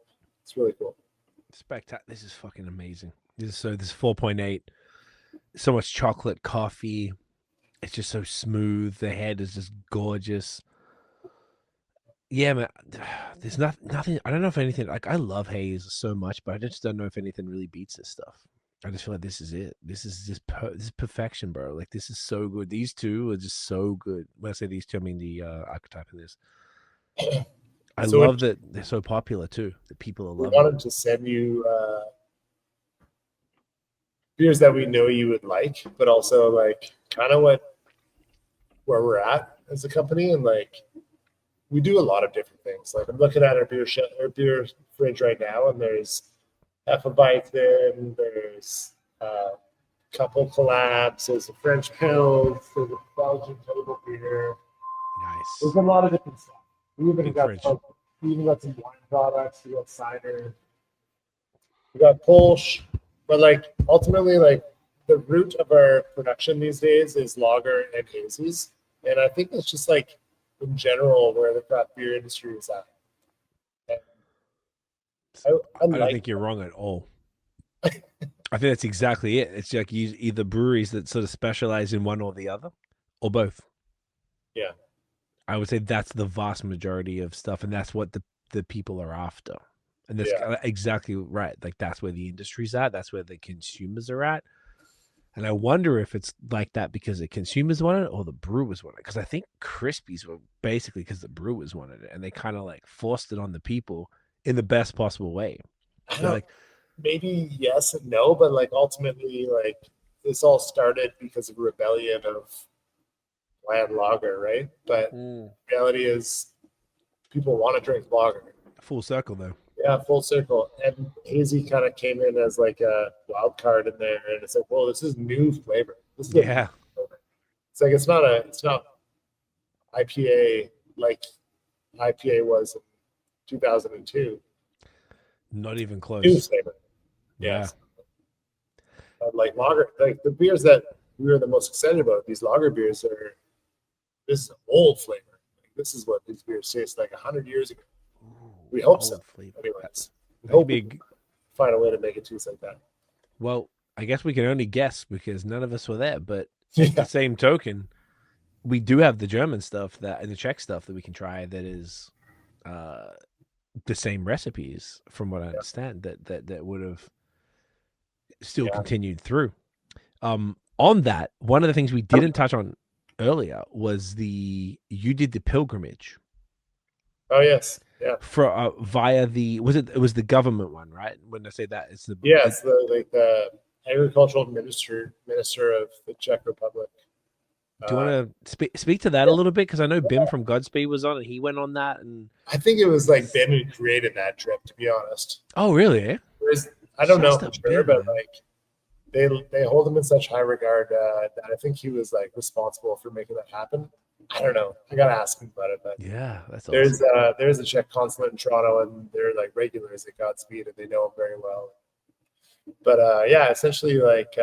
it's really cool. Spectacular. This is fucking amazing. This is 4.8. So much chocolate, coffee. It's just so smooth. The head is just gorgeous. Yeah, man. There's nothing. I don't know if anything. Like, I love haze so much, but I just don't know if anything really beats this stuff. I just feel like this is it. This is just this is perfection, bro. Like, this is so good. These two are just so good. When I say these two, I mean the Archetype of this. I love that they're so popular too. That people are loving. We wanted to send you beers that we know you would like, but also like kind of where we're at as a company, and like we do a lot of different things. Like I'm looking at our beer fridge right now, and there's Hefeweizen, there's a couple collabs, there's a French Pils, there's a Belgian table beer. Nice. There's a lot of different stuff. We even got some wine products. We got cider. We got Kolsch. But like ultimately, like the root of our production these days is lager and hazies, and I think it's just like in general where the craft beer industry is at. I don't think you're wrong at all. I think that's exactly it. It's like either breweries that sort of specialize in one or the other, or both. Yeah, I would say that's the vast majority of stuff, and that's what the people are after. And that's exactly right. Like that's where the industry's at. That's where the consumers are at. And I wonder if it's like that because the consumers want it or the brewers want it. Because I think Crispies were basically because the brewers wanted it, and they kind of like forced it on the people in the best possible way. Like maybe yes and no, but like ultimately, like this all started because of rebellion of bland lager, right? But the reality is, people want to drink lager. Full circle, though. Yeah, full circle. And hazy kind of came in as like a wild card in there, and it's like, well, this is new flavor. This is flavor. It's like it's not IPA like IPA was in 2002. Not even close. New flavor. Yes. Like lager, like the beers that we were the most excited about, these lager beers this is old flavor. Like, this is what these beers taste like 100 years ago. We hope so. Anyways, we hope we find a way to make it taste like that. Well, I guess we can only guess because none of us were there. But the same token, we do have the German stuff and the Czech stuff that we can try. That is the same recipes, from what I understand. That would have still continued through. On that, one of the things we didn't touch on earlier was you did the pilgrimage. Oh yes. Yeah. For via it was the government one, right? When I say that, it's the it's the agricultural minister of the Czech Republic. Do you want to speak to that a little bit? Because I know Bim from Godspeed was on, and he went on that, and I think it was like Bim who created that trip. To be honest. Oh really? I don't know for sure, but like they hold him in such high regard that I think he was like responsible for making that happen. I don't know. I gotta ask him about it. But yeah, that's awesome. There's a Czech consulate in Toronto, and they're like regulars at Godspeed, and they know him very well. But essentially, like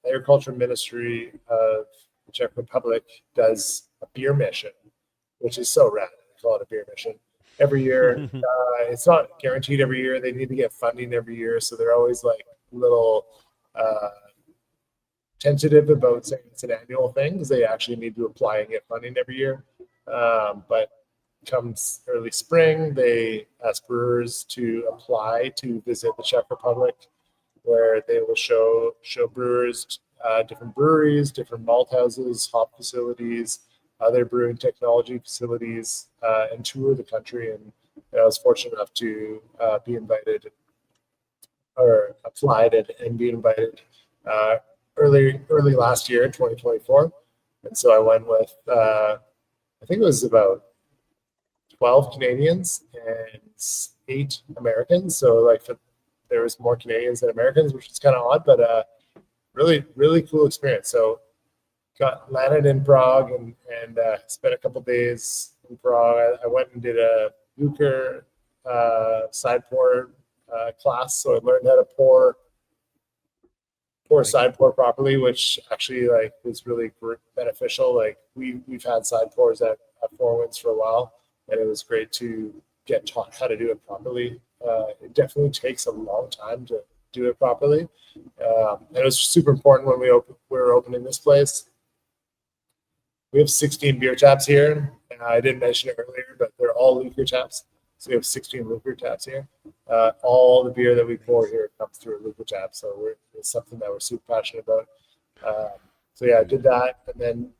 agriculture ministry of the Czech Republic does a beer mission, which is so rad. They call it a beer mission every year. It's not guaranteed every year. They need to get funding every year, so they're always like little tentative about saying it's an annual thing because they actually need to apply and get funding every year. But comes early spring, they ask brewers to apply to visit the Czech Republic, where they will show brewers different breweries, different malt houses, hop facilities, other brewing technology facilities, and tour the country. And I was fortunate enough to be invited, or applied and be invited early last year in 2024. And so I went with, I think it was about 12 Canadians and 8 Americans. So like there was more Canadians than Americans, which is kind of odd, but really, really cool experience. So landed in Prague and spent a couple days in Prague. I went and did a LUKR side pour class. So I learned how to pour side pour properly, which actually like was really beneficial. Like we've had side pours at Four Winds for a while, and it was great to get taught how to do it properly. It definitely takes a long time to do it properly. And it was super important when we were opening this place. We have 16 beer taps here. I didn't mention it earlier, but they're all LUKR taps. So we have 16 LUKR taps here. All the beer that we pour here comes through a LUKR tap. So it's something that we're super passionate about. So yeah, I did that. And then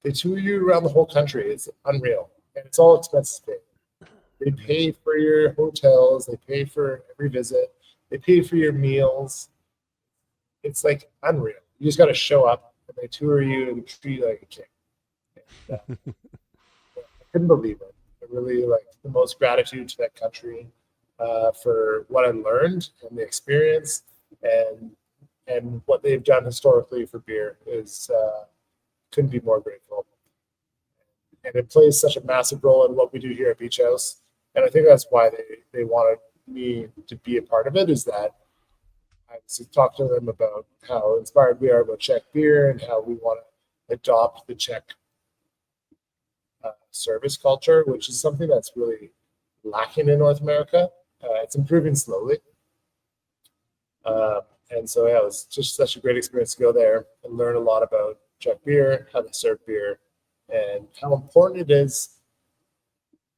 they tour you around the whole country. It's unreal. And it's all expenses paid. They pay for your hotels. They pay for every visit. They pay for your meals. It's like unreal. You just got to show up, and they tour you and treat you like a king. And, I couldn't believe it. I really like the most gratitude to that country for what I learned and the experience, and what they've done historically for beer is couldn't be more grateful. And it plays such a massive role in what we do here at Beach House. And I think that's why they wanted me to be a part of it, is that I talked to them about how inspired we are about Czech beer and how we want to adopt the Czech service culture, which is something that's really lacking in North America. It's improving slowly. And so, yeah, it was just such a great experience to go there and learn a lot about Czech beer, how they serve beer, and how important it is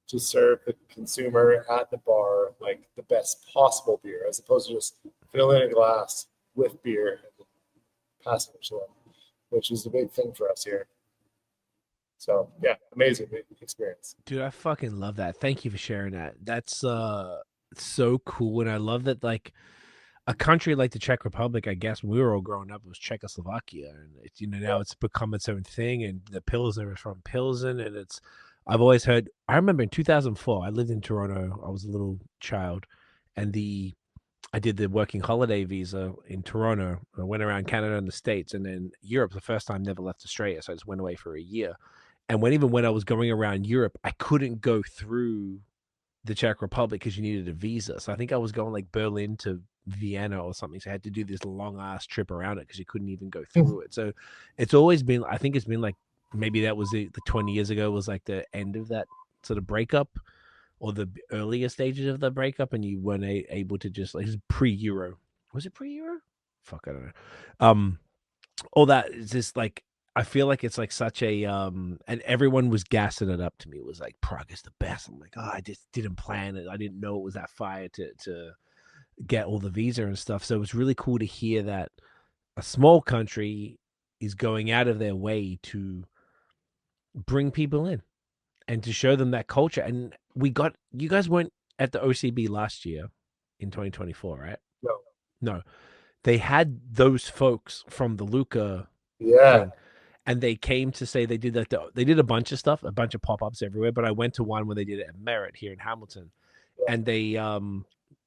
to serve the consumer at the bar like the best possible beer, as opposed to just filling a glass with beer and passing it to them, which is the big thing for us here. So yeah, amazing experience. Dude, I fucking love that. Thank you for sharing that. That's so cool. And I love that, like, a country like the Czech Republic, I guess when we were all growing up, it was Czechoslovakia, and it's, now it's become its own thing. And the Pilsner is from Pilsen, and I've always heard. I remember in 2004, I lived in Toronto. I was a little child, and I did the working holiday visa in Toronto. I went around Canada and the States, and then Europe. The first time, never left Australia, so I just went away for a year. And even when I was going around Europe, I couldn't go through the Czech Republic because you needed a visa. So I think I was going like Berlin to Vienna or something. So I had to do this long ass trip around it because you couldn't even go through it. So it's always been, I think it's been like, maybe that was the 20 years ago was like the end of that sort of breakup, or the earlier stages of the breakup, and you weren't able to just, like, pre-Euro. Was it pre-Euro? Fuck, I don't know. All that is just like, I feel like it's like such a and everyone was gassing it up to me. It was like, Prague is the best. I'm like, I just didn't plan it. I didn't know it was that fire to get all the visa and stuff. So it was really cool to hear that a small country is going out of their way to bring people in and to show them that culture. And you guys weren't at the OCB last year in 2024, right? No. They had those folks from the LUKR thing. And they came to say they did they did a bunch of stuff, a bunch of pop-ups everywhere. But I went to one where they did it at Merritt here in Hamilton, and they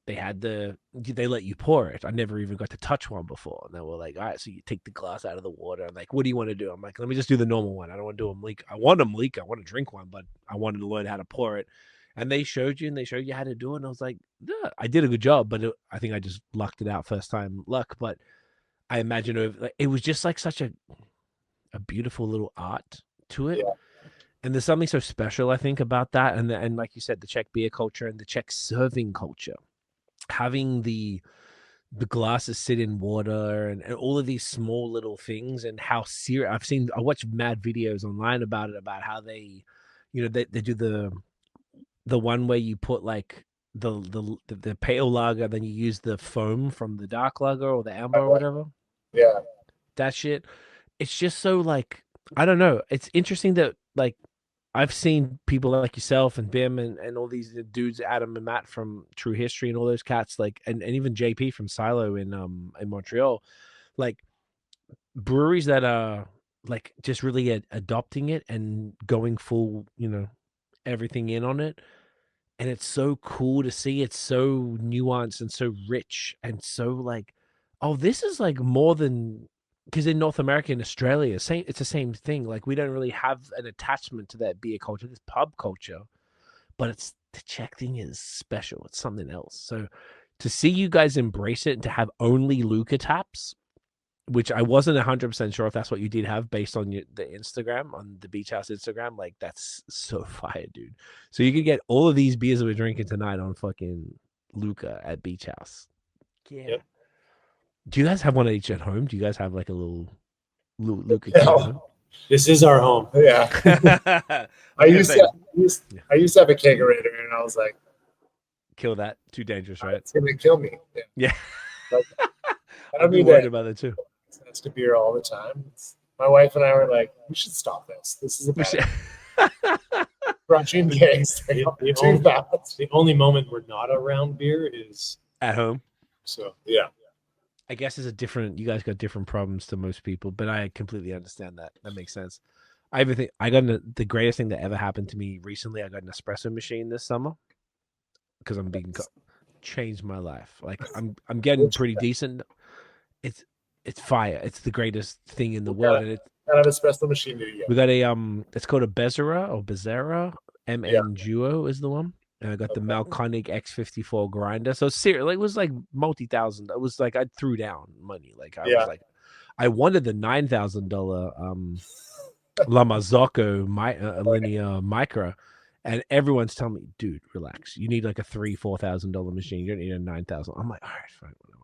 let you pour it. I never even got to touch one before, and they were like, all right, so you take the glass out of the water. I'm like, what do you want to do? I'm like, let me just do the normal one. I don't want to do them leak. I want them leak. I want to drink one, but I wanted to learn how to pour it. And they showed you how to do it. And I was like, yeah, I did a good job, but I think I just lucked it out first time luck. But I imagine it was just like such a beautiful little art to it. And there's something so special, I think, about that. And like you said, the Czech beer culture and the Czech serving culture, having the the glasses sit in water and all of these small little things, and how serious I watched mad videos online about it, about how they, they do the one where you put like the pale lager, then you use the foam from the dark lager or the amber or whatever. Yeah. That shit. It's just so like, I don't know. It's interesting that like I've seen people like yourself and Bim and all these dudes, Adam and Matt from True History and all those cats, like, and even JP from Silo in Montreal, like breweries that are like just really adopting it and going full, everything in on it. And it's so cool to see. It's so nuanced and so rich and so like, oh, this is like more than, because in North America and Australia, it's the same thing. Like we don't really have an attachment to that beer culture, this pub culture, but the Czech thing is special. It's something else. So to see you guys embrace it and to have only LUKR taps, which I wasn't 100% sure if that's what you did have based on the Instagram, on the Beach House Instagram, like that's so fire, dude. So you could get all of these beers that we're drinking tonight on fucking LUKR at Beach House. Yeah. Yep. Do you guys have one each at home? Do you guys have like a little LUKR kit at home? This is our home. Yeah. I used to have a kegerator, and I was like, kill that. Too dangerous, right? It's gonna kill me. Yeah. Like, I don't need worried about that too. That's to beer all the time. My wife and I were like, we should stop this. This is a bad crunching kegs. The only moment we're not around beer is at home. So yeah. I guess you guys got different problems to most people, but I completely understand that. That makes sense. The greatest thing that ever happened to me recently, I got an espresso machine this summer because I'm being changed my life. Like I'm getting pretty decent. It's fire. It's the greatest thing in the world. And kind of espresso machine do you get? We got it's called a Bezera, MN Duo is the one. And I got the Malconic X54 grinder. So seriously, it was like multi-thousand. It was like I threw down money. Like I was like, I wanted the $9,000 La Marzocco linear micro, and everyone's telling me, dude, relax. You need like a $3,000-$4,000 machine. You don't need a $9,000. I'm like, all right, fine, whatever.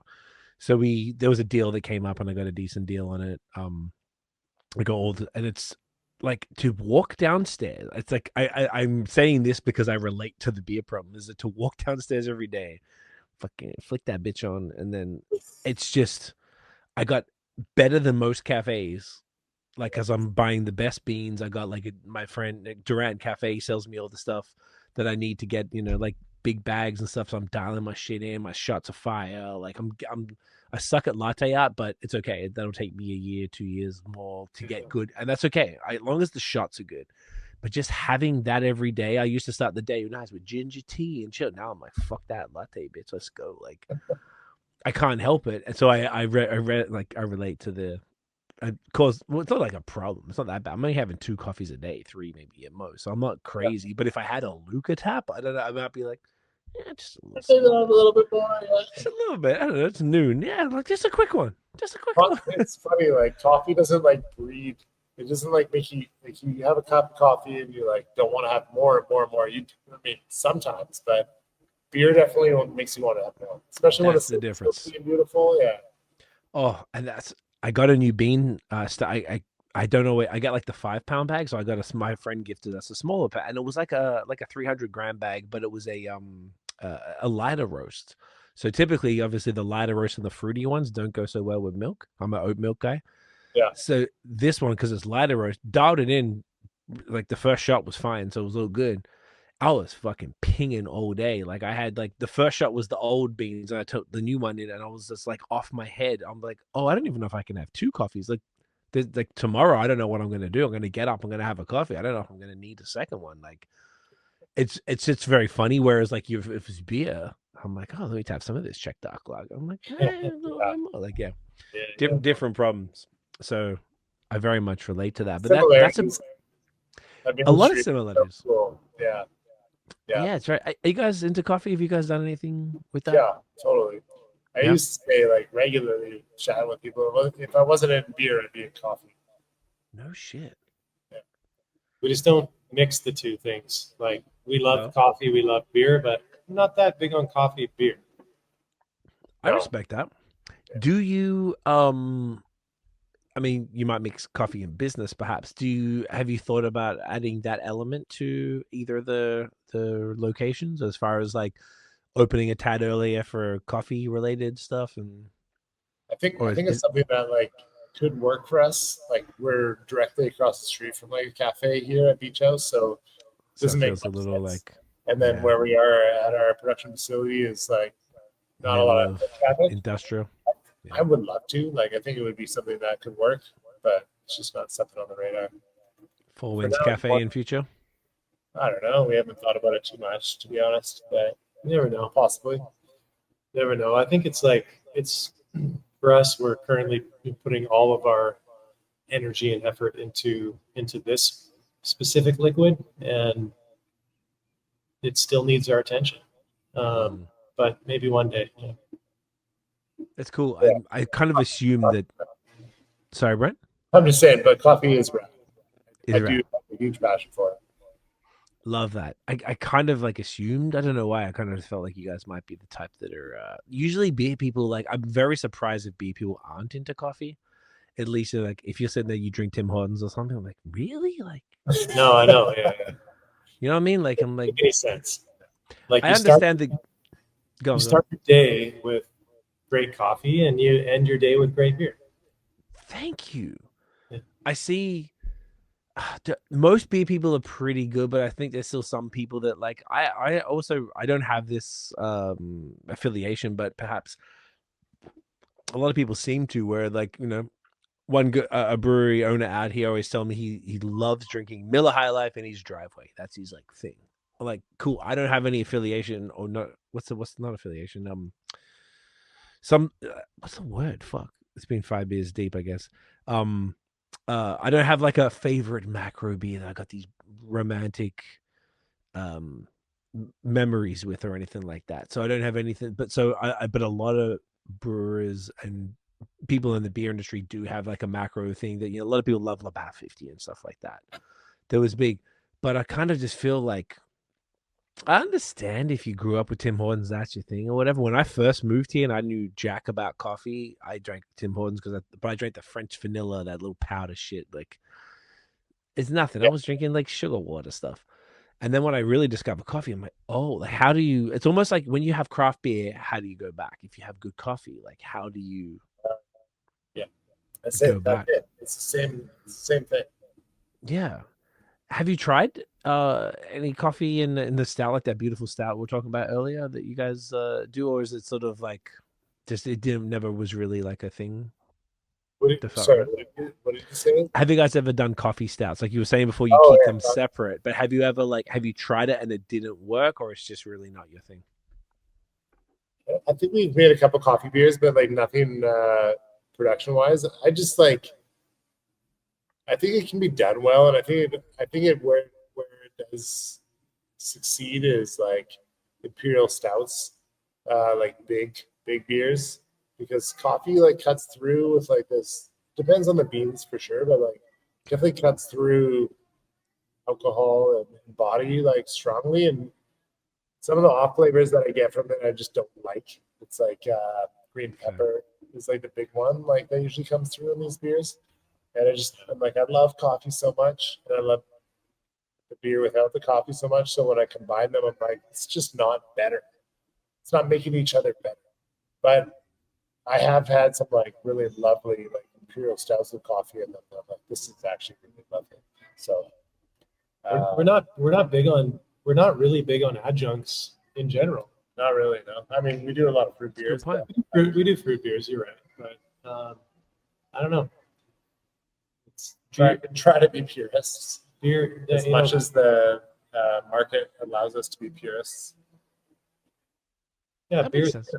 So there was a deal that came up, and I got a decent deal on it. I got and it's like to walk downstairs. It's like I'm saying this because I relate to the beer problem. Is it to walk downstairs every day, fucking flick that bitch on, and then it's just I got better than most cafes. Like, as I'm buying the best beans, I got like my friend Durant Cafe sells me all the stuff that I need to get, like big bags and stuff. So I'm dialing my shit in, my shots of fire. Like I suck at latte art, but it's okay. That'll take me a year, 2 years more to get good. And that's okay. As long as the shots are good. But just having that every day, I used to start the day nice with ginger tea and chill. Now I'm like, fuck that latte, bitch. Let's go. Like, I can't help it. And so I relate to the, it's not like a problem. It's not that bad. I'm only having 2 coffees a day, 3 maybe at most. So I'm not crazy. Yeah. But if I had a LUKR tap, I don't know. I might be like, yeah, just a little bit more. Yeah. Just a little bit. I don't know. It's noon. Yeah, like just a quick one. It's funny. Like coffee doesn't like breed. It doesn't like make you like you have a cup of coffee and you like don't want to have more and more and more. Sometimes, but beer definitely makes you want to have more, especially when it's the difference. So beautiful. Yeah. Oh, and I got a new bean. I don't know. I got like the 5-pound bag, so I got my friend gifted us a smaller pack, and it was like a 300-gram bag, but it was a lighter roast. So typically, obviously, the lighter roast and the fruity ones don't go so well with milk. I'm an oat milk guy. Yeah. So this one, because it's lighter roast, dialed it in. Like the first shot was fine, so it was all good. I was fucking pinging all day. Like I had like the first shot was the old beans, and I took the new one in, and I was just like off my head. I'm like, oh, I don't even know if I can have 2 coffees. Like tomorrow, I don't know what I'm gonna do. I'm gonna get up. I'm gonna have a coffee. I don't know if I'm gonna need a second one. Like it's very funny. Whereas like if it's beer, I'm like, oh, let me have some of this Czech Dark Lager. I'm like, different problems. So I very much relate to that. But that's a lot of similarities. Cool. Yeah. Yeah, it's right. Are you guys into coffee? Have you guys done anything with that? Yeah, totally. I used to stay like regularly chatting with people. If I wasn't in beer, I'd be in coffee. No shit. Yeah. We just don't mix the two things. Like we love coffee, we love beer, but I'm not that big on coffee beer. I respect that. Do you I mean, you might mix coffee and business, perhaps. Have you thought about adding that element to either the locations, as far as like opening a tad earlier for coffee related stuff? And I think or it's something that like could work for us. Like we're directly across the street from like a cafe here at Beach House, so it doesn't make feels a much little sense. like, And then yeah, where we are at our production facility is like not a lot middle of of traffic. industrial. I would love to. Like I think it would be something that could work, but it's just not something on the radar. Four For Winds now, Cafe in future. I don't know. We haven't thought about it too much, to be honest. But You never know. possibly. Never know. I think it's for us. We're currently putting all of our energy and effort into this specific liquid, and it still needs our attention. But maybe one day. Yeah. That's cool. Yeah. I kind of assumed that. Sorry, Brent. I'm just saying, but coffee is rad. Is I rad. do have a huge passion for it. Love that. I kind of like assumed. I don't know why. I kind of felt like you guys might be the type that are usually beer people. Like, I'm very surprised if beer people aren't into coffee. At least, like, if you're sitting there, you drink Tim Hortons or something. I'm like, really? Like, No, I know. Yeah. you know what I mean? Like, I'm like, Make any sense? Like I understand that. You start your day with great coffee, and you end your day with great beer. Thank you. Yeah. I see. Most beer people are pretty good, but I think there's still some people that like. I don't have this affiliation, but perhaps a lot of people seem to. Where, like, you know, a brewery owner out here always tell me he loves drinking Miller High Life in his driveway. That's his like thing. I'm like, cool. I don't have any affiliation or not. What's not affiliation? What's the word? Fuck. It's been 5 beers deep, I guess. I don't have like a favorite macro beer that I got these romantic memories with or anything like that. So I don't have anything, but but a lot of brewers and people in the beer industry do have like a macro thing that, you know, a lot of people love Labatt 50 and stuff like that. That was big, but I kind of just feel like I understand if you grew up with Tim Hortons, that's your thing or whatever. When I first moved here and I knew jack about coffee, I drank Tim Hortons but I drank the French vanilla, that little powder shit. Like, it's nothing. I was drinking like sugar water stuff. And then when I really discovered coffee, I'm like, oh, like, how do you? It's almost like when you have craft beer, how do you go back? If you have good coffee, like, how do you? That's Go it. back. That's it. It's the same thing. Yeah. Have you tried any coffee in the stout, like that beautiful stout we were talking about earlier that you guys do, or is it sort of like just never was really like a thing? What did you say? Have you guys ever done coffee stouts? Like you were saying before, you keep them separate, but have you ever have you tried it and it didn't work, or it's just really not your thing? I think we've made a couple coffee beers, but like nothing production wise. I just like. I think it can be done well, and I think it where it does succeed is like imperial stouts, like big beers, because coffee like cuts through with like this. Depends on the beans for sure, but like definitely cuts through alcohol and body like strongly. And some of the off flavors that I get from it, I just don't like. It's like green pepper is like the big one, like that usually comes through in these beers. And I'm like, I love coffee so much, and I love the beer without the coffee so much. So when I combine them, I'm like, it's just not better. It's not making each other better. But I have had some like really lovely like imperial stouts with coffee in them. I'm like, this is actually really lovely. So we're not really big on adjuncts in general. Not really, no. I mean, we do a lot of fruit beers. We do fruit beers. You're right, but I don't know. Try to be purists. Beer, as much as the market allows us to be purists. Yeah, that beer. Makes sense.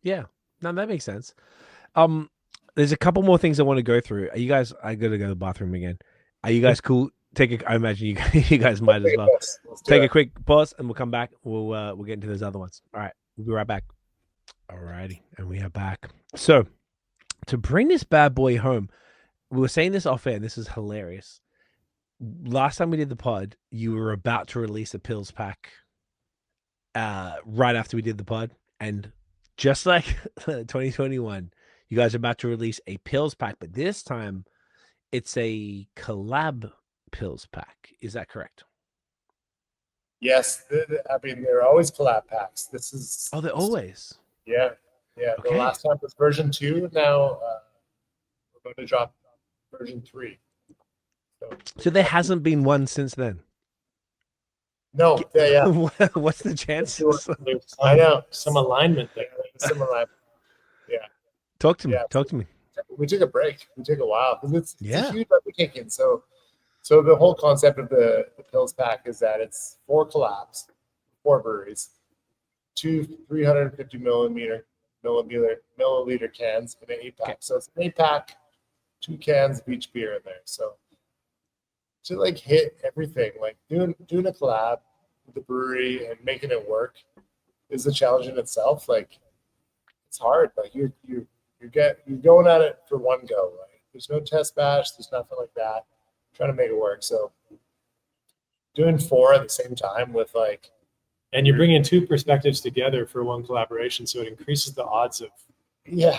Yeah, no, that makes sense. There's a couple more things I want to go through. Are you guys? I gotta go to the bathroom again. Are you guys cool? I imagine you guys might as well. Take a quick pause, and we'll come back. We'll get into those other ones. All right, we'll be right back. All righty, and we are back. So to bring this bad boy home. We were saying this off air, and this is hilarious. Last time we did the pod, you were about to release a Pils pack right after we did the pod. And just like 2021, you guys are about to release a Pils pack, but this time it's a collab Pils pack. Is that correct? Yes, I mean they're always collab packs. This is Oh, they're always. yeah. Okay. The last time was version 2. Now we're going to drop version 3. So there hasn't been one since then. No, yeah. What's the chances? There's I know some alignment there. some alignment. Yeah. Talk to me. Yeah. Talk to me. We took a break. We took a while because it's Yeah. a huge undertaking. So the whole concept of the Pils pack is that it's 4 collabs, 4 breweries, 2 350 milliliter cans in an 8-pack. So it's an 8-pack, 2 cans of each beer in there. So to like hit everything, like doing a collab with the brewery and making it work is a challenge in itself. Like it's hard. Like you're going at it for one go. Right? There's no test batch. There's nothing like that. Trying to make it work. So doing 4 at the same time with like, and you're bringing 2 perspectives together for one collaboration, so it increases the odds of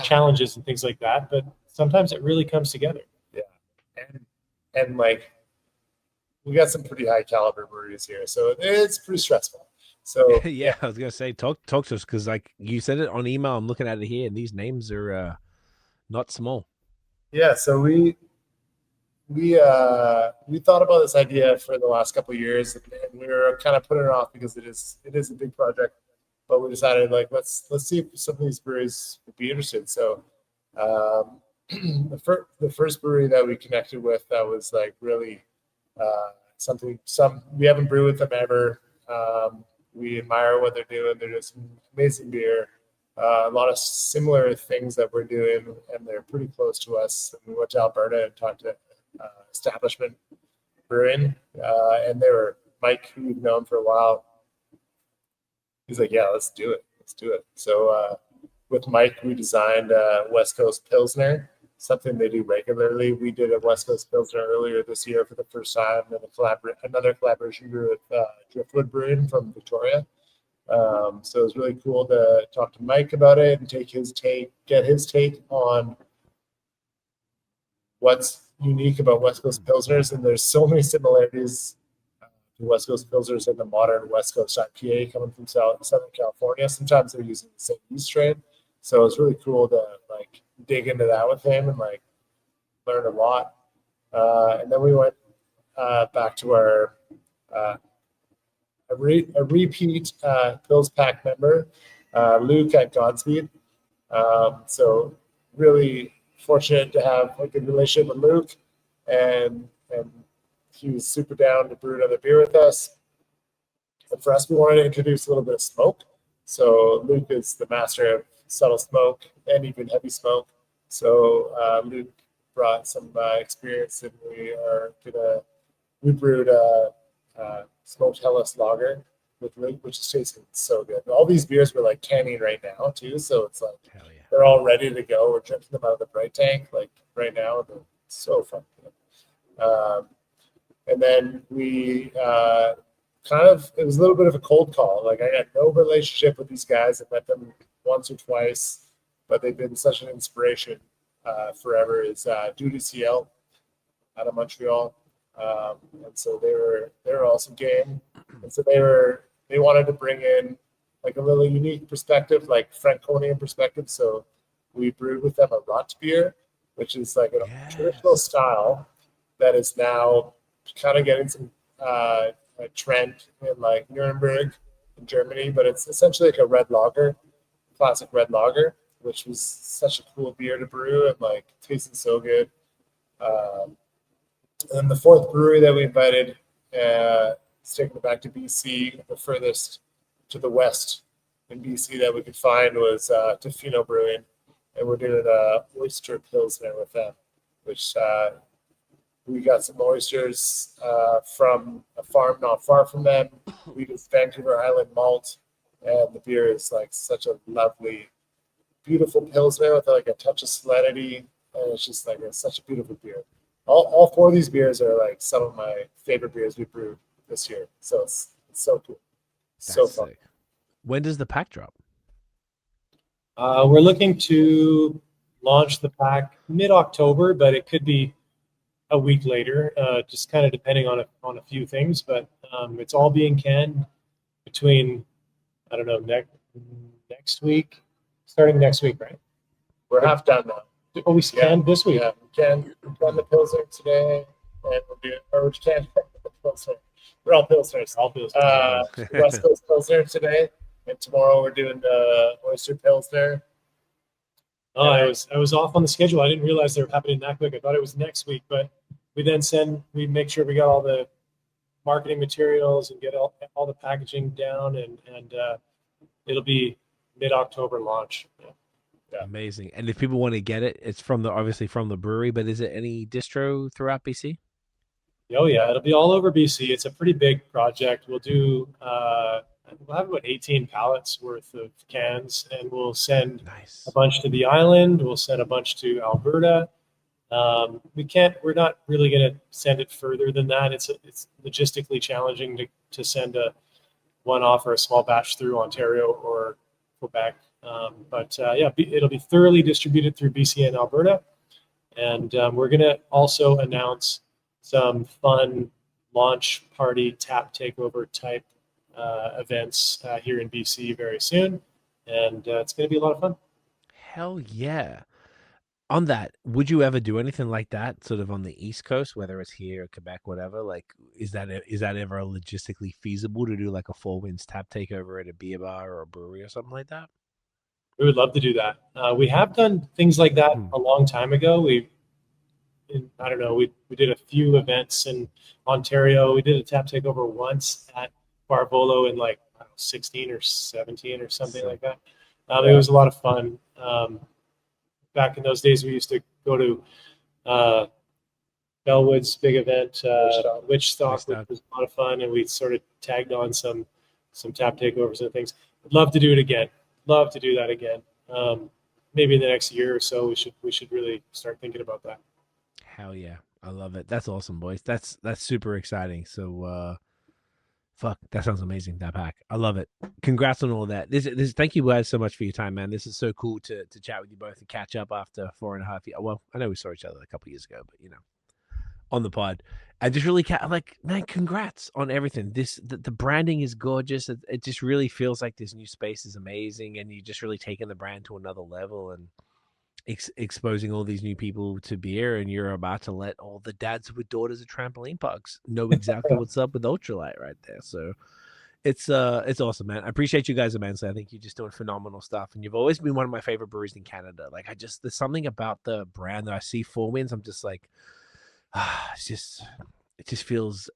challenges and things like that. But sometimes it really comes together. Yeah, and like we got some pretty high caliber breweries here, so it's pretty stressful. So yeah, I was gonna say talk to us because like you said it on email. I'm looking at it here, and these names are not small. Yeah, so we thought about this idea for the last couple of years, and we were kind of putting it off because it is a big project. But we decided like let's see if some of these breweries would be interested. So the first brewery that we connected with that was like really we haven't brewed with them ever. We admire what they're doing. They're just amazing beer. A lot of similar things that we're doing, and they're pretty close to us. And we went to Alberta and talked to Establishment Brewing, and they were Mike, who we've known for a while. He's like, yeah, let's do it. So with Mike, we designed West Coast Pilsner, something they do regularly. We did a West Coast Pilsner earlier this year for the first time, and another collaboration brew with Driftwood Brewing from Victoria. So it was really cool to talk to Mike about it and get his take on what's unique about West Coast Pilsners. And there's so many similarities to West Coast Pilsners and the modern West Coast IPA coming from Southern California. Sometimes they're using the same yeast strain. So it was really cool to like dig into that with him and like learn a lot. And then we went back to our a repeat Pils Pack member, Luke at Godspeed. So really fortunate to have a good relationship with Luke, and he was super down to brew another beer with us. And for us, we wanted to introduce a little bit of smoke. So Luke is the master of subtle smoke and even heavy smoke. So Luke brought some experience, and we brewed smoked Hellas Lager with Luke, which is tasting so good. And all these beers we're like canning right now too, so it's like they're all ready to go. We're drinking them out of the bright tank like right now. They're so fun. And then we it was a little bit of a cold call. Like I had no relationship with these guys. I met them once or twice, but they've been such an inspiration forever. Is Duty CL out of Montreal. And so they were also game. And so they wanted to bring in like a really unique perspective, like Franconian perspective. So we brewed with them a rot beer, which is like a traditional style that is now kind of getting some a trend in like Nuremberg in Germany, but it's essentially like a red lager, classic red lager, which was such a cool beer to brew and like tasted so good. And then the fourth brewery that we invited, taking it back to BC, the furthest to the west in BC that we could find was Tofino Brewing, and we're doing a oyster pilsner with them, which we got some oysters from a farm not far from them. We used Vancouver Island malt, and the beer is like such a lovely, beautiful pilsner with like a touch of salinity, and it's just like such a beautiful beer. All four of these beers are like some of my favorite beers we brewed this year. So it's so cool. So fun. Sick. When does the pack drop? We're looking to launch the pack mid-October, but it could be a week later, just kind of depending on a few things. But it's all being canned between, I don't know, next week, starting next week, right? We're half done now. Oh, we canned this week. Yeah, we canned the Pilsner today, and we'll do, or we canned the Pilsner. We're all Pilsners. All Pilsner. West Coast Pilsner today, and tomorrow we're doing Oyster Pilsner. Oh, I was off on the schedule. I didn't realize they were happening that quick. I thought it was next week, but we make sure we got all the marketing materials and get all the packaging down, and it'll be mid-October launch. Yeah. Amazing. And if people want to get it, it's obviously from the brewery, but is it any distro throughout BC? Oh yeah, it'll be all over BC. It's a pretty big project. We'll do we'll have about 18 pallets worth of cans, and we'll send a bunch to the island. We'll send a bunch to Alberta. We're not really going to send it further than that. It's logistically challenging to send a one-off or a small batch through Ontario or Quebec. It'll be thoroughly distributed through BC and Alberta. And we're going to also announce some fun launch party tap takeover type events here in BC very soon. And it's going to be a lot of fun. Hell yeah. On that, would you ever do anything like that sort of on the East Coast, whether it's here or Quebec, whatever? Like, is that ever logistically feasible to do like a Four Winds tap takeover at a beer bar or a brewery or something like that? We would love to do that. We have done things like that a long time ago. We did a few events in Ontario. We did a tap takeover once at Barvolo in like 16 or 17 or something like that. It was a lot of fun. Back in those days, we used to go to Bellwood's big event, Witchstock, which was a lot of fun, and we sort of tagged on some tap takeovers and things. I'd love to do it again. Love to do that again. Maybe in the next year or so, we should really start thinking about that. Hell yeah, I love it. That's awesome, boys. That's super exciting. So, fuck, that sounds amazing. That pack, I love it. Congrats on all that. This. Thank you guys so much for your time, man. This is so cool to chat with you both and catch up after 4.5 years. Well, I know we saw each other a couple years ago, but on the pod. I just really man, congrats on everything. The branding is gorgeous. It just really feels like this new space is amazing, and you just really taking the brand to another level and exposing all these new people to beer, and you're about to let all the dads with daughters of trampoline parks know exactly what's up with Ultralite right there. So it's awesome, man. I appreciate you guys immensely. I think you're just doing phenomenal stuff, and you've always been one of my favorite breweries in Canada. Like, there's something about the brand that I see Four Winds, I'm just like,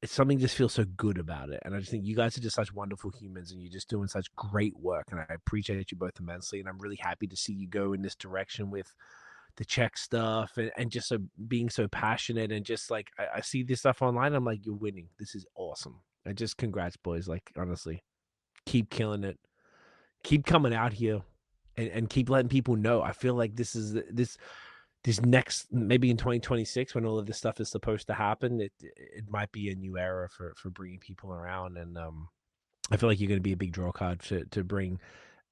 something just feels so good about it. And I just think you guys are just such wonderful humans, and you're just doing such great work. And I appreciate you both immensely. And I'm really happy to see you go in this direction with the Czech stuff and just being so passionate. And just like, I see this stuff online. I'm like, you're winning. This is awesome. And just congrats, boys. Like, honestly, keep killing it. Keep coming out here and keep letting people know. I feel like this next, maybe in 2026, when all of this stuff is supposed to happen, it might be a new era for bringing people around. And I feel like you're going to be a big draw card to bring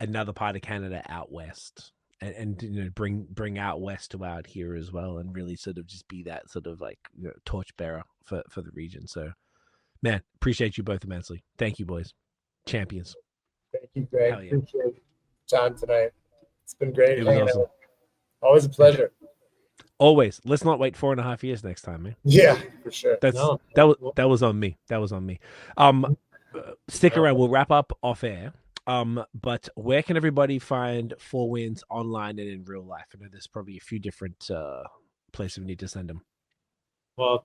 another part of Canada out west, and bring out west to out here as well, and really sort of just be that sort of like torchbearer for the region. So, man, appreciate you both immensely. Thank you, boys. Champions. Thank you, Greg. Yeah. Appreciate your time tonight. It's been great. It was awesome. Always a pleasure. Always. Let's not wait 4.5 years next time, man. Yeah, for sure. That was on me. That was on me. Stick around. We'll wrap up off air. But where can everybody find Four Winds online and in real life? I know there's probably a few different places we need to send them. Well,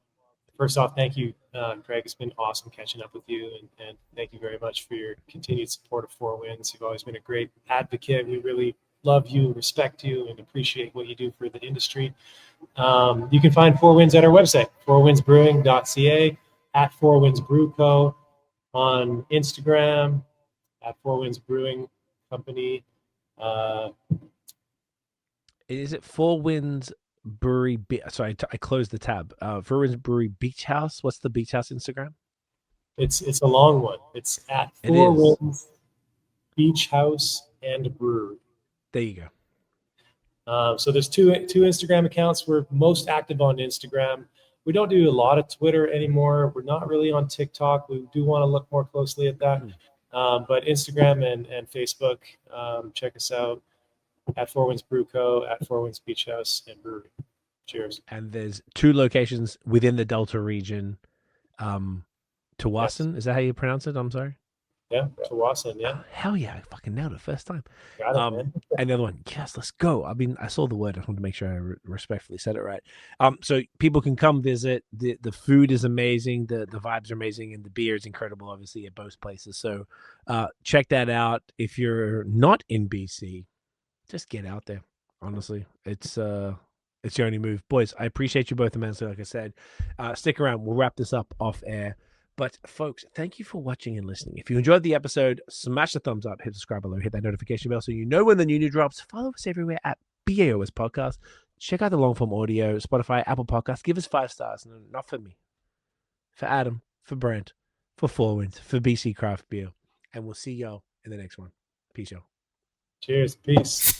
first off, thank you, Greg. It's been awesome catching up with you, and thank you very much for your continued support of Four Winds. You've always been a great advocate. We really love you, respect you, and appreciate what you do for the industry. You can find Four Winds at our website, fourwindsbrewing.ca, at Four Winds Brew Co. on Instagram, at Four Winds Brewing Company. Is it Four Winds Brewery? Sorry, I closed the tab. Four Winds Brewery Beach House. What's the Beach House Instagram? It's a long one. It's at Four Winds Beach House and Brewery. There you go. So there's two Instagram accounts. We're most active on Instagram. We don't do a lot of Twitter anymore. We're not really on TikTok. We do want to look more closely at that. But Instagram and Facebook, check us out at Four Winds Brew Co., at Four Winds Beach House and Brewery. Cheers. And there's 2 locations within the Delta region. Tawasin, is that how you pronounce it? I'm sorry. Yeah, Tawasin, yeah. Oh, hell yeah, I fucking nailed it first time. Got it, man. And the other one, yes, let's go. I mean, I saw the word. I wanted to make sure I respectfully said it right. So people can come visit. The food is amazing. The vibes are amazing, and the beer is incredible. Obviously, at both places. So check that out. If you're not in BC, just get out there. Honestly, it's your only move, boys. I appreciate you both immensely. Like I said, stick around. We'll wrap this up off air. But folks, thank you for watching and listening. If you enjoyed the episode, smash the thumbs up, hit subscribe below, hit that notification bell so you know when the new drops. Follow us everywhere at BAOS Podcast. Check out the long form audio, Spotify, Apple Podcasts. Give us 5 stars. No, not for me, for Adam, for Brent, for Four Winds, for BC Craft Beer. And we'll see y'all in the next one. Peace, y'all. Cheers. Peace.